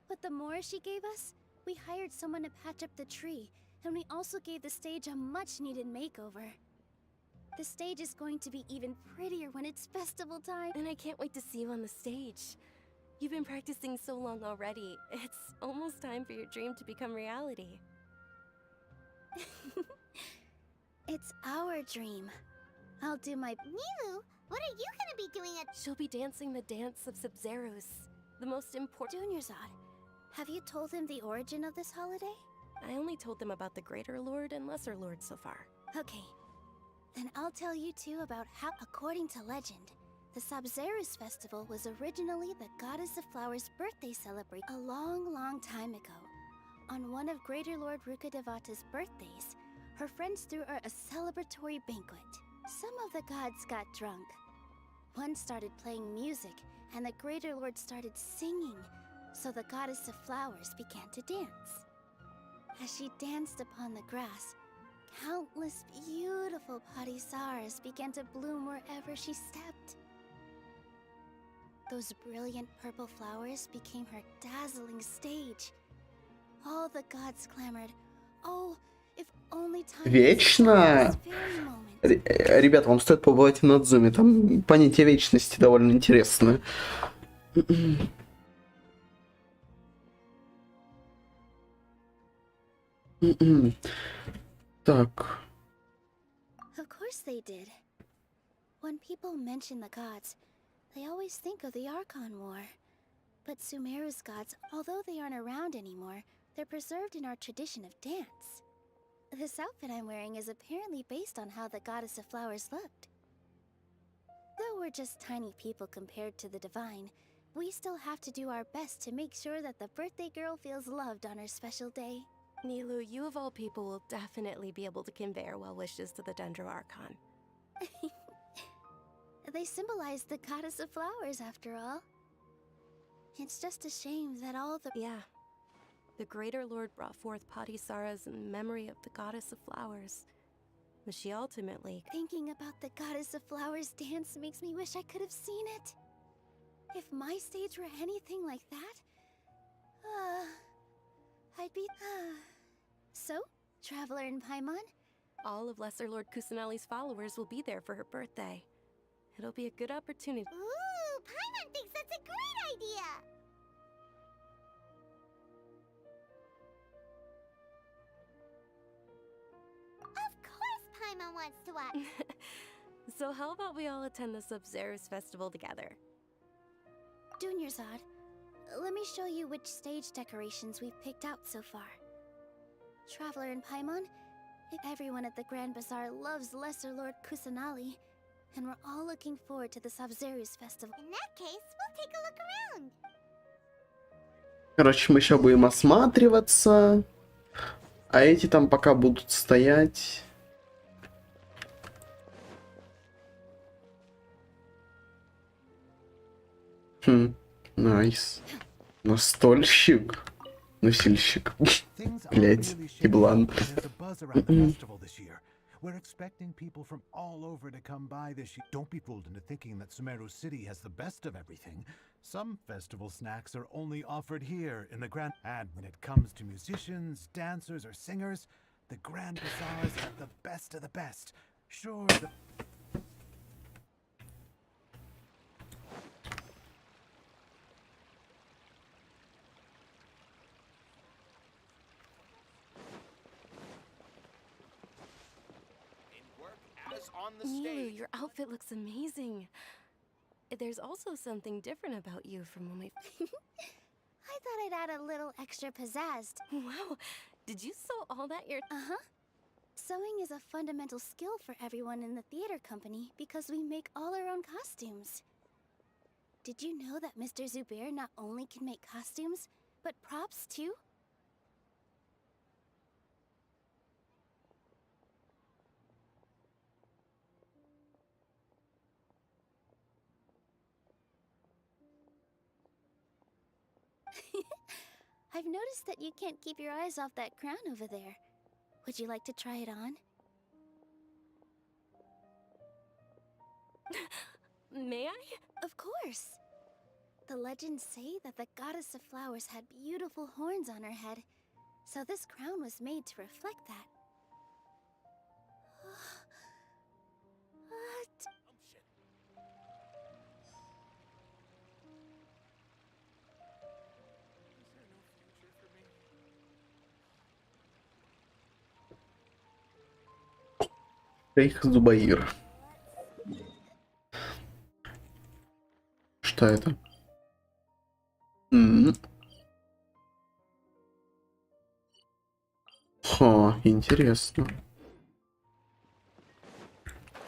But the more she gave us, we hired someone to patch up the tree, And we also gave the stage a much-needed makeover. The stage is going to be even prettier when it's festival time. And I can't wait to see you on the stage. You've been practicing so long already. It's almost time for your dream to become reality. It's our dream. I'll do my... Nilu, what are you gonna be doing at... She'll be dancing the dance of Sub-Zeros. The most important... Dunyarzad, have you told him the origin of this holiday? I only told them about the Greater Lord and Lesser Lord so far. Okay. Then I'll tell you too about how, according to legend, the Sub-Zeros festival was originally the Goddess of Flowers' birthday celebration a long, long time ago. On one of Greater Lord Rukkhadevata's birthdays, her friends threw her a celebratory banquet. Some of the gods got drunk. One started playing music, and the Greater Lord started singing, so the Goddess of Flowers began to dance. As she danced upon the grass, countless beautiful parisaras began to bloom wherever she stepped. Those brilliant purple flowers became her dazzling stage. All the gods clamored, "Oh, if only time Вечно? Ребят, вам стоит побывать в Надзуме. Там понятие вечности довольно интересное. Так. Of course they did. When people mention the gods, they always think of the Archon War. But Sumeru's gods, although they aren't around anymore, they're preserved in our tradition of dance. This outfit I'm wearing is apparently based on how the Goddess of Flowers looked. Though we're just tiny people compared to the divine, we still have to do our best to make sure that the birthday girl feels loved on her special day. Nilu, you of all people will definitely be able to convey our well wishes to the Dendro Archon. They symbolize the Goddess of Flowers, after all. It's just a shame that all the... Yeah. The Greater Lord brought forth Patisaras in memory of the Goddess of Flowers. But she ultimately... Thinking about the Goddess of Flowers dance makes me wish I could have seen it. If my stage were anything like that, I'd be... So, Traveler and Paimon? All of Lesser Lord Kusanali's followers will be there for her birthday. It'll be a good opportunity. Ooh, Paimon thinks that's a great idea! Of course Paimon wants to watch! So how about we all attend the Sub-Zeros festival together? Dunyarzad, let me show you which stage decorations we've picked out so far. Traveler and Paimon, everyone at the Grand Bazaar loves Lesser Lord Kusanali, and we're all looking forward to the Sub-Zeros festival. In that case, we'll take a look around. Короче, мы сейчас будем осматриваться. А эти там пока будут стоять. Найс. Настольщик. Носильщик. Блять, еблан. We're expecting people from all over to come by this year. Don't be fooled into thinking that Sumeru City has the best of everything. Some festival snacks are only offered here in the Grand... And when it comes to musicians, dancers, or singers, the Grand Bazaars have the best of the best. Sure, the... Nilu, your outfit looks amazing. There's also something different about you from when we... I thought I'd add a little extra pizzazz. Wow, did you sew all that your... Uh-huh. Sewing is a fundamental skill for everyone in the theater company because we make all our own costumes. Did you know that Mr. Zubair not only can make costumes, but props too? I've noticed that you can't keep your eyes off that crown over there. Would you like to try it on? May I? Of course! The legends say that the Goddess of Flowers had beautiful horns on her head, So this crown was made to reflect that. What? Шейх Зубаир. Что это? Ха, интересно.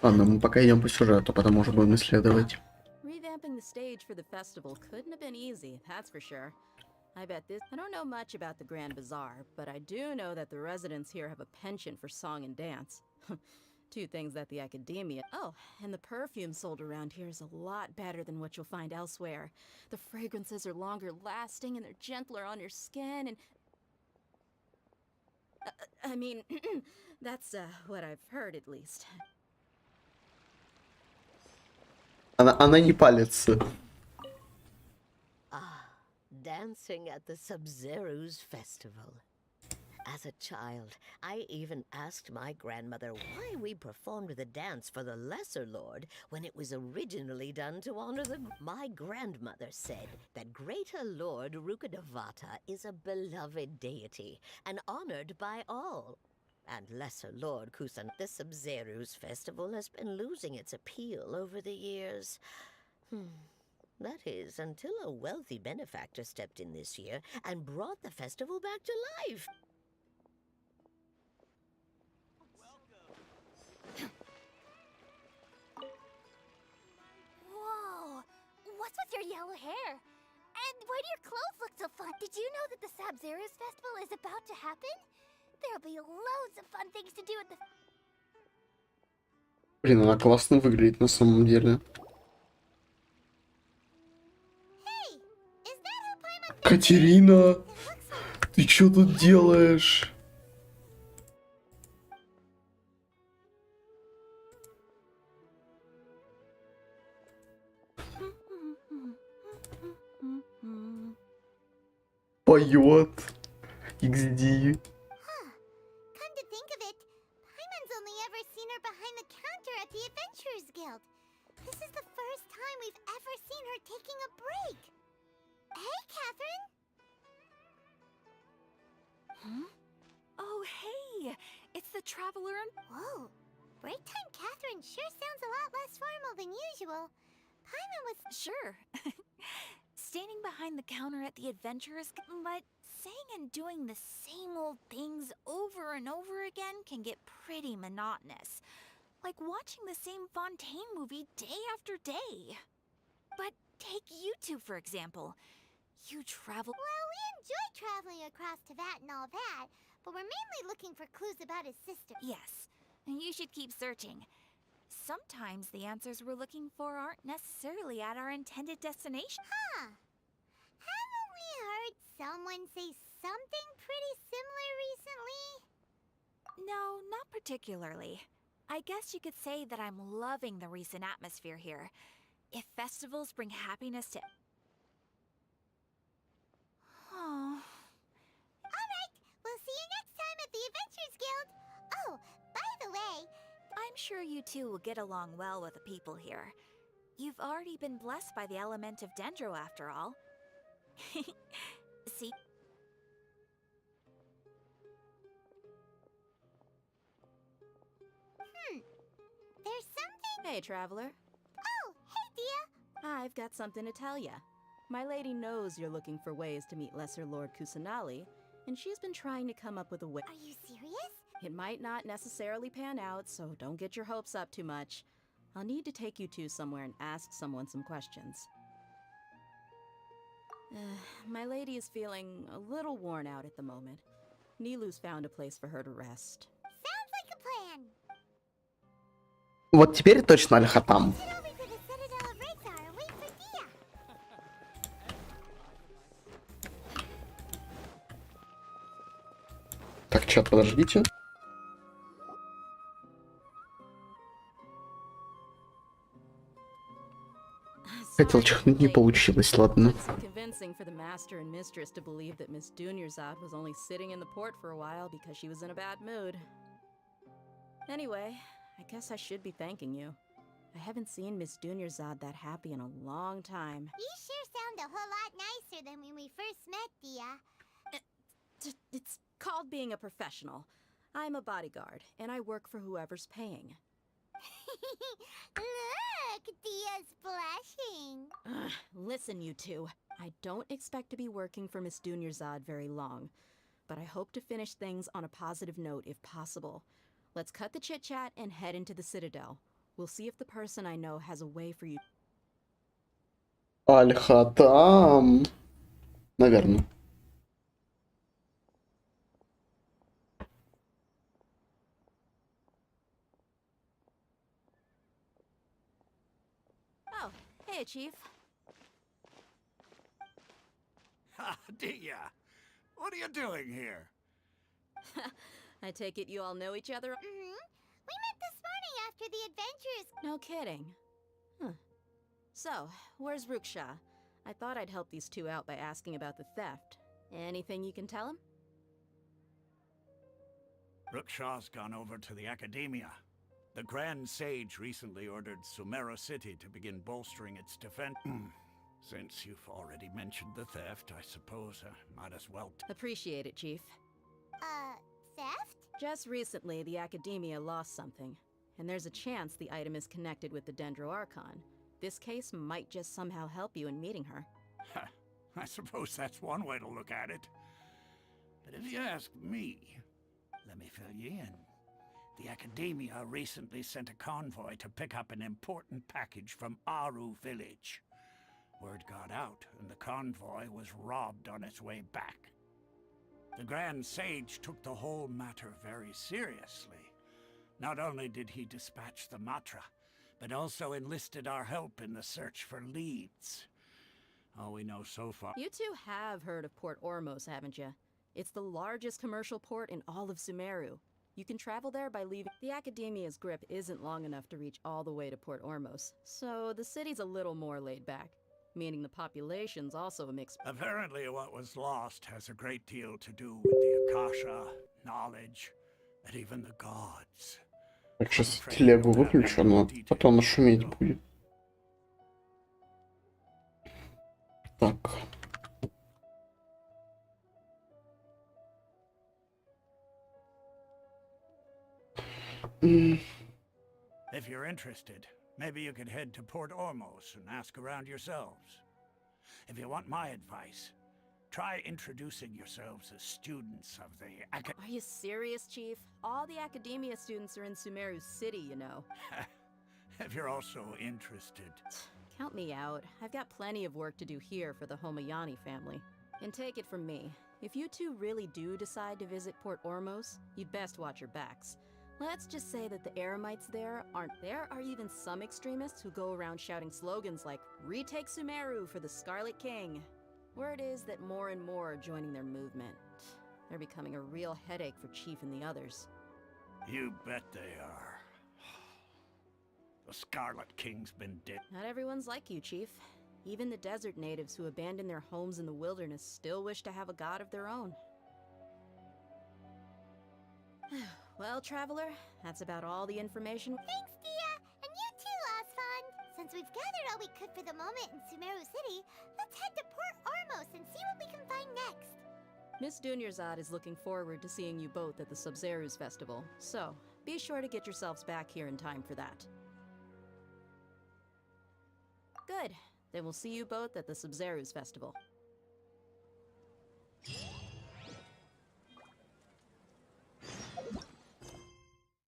Ладно, мы пока идем по сюжету, потому что будем исследовать. Revamping the stage for the festival couldn't have been easy, that's for sure. I bet this. I don't know much about the Grand Bazaar, but I do know that the residents here have a penchant for song and dance. Two things that the academia. Oh, and the perfume sold around here is a lot better than what you'll find elsewhere. The fragrances are longer lasting and they're gentler on your skin and. I mean, that's what I've heard at least. Она не палится. Dancing at the Sub-Zero's festival. As a child, I even asked my grandmother why we performed the dance for the Lesser Lord when it was originally done to honor the... My grandmother said that Greater Lord Rukkhadevata is a beloved deity and honored by all. And Lesser Lord Kusan... The Sub-Zero's festival has been losing its appeal over the years. That is, until a wealthy benefactor stepped in this year and brought the festival back to life. Whoa! What's with your yellow hair? And why do your clothes look so fun? Did you know that the Sub-Zero's festival is about to happen? There'll be loads of fun things to do at the... Блин, она классно выглядит на самом деле. Катерина, ты чё тут делаешь? Поет. XD. Come to think of it, Paimon's only ever seen her behind the counter at the Adventurers Guild. This is the first time we've ever seen her taking a break. Hey, Catherine! Huh? Oh, hey! It's the Traveler and... Whoa! Break time Catherine sure sounds a lot less formal than usual. Paimon was... Sure. Standing behind the counter at the Adventurers... But saying and doing the same old things over and over again can get pretty monotonous. Like watching the same Fontaine movie day after day. But take you two, for example. You travel... Well, we enjoy traveling across Teyvat and all that, but we're mainly looking for clues about his sister. Yes, and you should keep searching. Sometimes the answers we're looking for aren't necessarily at our intended destination. Huh. Haven't we heard someone say something pretty similar recently? No, not particularly. I guess you could say that I'm loving the recent atmosphere here. If festivals bring happiness to... Oh. Alright, we'll see you next time at the Adventurers Guild. Oh, by the way... I'm sure you two will get along well with the people here. You've already been blessed by the element of Dendro, after all. See? There's something... Hey, Traveler. Oh, hey, Dia! I've got something to tell ya. My lady knows you're looking for ways to meet Lesser Lord Kusanali, and she's been trying to come up with a way. Are you serious? It might not necessarily pan out, so don't get your hopes up too much. I'll need to take you two somewhere and ask someone some questions. My lady is feeling a little worn out at the moment. Nilu's found a place for her to rest. Sounds like a plan. Вот теперь точно Аль-Хатам. Head over to the Citadel of Razor and wait for Dia. Так, чат, подождите. Хотел чихнуть, не получилось, ладно. It's convincing for the master and mistress to believe that Miss Dunyarzad was only sitting in the port for a while because she was in a bad mood. Anyway, I guess I should be thanking you. I haven't seen Miss Dunyarzad that happy in a long time. You sure sound a whole lot nicer than when we first met, Dia. It's called being a professional. I'm a bodyguard, and I work for whoever's paying. Look, Dia's blushing. Ugh, listen, you two. I don't expect to be working for Miss Dunyarzad very long, but I hope to finish things on a positive note if possible. Let's cut the chit-chat and head into the Citadel. We'll see if the person I know has a way for you. Аль-Хатам. Наверное. Oh, hey, Chief. Ha, Dia! What are you doing here? I take it you all know each other? Mm-hmm. We met this morning after the adventures. No kidding. Huh. So, where's Ruksha? I thought I'd help these two out by asking about the theft. Anything you can tell him? Ruksha's gone over to the Academia. The Grand Sage recently ordered Sumera City to begin bolstering its defense. Since you've already mentioned the theft, I suppose I might as well... Appreciate it, Chief. Theft? Just recently, the Academia lost something, and there's a chance the item is connected with the Dendro Archon. This case might just somehow help you in meeting her. I suppose that's one way to look at it. But if you ask me, let me fill you in. The Academia recently sent a convoy to pick up an important package from Aru village. Word got out, and the convoy was robbed on its way back. The Grand Sage took the whole matter very seriously. Not only did he dispatch the Matra, but also enlisted our help in the search for leads. All we know so far... You two have heard of Port Ormos, haven't you? It's the largest commercial port in all of Sumeru. You can travel there by leaving... The Academia's grip isn't long enough to reach all the way to Port Ormos, so the city's a little more laid back, meaning the population's also a mix. Apparently what was lost has a great deal to do with the Akasha, knowledge, and even the gods. Так, сейчас телегу выключу, но потом шуметь будет. Так. If you're interested, maybe you could head to Port Ormos and ask around yourselves. If you want my advice, try introducing yourselves as students of the Are you serious, Chief? All the Academia students are in Sumeru City, you know. If you're also interested. Count me out. I've got plenty of work to do here for the Homayani family. And take it from me, if you two really do decide to visit Port Ormos, you'd best watch your backs. Let's just say that the Eremites there aren't. There are even some extremists who go around shouting slogans like, "Retake Sumeru for the Scarlet King." Word is that more and more are joining their movement. They're becoming a real headache for Chief and the others. You bet they are. The Scarlet King's been dead. Not everyone's like you, Chief. Even the desert natives who abandoned their homes in the wilderness still wish to have a god of their own. Well, Traveler, that's about all the information. Thanks, Dia! And you too, Osfond! Since we've gathered all we could for the moment in Sumeru City, let's head to Port Ormos and see what we can find next. Miss Dunyarzad is looking forward to seeing you both at the Sub-Zeru's festival, so be sure to get yourselves back here in time for that. Good. Then we'll see you both at the Sub-Zeru's festival.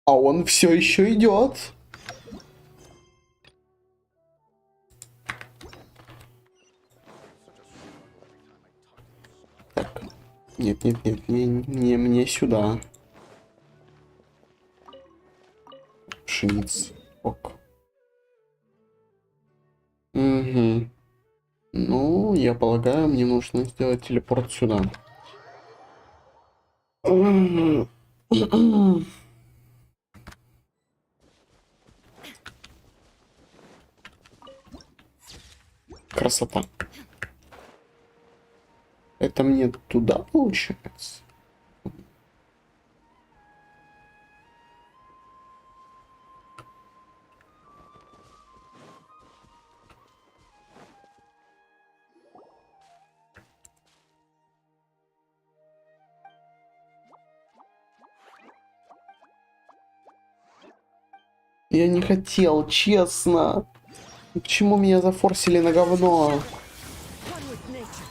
А он все еще идет. Так. Нет, нет, нет, мне сюда. Пшеница. Ок. Угу. Ну, я полагаю, мне нужно сделать телепорт сюда. красота. Это мне туда получается? Я не хотел, честно. Почему меня зафорсили на говно? One with nature.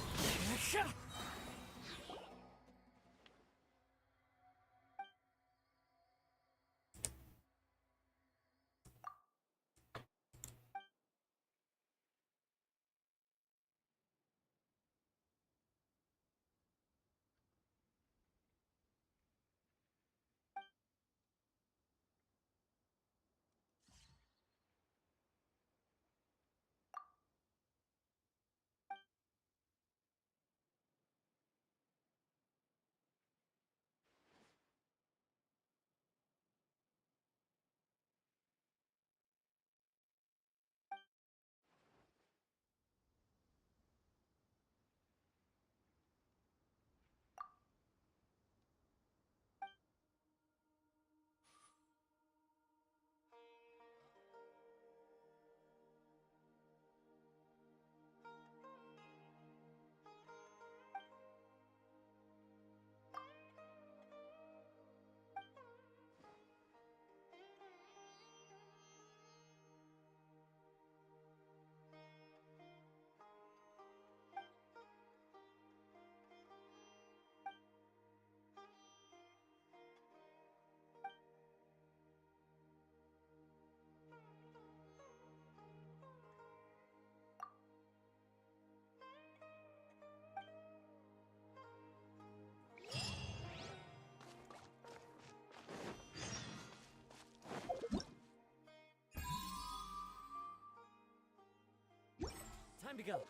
Time to go.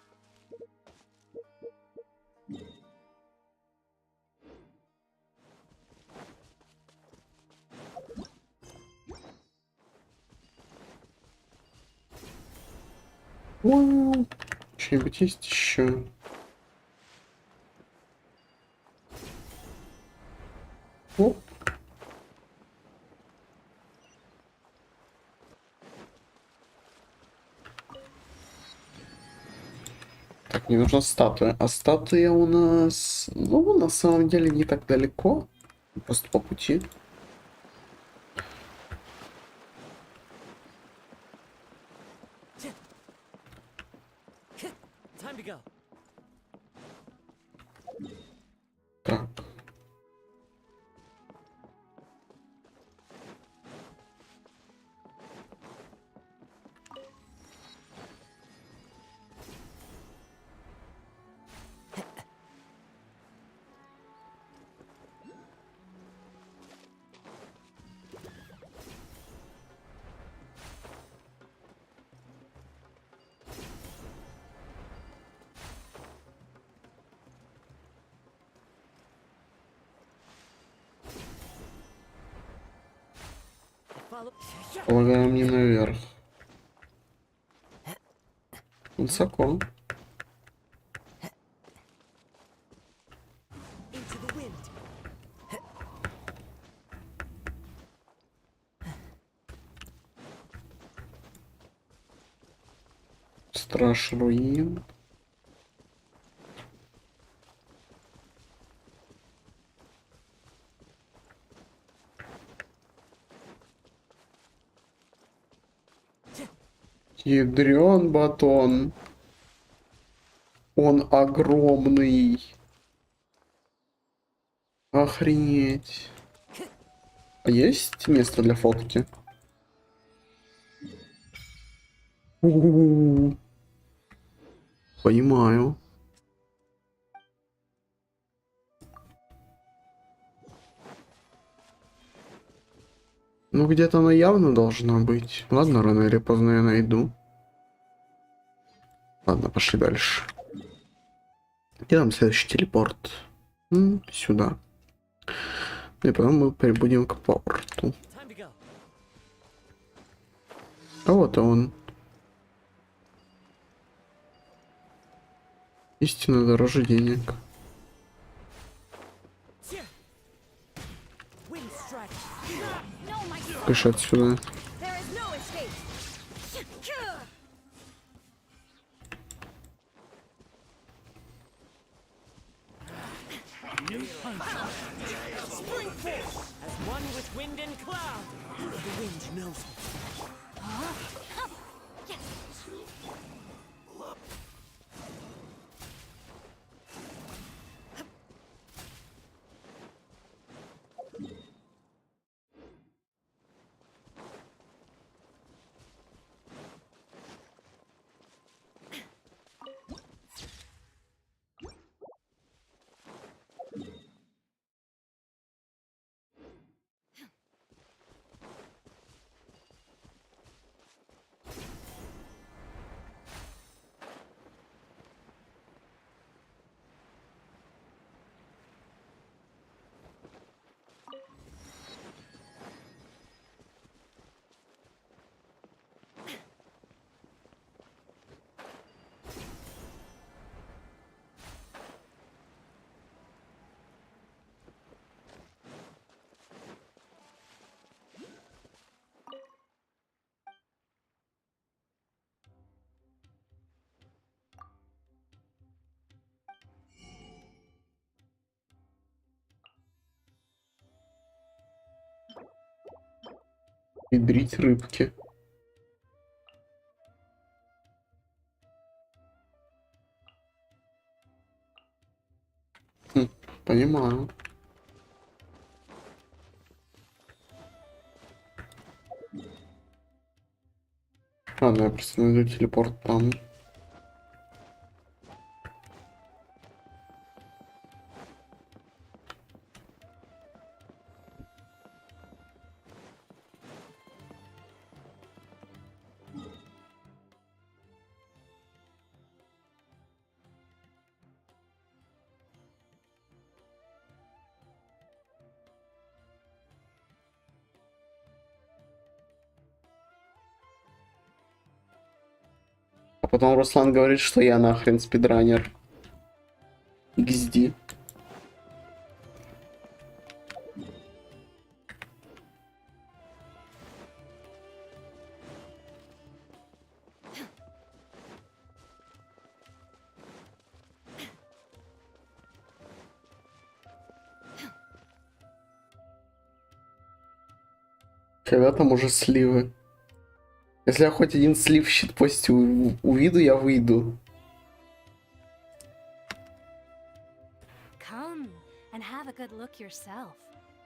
Вау. Что-нибудь есть еще? Оп. Так, мне нужна статуя. А статуя у нас... Ну, на самом деле, не так далеко. Просто по пути. Time to go. Так. Follow. Полагаю, мне наверх. Высоко. Into the wind. Страж руин. Ядрен батон. Он огромный. Охренеть. А есть место для фотки? У-у-у. Понимаю. Ну, где-то она явно должна быть. Ладно, рано или поздно я найду. Ладно, пошли дальше. Где там следующий телепорт? Сюда. И потом мы прибудем к порту. Time to go. А вот он. Истина дороже денег. Кыш отсюда. Spring forth as one with wind and cloud. The wind knows me. И брить рыбки. Понимаю. Ладно, я просто найду телепорт там. А потом Руслан говорит, что я нахрен спидранер. XD. Когда там уже сливы? Если я хоть один слив в щитпосте увиду, я выйду. Come and have a good look yourself.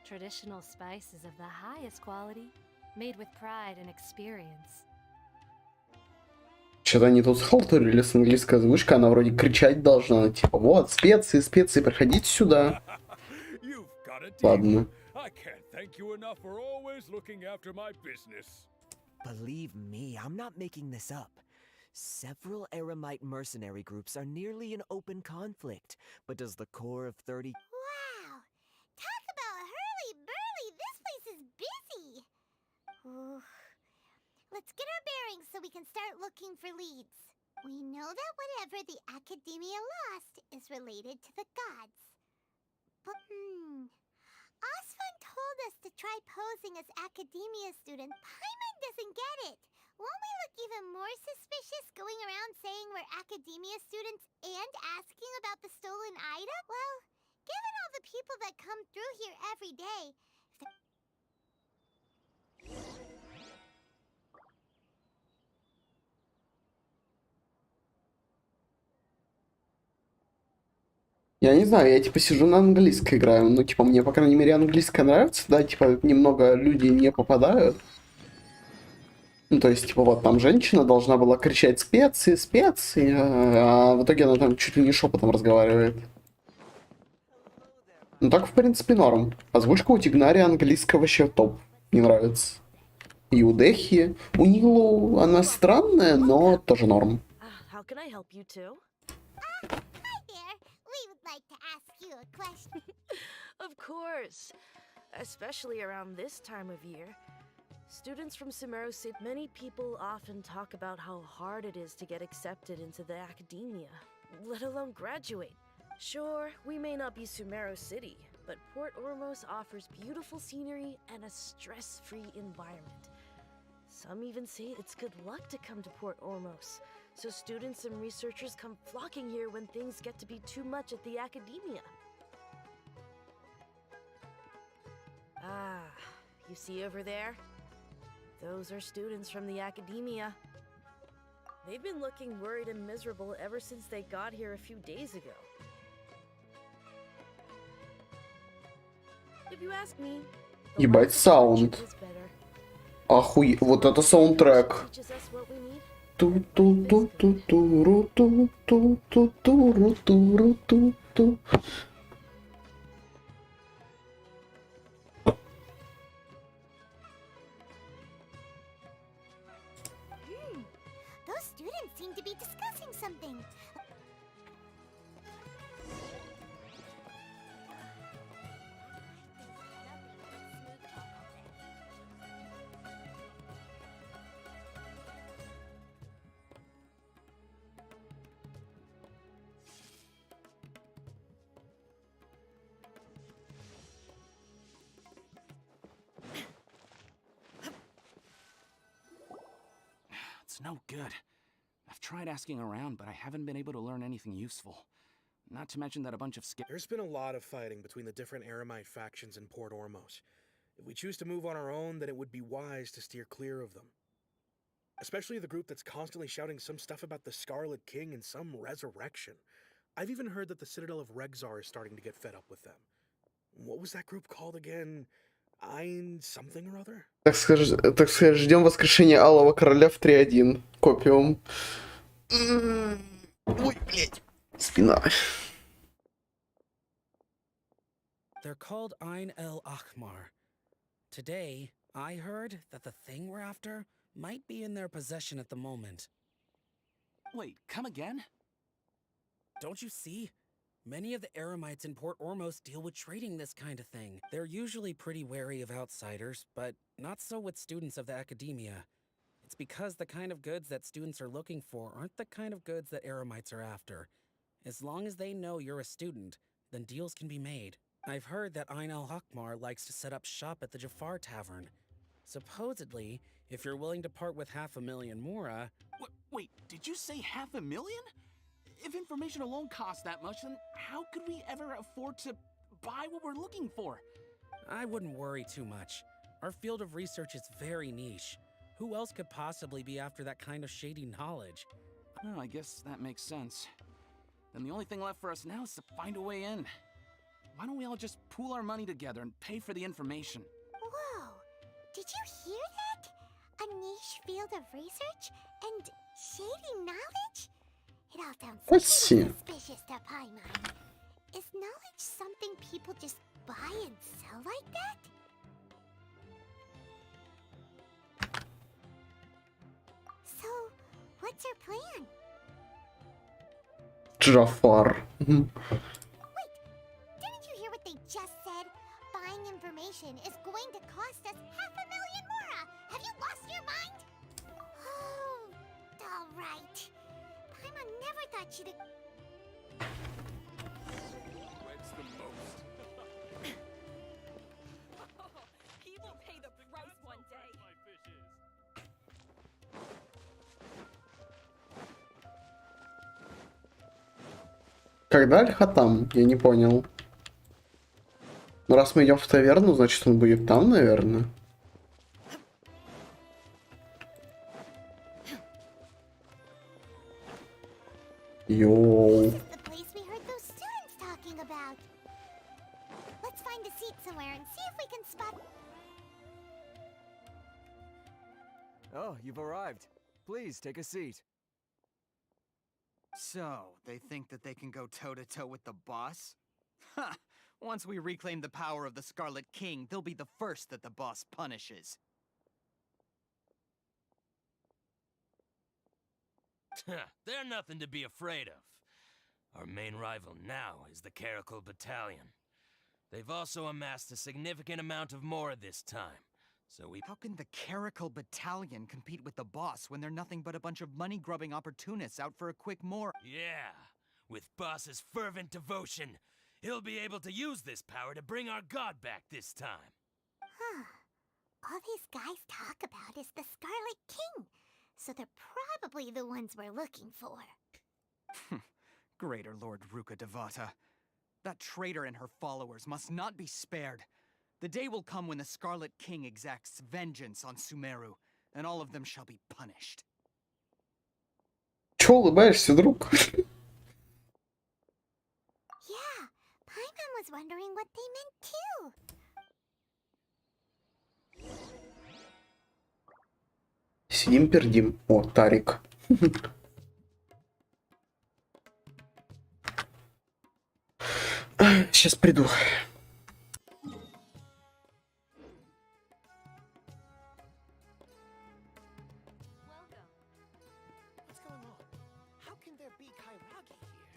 Traditional spices of the highest quality, made with pride and experience. Что-то они тут схалтурили с английской озвучкой, она вроде кричать должна, типа, вот, специи, специи, приходите сюда. Ладно. Believe me, I'm not making this up. Several Eremite mercenary groups are nearly in open conflict, but does the core of 30... Wow! Talk about hurly-burly! This place is busy! Ooh. Let's get our bearings so we can start looking for leads. We know that whatever the Academia lost is related to the gods. But, Osfan told us to try posing as Academia students. Paimon doesn't get it. Won't we look even more suspicious going around saying we're Academia students and asking about the stolen item? Well, given all the people that come through here every day, Я не знаю, я типа сижу на английской играю, ну типа мне, по крайней мере, английская нравится, да, типа немного люди не попадают. Ну то есть, типа вот там женщина должна была кричать специи, специи, а в итоге она там чуть ли не шепотом разговаривает. Ну так, в принципе, норм. Озвучка у Тигнари английская вообще топ. Мне нравится. И у Дехи, у Нилу она странная, но тоже норм. How can I help you too? Hi there. We would like to ask you a question. Of course. Especially around this time of year. Students from Sumero City, many people often talk about how hard it is to get accepted into the academia. let alone graduate. Sure, we may not be Sumero City, but Port Ormos offers beautiful scenery and a stress-free environment. Some even say it's good luck to come to Port Ormos, so students and researchers come flocking here when things get to be too much at the academia. Ah, you see over there? Those are students from the academia. They've been looking worried and miserable ever since they got here a few days ago. If you ask me, Ебать, саунд. Охуеть. Вот это саундтрек. Ту-ту-ту-ту-ру-ту-ту-ту-ру-ту-ру-ту-ту. Those students seem to be discussing something. It's no good. I've tried asking around, but I haven't been able to learn anything useful. Not to mention that a bunch of There's been a lot of fighting between the different Eremite factions in Port Ormos. If we choose to move on our own, then it would be wise to steer clear of them. Especially the group that's constantly shouting some stuff about the Scarlet King and some resurrection. I've even heard that the Citadel of Regzar is starting to get fed up with them. What was that group called again? Ein something or other? Так сказать, ждем воскрешения Алого Короля в 3.1. Копиум. Ой, блядь. Спина. They're called Ein el Ahmar. Today, I heard that the thing we're after might be in their possession at the moment. Wait, come again? Don't you see? Many of the Eremites in Port Ormos deal with trading this kind of thing. They're usually pretty wary of outsiders, but not so with students of the academia. It's because the kind of goods that students are looking for aren't the kind of goods that Eremites are after. As long as they know you're a student, then deals can be made. I've heard that Ein al-Hakmar likes to set up shop at the Jafar Tavern. Supposedly, if you're willing to part with 500,000 mora... Wait, did you say 500,000? If information alone costs that much, then how could we ever afford to buy what we're looking for? I wouldn't worry too much. Our field of research is very niche. Who else could possibly be after that kind of shady knowledge? Oh, I guess that makes sense. Then the only thing left for us now is to find a way in. Why don't we all just pool our money together and pay for the information? Whoa! Did you hear that? A niche field of research and shady knowledge? It all sounds suspicious to Paimon. Is knowledge something people just buy and sell like that? So, what's your plan? Jafar. Didn't you hear what they just said? Buying information is going to cost us 500,000 mora! Have you lost your mind? Oh, alright. Paimon never thought she'd... What's the most? He will pay the price one day. Когда Аль-Хатам? Я не понял. Ну, раз мы идем в таверну, значит он будет там, наверное. Йоу. The place we heard those students talking about. Let's find a seat somewhere and see if we can spot... Oh, you've arrived. Please, take a seat. So, they think that they can go toe-to-toe with the boss? Ha! Once we reclaim the power of the Scarlet King, they'll be the first that the boss punishes. They're nothing to be afraid of. Our main rival now is the Caracal Battalion. They've also amassed a significant amount of mora this time, so we... How can the Caracal Battalion compete with the boss when they're nothing but a bunch of money-grubbing opportunists out for a quick more? Yeah, With Boss's fervent devotion, he'll be able to use this power to bring our god back this time. Huh. All these guys talk about is the Scarlet King, so they're probably the ones we're looking for. Greater Lord Ruka Devata. That traitor and her followers must not be spared. The day will come when the Scarlet King exacts vengeance on Sumeru, and all of them shall be punished. Чё улыбаешься, друг? Yeah, Paimon was wondering what they meant too. Сидим, пердим. О, Тарик. Сейчас приду. What's going on? How can there be Kairagi here?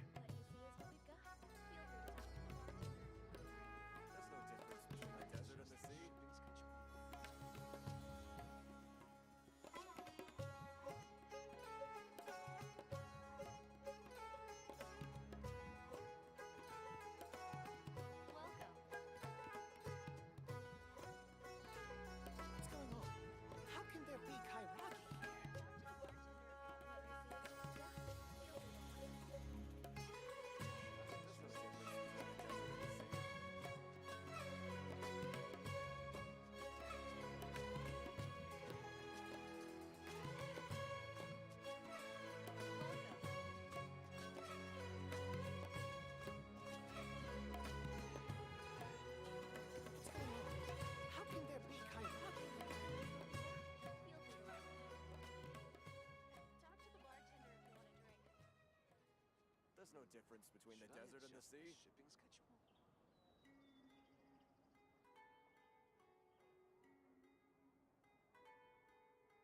There's no difference between the desert and the sea. What's going on? How can there be Kairagi here? What's going on? How can there be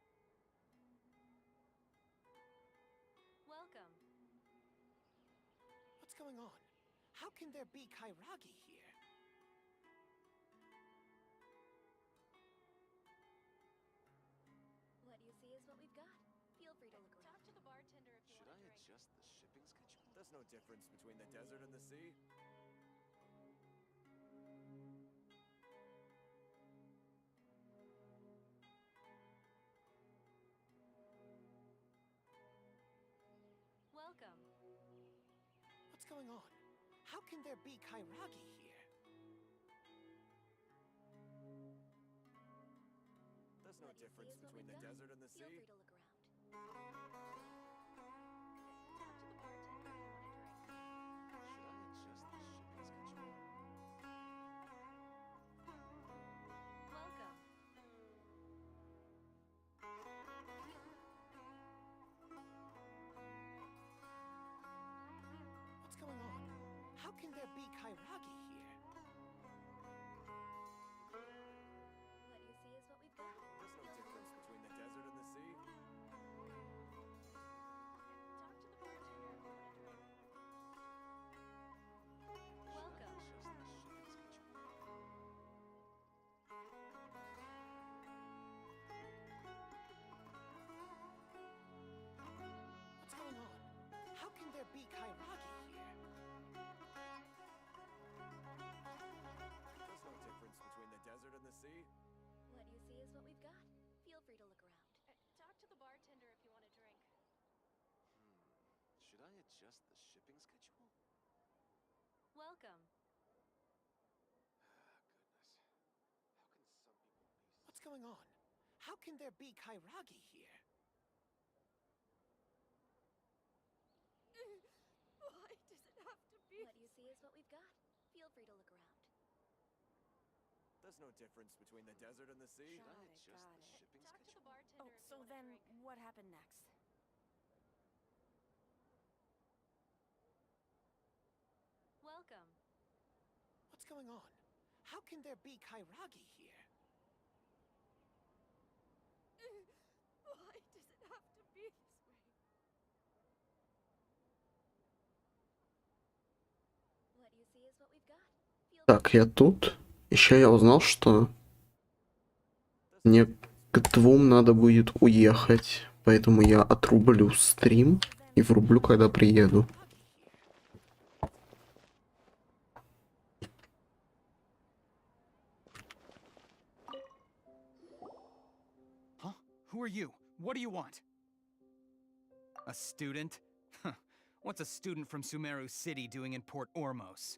Kairagi here? There's no difference between the desert and the sea. Welcome. What's going on? How can there be Kairagi here? What you see is what we've got. Feel free to look around. Talk to the bartender if you Should I want a drink. adjust the shipping schedule? There's no difference between the desert and the sea. Welcome. What's going on? How can there be Kairagi here? There's no difference between the desert and the Feel sea. free to look around. Talk to the bartender if you want a drink. Welcome. What's going on? How can there be Kairagi here? What you see is what we've got. There's no difference between the desert and the sea. Talk to the bartender if you want a drink. Welcome. What's going on? How can there be Kairagi here? There's no difference between the desert and the sea. What you see is what we've got. Feel free to look around. Talk to the bartender if you want a drink. Should I adjust the shipping schedule? Welcome. What's going on? How can there be Kairagi here? Why does it have to be? What you see is what we've got. Feel free to look around. There's no difference between the desert and the sea. Got it, got it. Shipping Talk to the bartender Oh, if you so want then a drink. what happened next? Welcome. What's going on? How can there be Kairagi here? Why does it have to be this way? What you see is what we've got. Feel Так, я тут. Еще я узнал, что мне к двум надо будет уехать. Поэтому я отрублю стрим и врублю, когда приеду. Who are you? What do you want? A student? What's a student from Sumeru City doing in Port Ormos?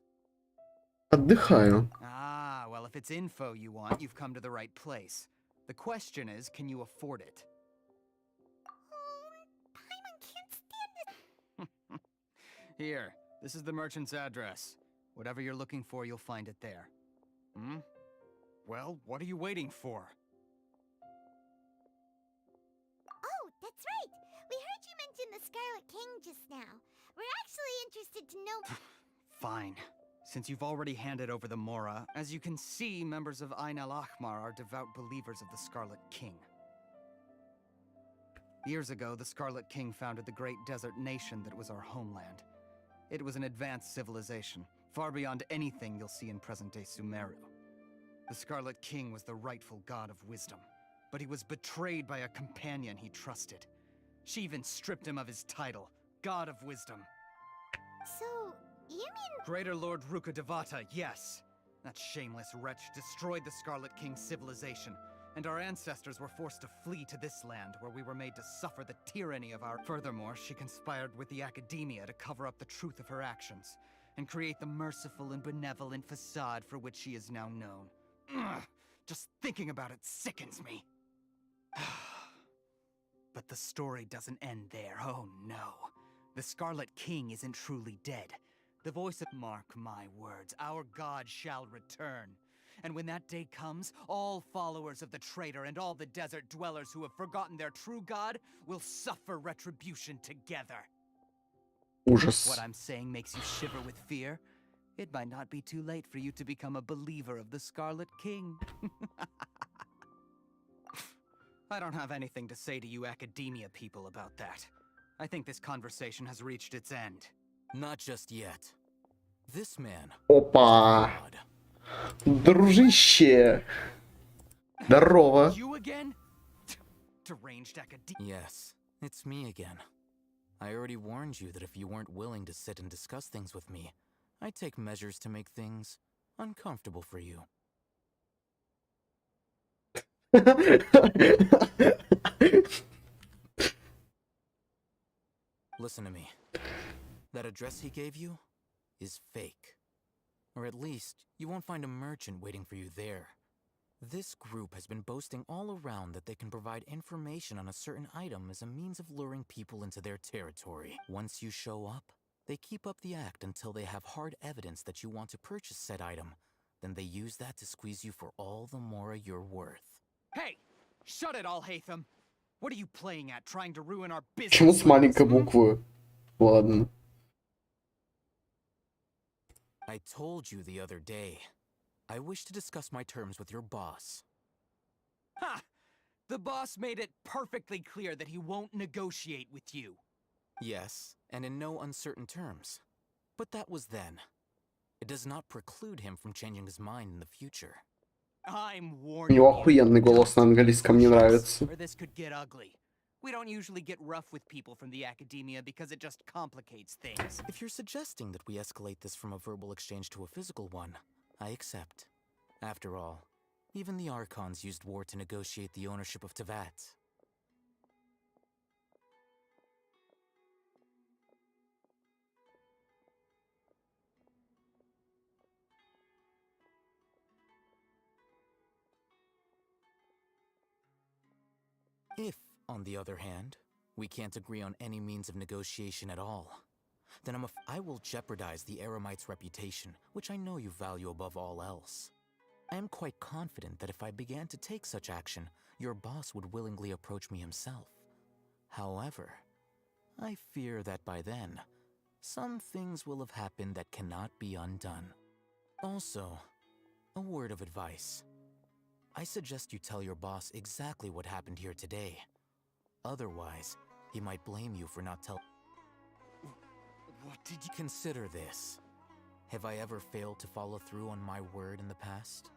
Отдыхаю. Ah, well, if it's info you want, you've come to the right place. The question is, can you afford it? Paimon can't stand it. Here, this is the merchant's address. Whatever you're looking for, you'll find it there. Hmm? Well, what are you waiting for? Oh, that's right. We heard you mention the Scarlet King just now. We're actually interested to know. Fine. Since you've already handed over the Mora, as you can see, members of Ain al-Ahmar are devout believers of the Scarlet King. Years ago, the Scarlet King founded the great desert nation that was our homeland. It was an advanced civilization, far beyond anything you'll see in present-day Sumeru. The Scarlet King was the rightful god of wisdom, but he was betrayed by a companion he trusted. She even stripped him of his title, God of Wisdom. So, you mean... Greater Lord Rukkhadevata, yes. That shameless wretch destroyed the Scarlet King's civilization, and our ancestors were forced to flee to this land where we were made to suffer the tyranny of our... Furthermore, she conspired with the Academia to cover up the truth of her actions, and create the merciful and benevolent facade for which she is now known. Ugh, just thinking about it sickens me. But the story doesn't end there, oh no. The Scarlet King isn't truly dead. The voice of... Mark my words, our god shall return. And when that day comes, all followers of the traitor and all the desert dwellers who have forgotten their true god will suffer retribution together. Ужас. What I'm saying makes you shiver with fear? It might not be too late for you to become a believer of the Scarlet King. I don't have anything to say to you Academia people about that. I think this conversation has reached its end. Not just yet. This man... Опа! Дружище! Здорово! You again? Deranged Academia. Yes, it's me again. I already warned you that if you weren't willing to sit and discuss things with me, I'd take measures to make things uncomfortable for you. Listen to me. That address he gave you is fake. Or at least, you won't find a merchant waiting for you there. This group has been boasting all around that they can provide information on a certain item as a means of luring people into their territory. Once you show up, they keep up the act until they have hard evidence that you want to purchase said item. Then they use that to squeeze you for all the more you're worth. Hey! Shut it all, Hatham! What are you playing at, trying to ruin our business? Почему с маленькой буквы? Ладно. I told you the other day. I wish to discuss my terms with your boss. Ha! The boss made it perfectly clear that he won't negotiate with you. Yes, and in no uncertain terms. But that was then. It does not preclude him from changing his mind in the future. I'm У warning него you. охуенный голос на английском, мне нравится. Or this could get ugly. We don't usually get rough with people from the Academia because it just complicates things. If you're suggesting that we escalate this from a verbal exchange to a physical one, I accept. After all, even the Archons used war to negotiate the ownership of Tevat. If, on the other hand, we can't agree on any means of negotiation at all, then I will jeopardize the Eremite's reputation, which I know you value above all else. I am quite confident that if I began to take such action, your boss would willingly approach me himself. However, I fear that by then, some things will have happened that cannot be undone. Also, a word of advice. I suggest you tell your boss exactly what happened here today. Otherwise, he might blame you for not telling. What did you... Consider this. Have I ever failed to follow through on my word in the past?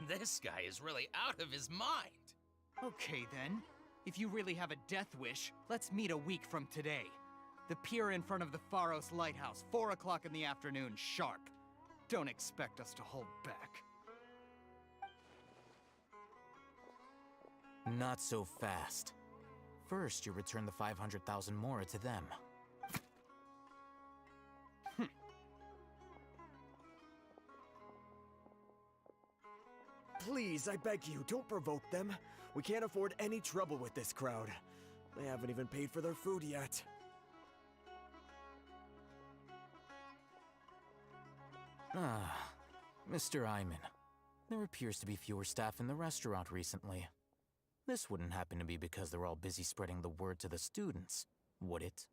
This guy is really out of his mind. Okay then. If you really have a death wish, let's meet a week from today. The pier in front of the Pharos Lighthouse, 4 o'clock in the afternoon, sharp. Don't expect us to hold back. Not so fast. First, you return the 500,000 mora to them. Please, I beg you, don't provoke them. We can't afford any trouble with this crowd. They haven't even paid for their food yet. Ah, Mr. Iman. There appears to be fewer staff in the restaurant recently. This wouldn't happen to be because they're all busy spreading the word to the students, would it?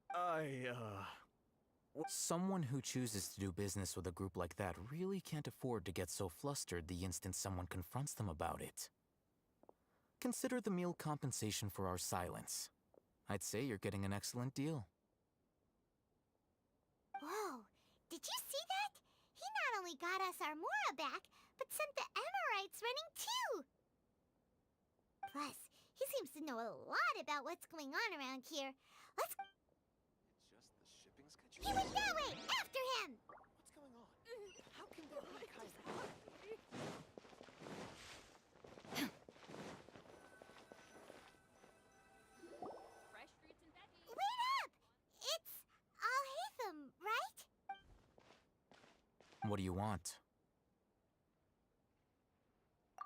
Someone who chooses to do business with a group like that really can't afford to get so flustered the instant someone confronts them about it. Consider the meal compensation for our silence. I'd say you're getting an excellent deal. Whoa, did you see that? He not only got us our Mora back, but sent the Amorites running too! Plus, he seems to know a lot about what's going on around here. Let's... He went that way! After him! What's going on? How can there be Kyrie? Wait up! It's Al-Haytham, right? What do you want?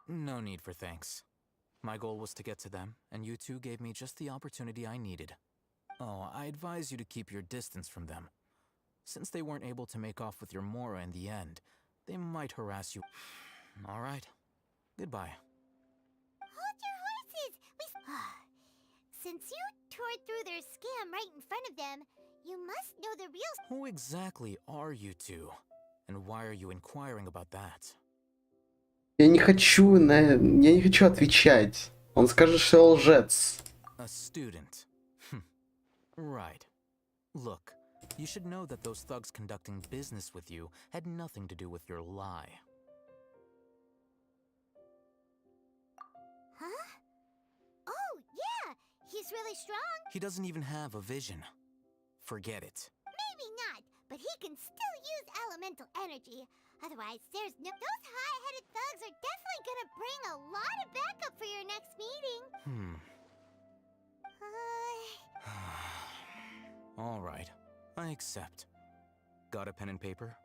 No need for thanks. My goal was to get to them, and you two gave me just the opportunity I needed. Oh, I advise you to keep your distance from them. Since they weren't able to make off with your Mora in the end, they might harass you. All right. Goodbye. Hold your horses! Since you tore through their scam right in front of them, you must know the real... Who exactly are you two? And why are you inquiring about that? Я не хочу отвечать. Он скажет, что я лжец. A student. Right. Look, you should know that those thugs conducting business with you had nothing to do with your lie. Huh? Oh, yeah! He's really strong. He doesn't even have a vision. Forget it. Maybe not, but he can still use elemental energy. Otherwise, there's no... Those hot-headed thugs are definitely gonna bring a lot of backup for your next meeting. All right, I accept. Got a pen and paper?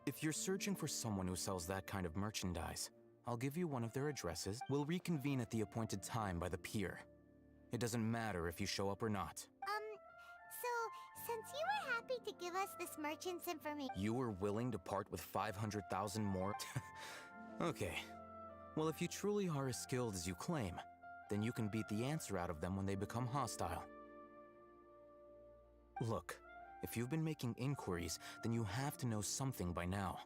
If you're searching for someone who sells that kind of merchandise, I'll give you one of their addresses. We'll reconvene at the appointed time by the pier. It doesn't matter if you show up or not. So, since you were happy to give us this merchant's information... You were willing to part with 500,000 more? Okay. Well, if you truly are as skilled as you claim, then you can beat the answer out of them when they become hostile. Look, if you've been making inquiries, then you have to know something by now.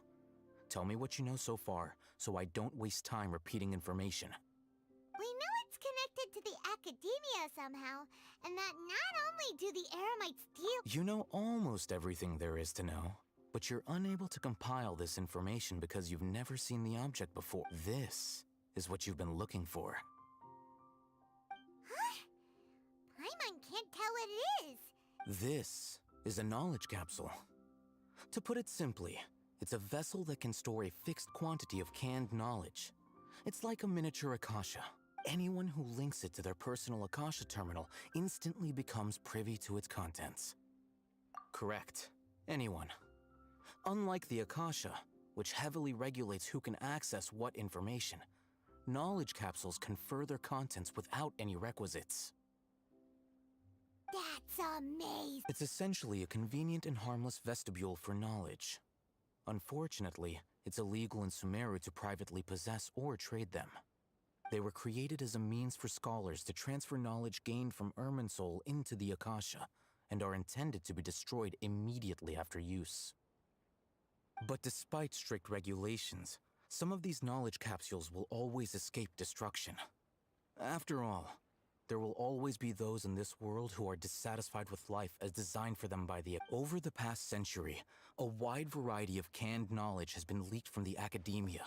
Tell me what you know so far, so I don't waste time repeating information. We know it's connected to the Academia somehow, and that not only do the Eremites deal... You know almost everything there is to know, but you're unable to compile this information because you've never seen the object before. This is what you've been looking for. Huh? Paimon can't tell what it is. This is a knowledge capsule. To put it simply, it's a vessel that can store a fixed quantity of canned knowledge. It's like a miniature Akasha. Anyone who links it to their personal Akasha terminal instantly becomes privy to its contents. Correct. Anyone. Unlike the Akasha, which heavily regulates who can access what information, knowledge capsules confer their contents without any requisites. That's amazing! It's essentially a convenient and harmless vestibule for knowledge. Unfortunately, it's illegal in Sumeriu to privately possess or trade them. They were created as a means for scholars to transfer knowledge gained from Irminsul into the Akasha, and are intended to be destroyed immediately after use. But despite strict regulations, some of these knowledge capsules will always escape destruction. After all, there will always be those in this world who are dissatisfied with life as designed for them by the... Over the past century, a wide variety of canned knowledge has been leaked from the Academia.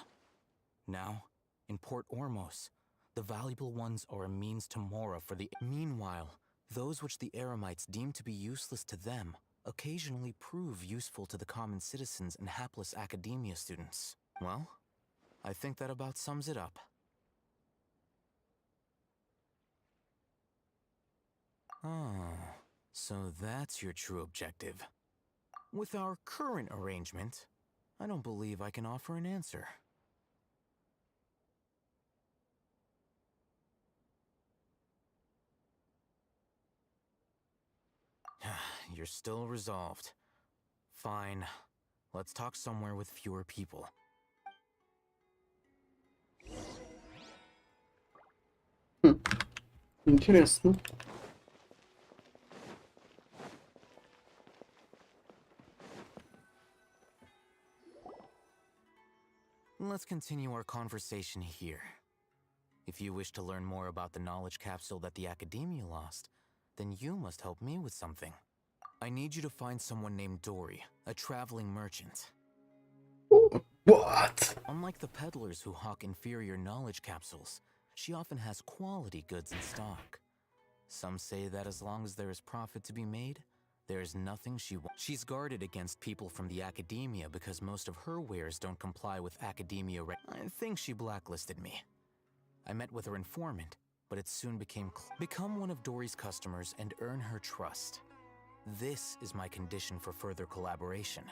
Now, in Port Ormos, the valuable ones are a means to Mora for the... Meanwhile, those which the Eremites deem to be useless to them occasionally prove useful to the common citizens and hapless Academia students. Well, I think that about sums it up. Oh, so that's your true objective. With our current arrangement, I don't believe I can offer an answer. You're still resolved. Fine. Let's talk somewhere with fewer people. Интересно. Let's continue our conversation here. If you wish to learn more about the knowledge capsule that the Academia lost, then you must help me with something. I need you to find someone named Dory, a traveling merchant. What? Unlike the peddlers who hawk inferior knowledge capsules, she often has quality goods in stock. Some say that as long as there is profit to be made, there is nothing she wants. She's guarded against people from the Academia because most of her wares don't comply with Academia I think she blacklisted me. I met with her informant, but it soon became become one of Dory's customers and earn her trust. This is my condition for further collaboration.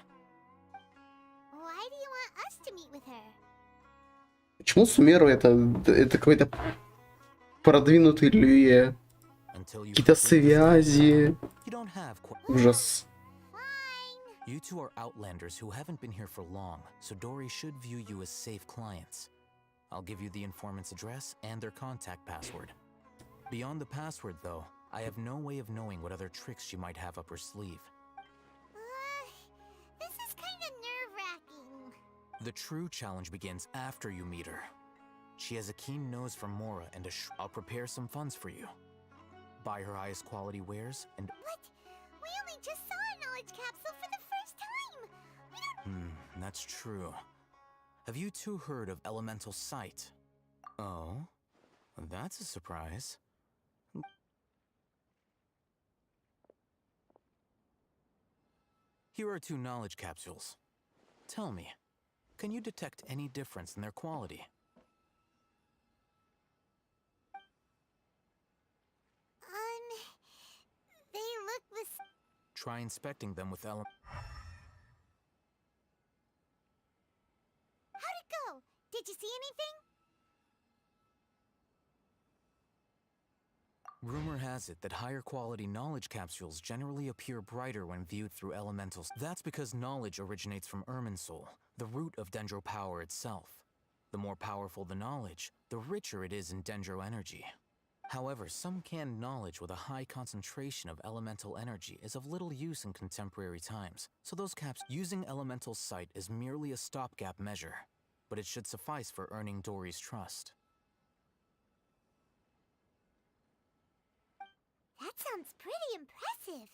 Why do you want us to meet with her? Почему Сумеру это какой-то продвинутый Люе? Какие-то связи. Ужас. You two are outlanders who haven't been here for long, so Dory should view you as safe clients. I'll give you the informant's address and their contact password. Beyond the password, though, I have no way of knowing what other tricks she might have up her sleeve. This is kind of nerve-wracking. The true challenge begins after you meet her. She has a keen nose for Mora and I'll prepare some funds for you. Buy her highest quality wares and— But we only just saw a knowledge capsule for the first time. We don't— that's true. Have you two heard of Elemental Sight? Oh, that's a surprise. Here are 2 knowledge capsules. Tell me, can you detect any difference in their quality? They look the Try inspecting them with How'd it go? Did you see anything? Rumor has it that higher quality knowledge capsules generally appear brighter when viewed through elementals. That's because knowledge originates from Irminsul, the root of Dendro power itself. The more powerful the knowledge, the richer it is in Dendro energy. However, some canned knowledge with a high concentration of elemental energy is of little use in contemporary times, so those caps using Elemental Sight is merely a stopgap measure, but it should suffice for earning Dory's trust. That sounds pretty impressive.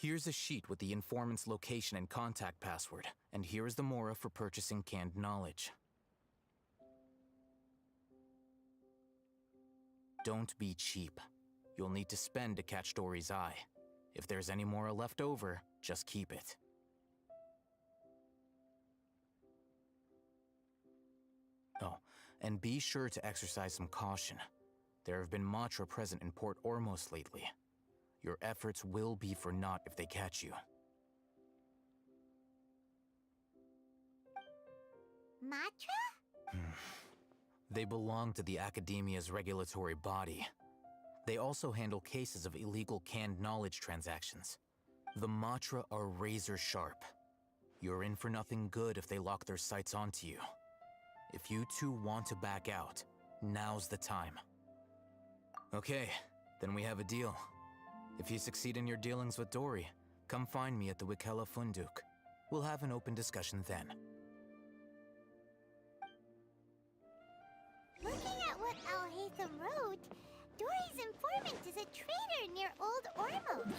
Here's a sheet with the informant's location and contact password, and here is the Mora for purchasing canned knowledge. Don't be cheap. You'll need to spend to catch Dory's eye. If there's any Mora left over, just keep it. Oh, and be sure to exercise some caution. There have been Matra present in Port Ormos lately. Your efforts will be for naught if they catch you. Matra? They belong to the Academia's regulatory body. They also handle cases of illegal canned knowledge transactions. The Matra are razor sharp. You're in for nothing good if they lock their sights onto you. If you two want to back out, now's the time. Okay, then we have a deal. If you succeed in your dealings with Dory, come find me at the Wikela Funduk. We'll have an open discussion then. Looking at what Al-Haytham wrote, Dory's informant is a traitor near Old Ormos.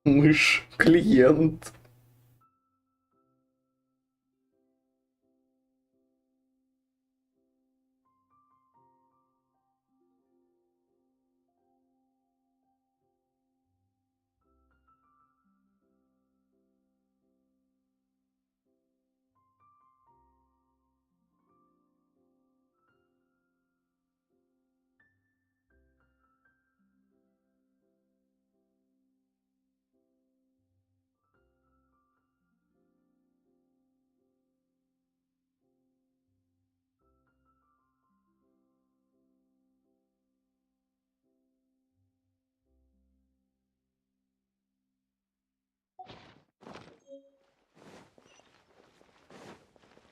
Мышь, клиент.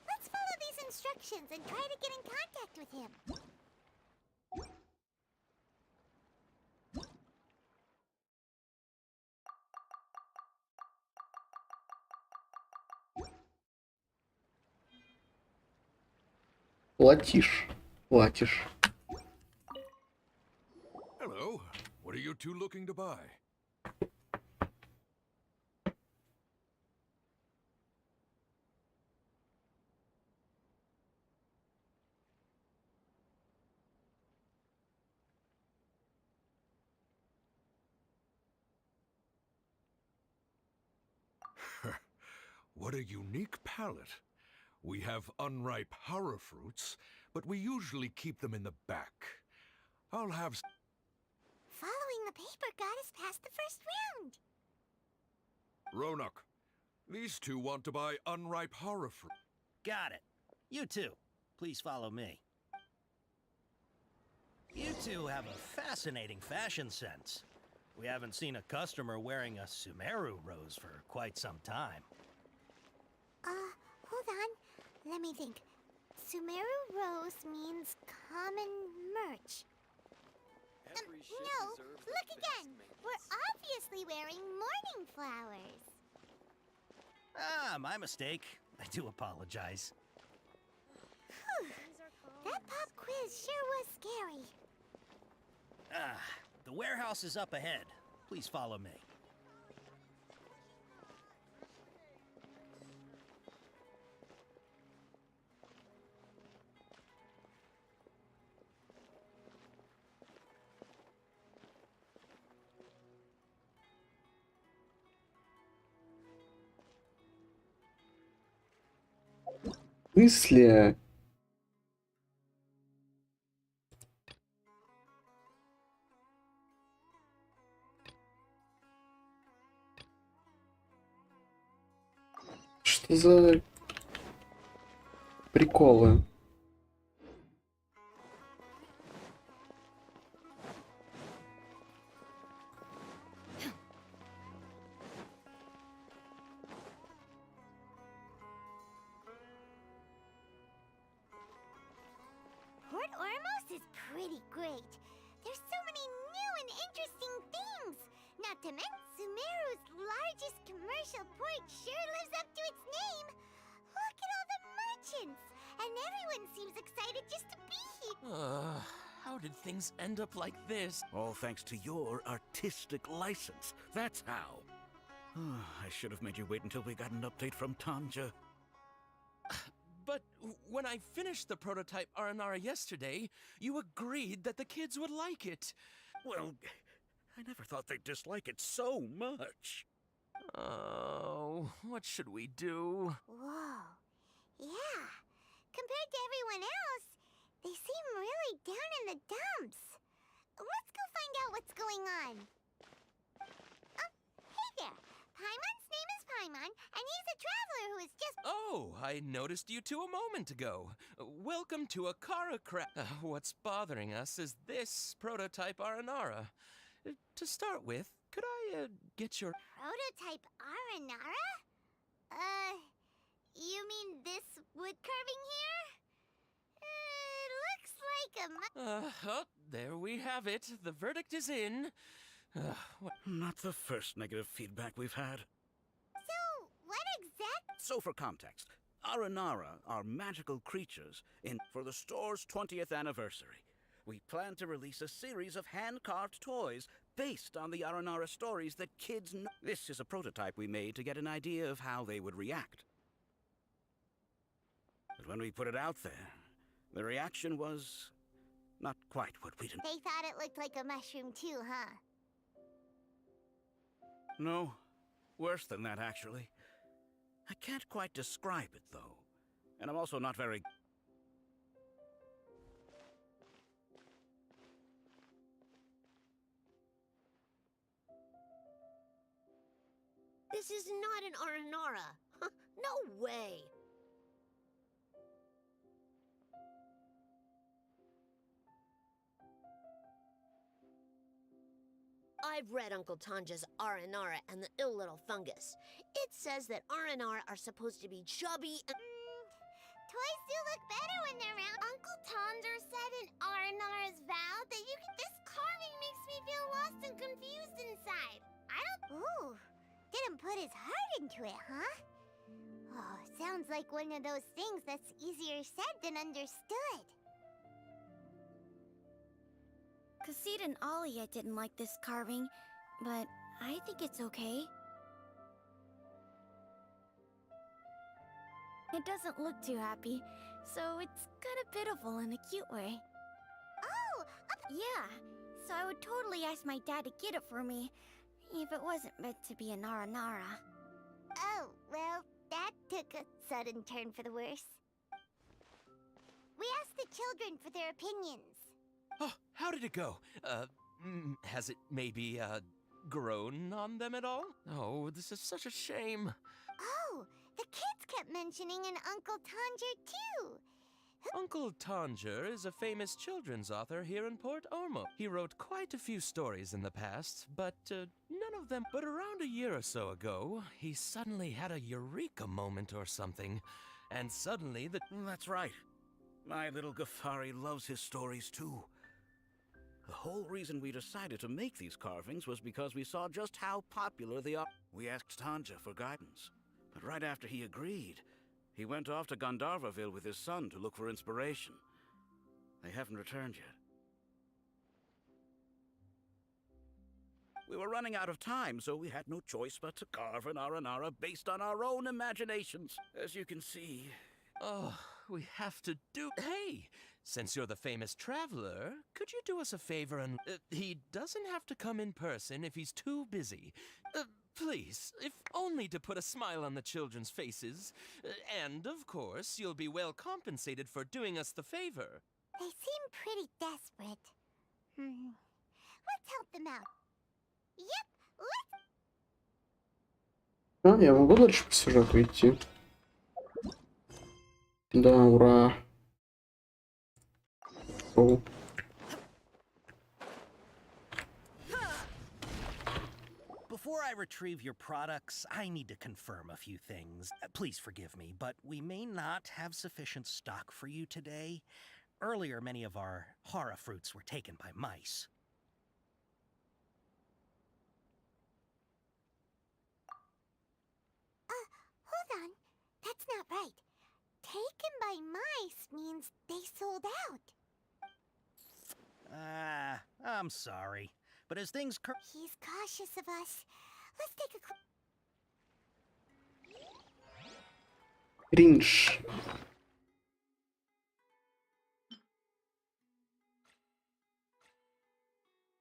Let's follow these instructions and try to get in contact with him. Платишь. Платишь. Hello. What are you two looking to buy? What a unique palette. We have unripe horror fruits, but we usually keep them in the back. I'll have... Following the paper got us past the first round. Ronak, these two want to buy unripe horror fruit. Got it. You two, please follow me. You two have a fascinating fashion sense. We haven't seen a customer wearing a Sumeru rose for quite some time. Hold on. Let me think. Sumeru rose means common merch. No, look again. We're obviously wearing morning flowers. Ah, my mistake. I do apologize. Whew. That pop quiz sure was scary. Ah, the warehouse is up ahead. Please follow me. В смысле? Что за приколы? Port Ormos is pretty great. There's so many new and interesting things. Not to mention, Sumeru's largest commercial port sure lives up to its name. Look at all the merchants, and everyone seems excited just to be here. How did things end up like this? All thanks to your artistic license. That's how. I should have made you wait until we got an update from Tanja. But when I finished the prototype Aranara yesterday, you agreed that the kids would like it. Well, I never thought they'd dislike it so much. Oh, what should we do? Whoa. Yeah. Compared to everyone else, they seem really down in the dumps. Let's go find out what's going on. Oh, hey there. Paimon's name is Paimon, and he's a traveler who is just... Oh, I noticed you two a moment ago. Welcome to Akara what's bothering us is this prototype Aranara. To start with, could I get your... Prototype Aranara? You mean this wood carving here? Looks like a... oh, there we have it. The verdict is in. Not the first negative feedback we've had. So, what exactly... So for context, Aranara are magical creatures for the store's 20th anniversary. We plan to release a series of hand-carved toys based on the Aranara stories that kids know. This is a prototype we made to get an idea of how they would react. But when we put it out there, the reaction was not quite what we'd... They thought it looked like a mushroom too, huh? No, worse than that, actually. I can't quite describe it, though. And I'm also not very... This is not an Aranara. No way. I've read Uncle Tanja's Aranara and the Ill Little Fungus. It says that Aranara are supposed to be chubby and... Toys do look better when they're round. Uncle Tonder said in Aranara's vow that you could... This carving makes me feel lost and confused inside. I don't... Ooh, didn't put his heart into it, huh? Oh, sounds like one of those things that's easier said than understood. Kassid and Alia didn't like this carving, but I think it's okay. It doesn't look too happy, so it's kind of pitiful in a cute way. Oh! Yeah, so I would totally ask my dad to get it for me, if it wasn't meant to be a Naranara. Oh, well, that took a sudden turn for the worse. We asked the children for their opinions. Oh, how did it go? Has it maybe, grown on them at all? Oh, this is such a shame. Oh, the kids kept mentioning an Uncle Tanger, too. Uncle Tanger is a famous children's author here in Port Ormo. He wrote quite a few stories in the past, but none of them. But around a year or so ago, he suddenly had a eureka moment or something. And suddenly the... That's right. My little Ghaffari loves his stories, too. The whole reason we decided to make these carvings was because we saw just how popular they are. We asked Tanja for guidance, but right after he agreed, he went off to Gandharvaville with his son to look for inspiration. They haven't returned yet. We were running out of time, so we had no choice but to carve an Aranara based on our own imaginations. As you can see... Oh, we have to do... Hey! Since you're the famous traveler, could you do us a favor and... he doesn't have to come in person if he's too busy. Please, if only to put a smile on the children's faces. And, of course, you'll be well compensated for doing us the favor. They seem pretty desperate. Let's help them out. Yep, let's... А, я могу дальше по сюжету идти? Да, ура. О. Before I retrieve your products, I need to confirm a few things. Please forgive me, but we may not have sufficient stock for you today. Earlier, many of our hara fruits were taken by mice. Hold on. That's not right. Taken by mice means they sold out. I'm sorry. But as things He's cautious of us. Let's take a Кринж.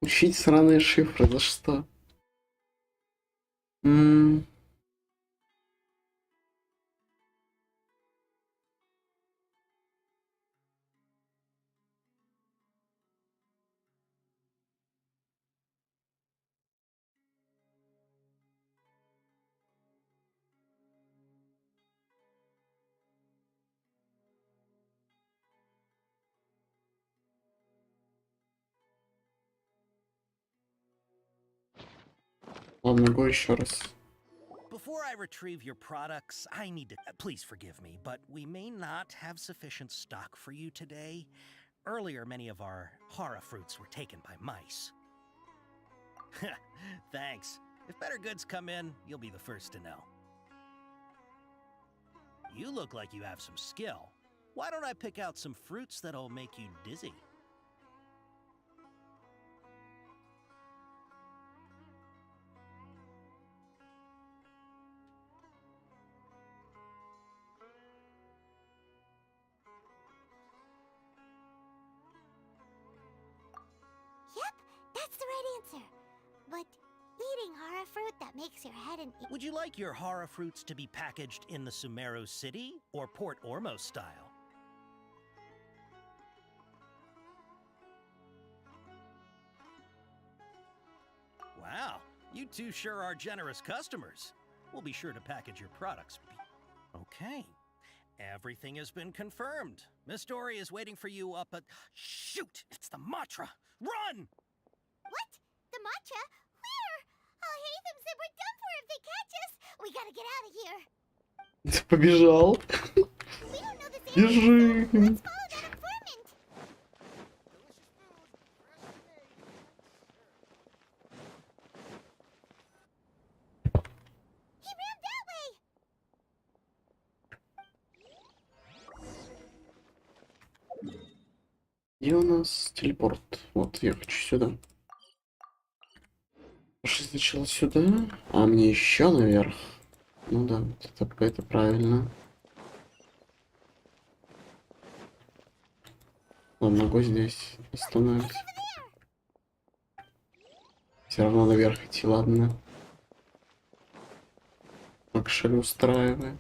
Учить сраные шифры, за что? Ладно, го еще раз. Before I retrieve your products, I need to... Please forgive me, but we may not have sufficient stock for you today. Earlier, many of our hara fruits were taken by mice. Thanks. If better goods come in, you'll be the first to know. You look like you have some skill. Why don't I pick out some fruits that'll make you dizzy? answer. But eating horror fruit that makes your head an... Would you like your horror fruits to be packaged in the Sumero City or Port Ormos style? Wow, you two sure are generous customers. We'll be sure to package your products. Okay, everything has been confirmed. Miss Dory is waiting for you up at... Shoot, it's the Matra! Run! What? The Matra? Where? I'll hate them said we're done for if they catch us. We gotta get out of here. Побежал. Бежи. Где у нас телепорт? Вот, я хочу сюда. Пошли сначала сюда, а мне еще наверх. Ну да, это правильно. Ладно, могу здесь остановить. Все равно наверх идти, ладно. Макшель устраивает.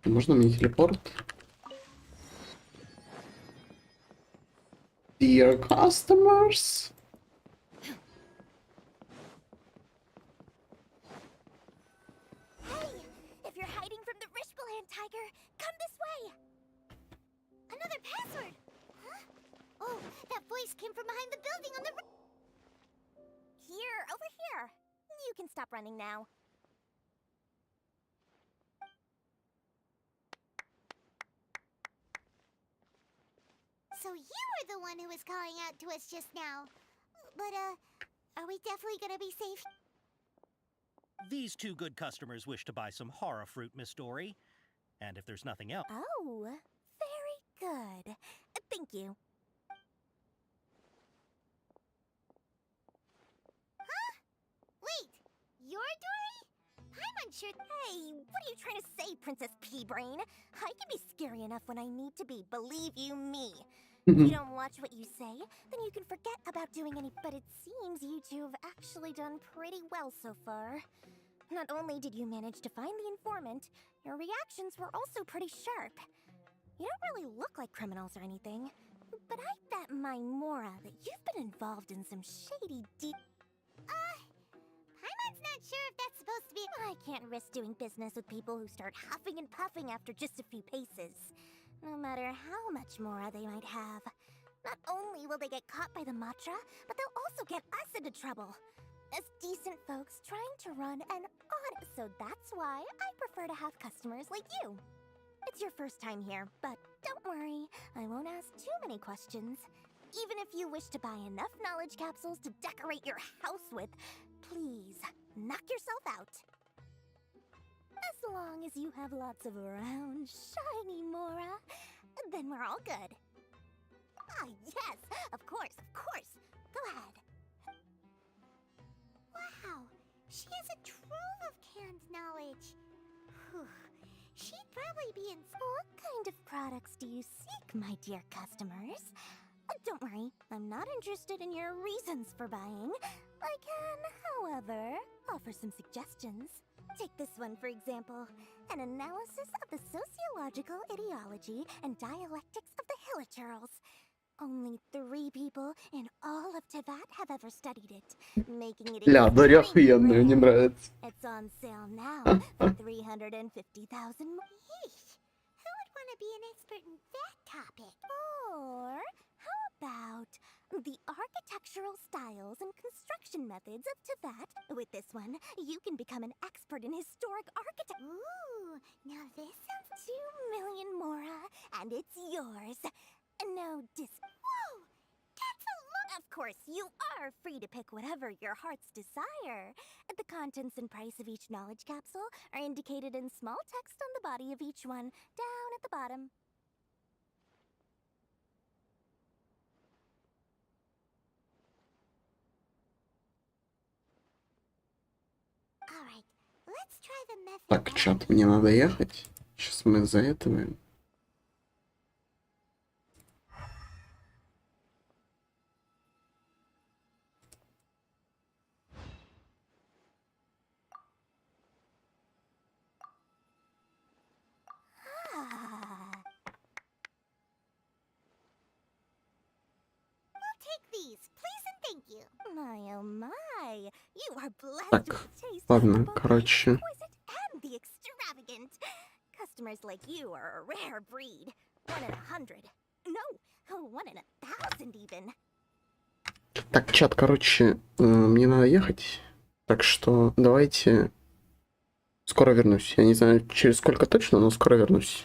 Можно мне телепорт? Dear customers. Hey, if you're hiding from the Rishbaland tiger, come this way. Another password. Huh? Oh, that voice came from behind the building on the... Here, over here. You can stop running now. So you were the one who was calling out to us just now. But, are we definitely gonna be safe? These two good customers wish to buy some horror fruit, Miss Dory. And if there's nothing else... Oh, very good. Thank you. Huh? Wait, you're Dory? I'm unsure... Hey, what are you trying to say, Princess Pea-Brain? I can be scary enough when I need to be, believe you me. If you don't watch what you say, then you can forget about doing any... But it seems you two have actually done pretty well so far. Not only did you manage to find the informant, your reactions were also pretty sharp. You don't really look like criminals or anything, but I bet my Mora that you've been involved in some shady Paimon's not sure if that's supposed to be... I can't risk doing business with people who start huffing and puffing after just a few paces. No matter how much Mora they might have. Not only will they get caught by the Matra, but they'll also get us into trouble. As decent folks trying to run an honest... So that's why I prefer to have customers like you. It's your first time here, but don't worry, I won't ask too many questions. Even if you wish to buy enough knowledge capsules to decorate your house with, please, knock yourself out. As long as you have lots of round, shiny Mora, then we're all good. Ah, yes, of course, of course. Go ahead. Wow, she has a trove of canned knowledge. Whew. She'd probably be in... What kind of products do you seek, my dear customers? Don't worry, I'm not interested in your reasons for buying. I can, however, offer some suggestions. Take this one, for example. An analysis of the sociological ideology and dialectics of the Hilichurls. Only 3 people in all of Teyvat have ever studied it, making it Ля, Дарья охуенная, мне нравится. It's on sale now for 350,000. Yeesh. Who would want to be an expert in that topic? Or how about the architectural styles and construction methods of Teyvat? With this one, you can become an expert in historic architecture. Ooh, now this sounds... 2 million Mora, and it's yours. No Whoa! That's a lot! Of course, you are free to pick whatever your heart's desire. The contents and price of each knowledge capsule are indicated in small text on the body of each one, down at the bottom. Alright, let's try the method. Так, чат, мне надо ехать. Сейчас мы заэтываем. please and thank you. My oh my, you are blessed Так, with taste ладно, both короче. exquisite and the extravagant. Customers like you are a rare breed. 1 in 100. No, 1 in 1,000 even. Так, чат, короче, мне надо ехать. Так что давайте... Скоро вернусь. Я не знаю, через сколько точно, но скоро вернусь.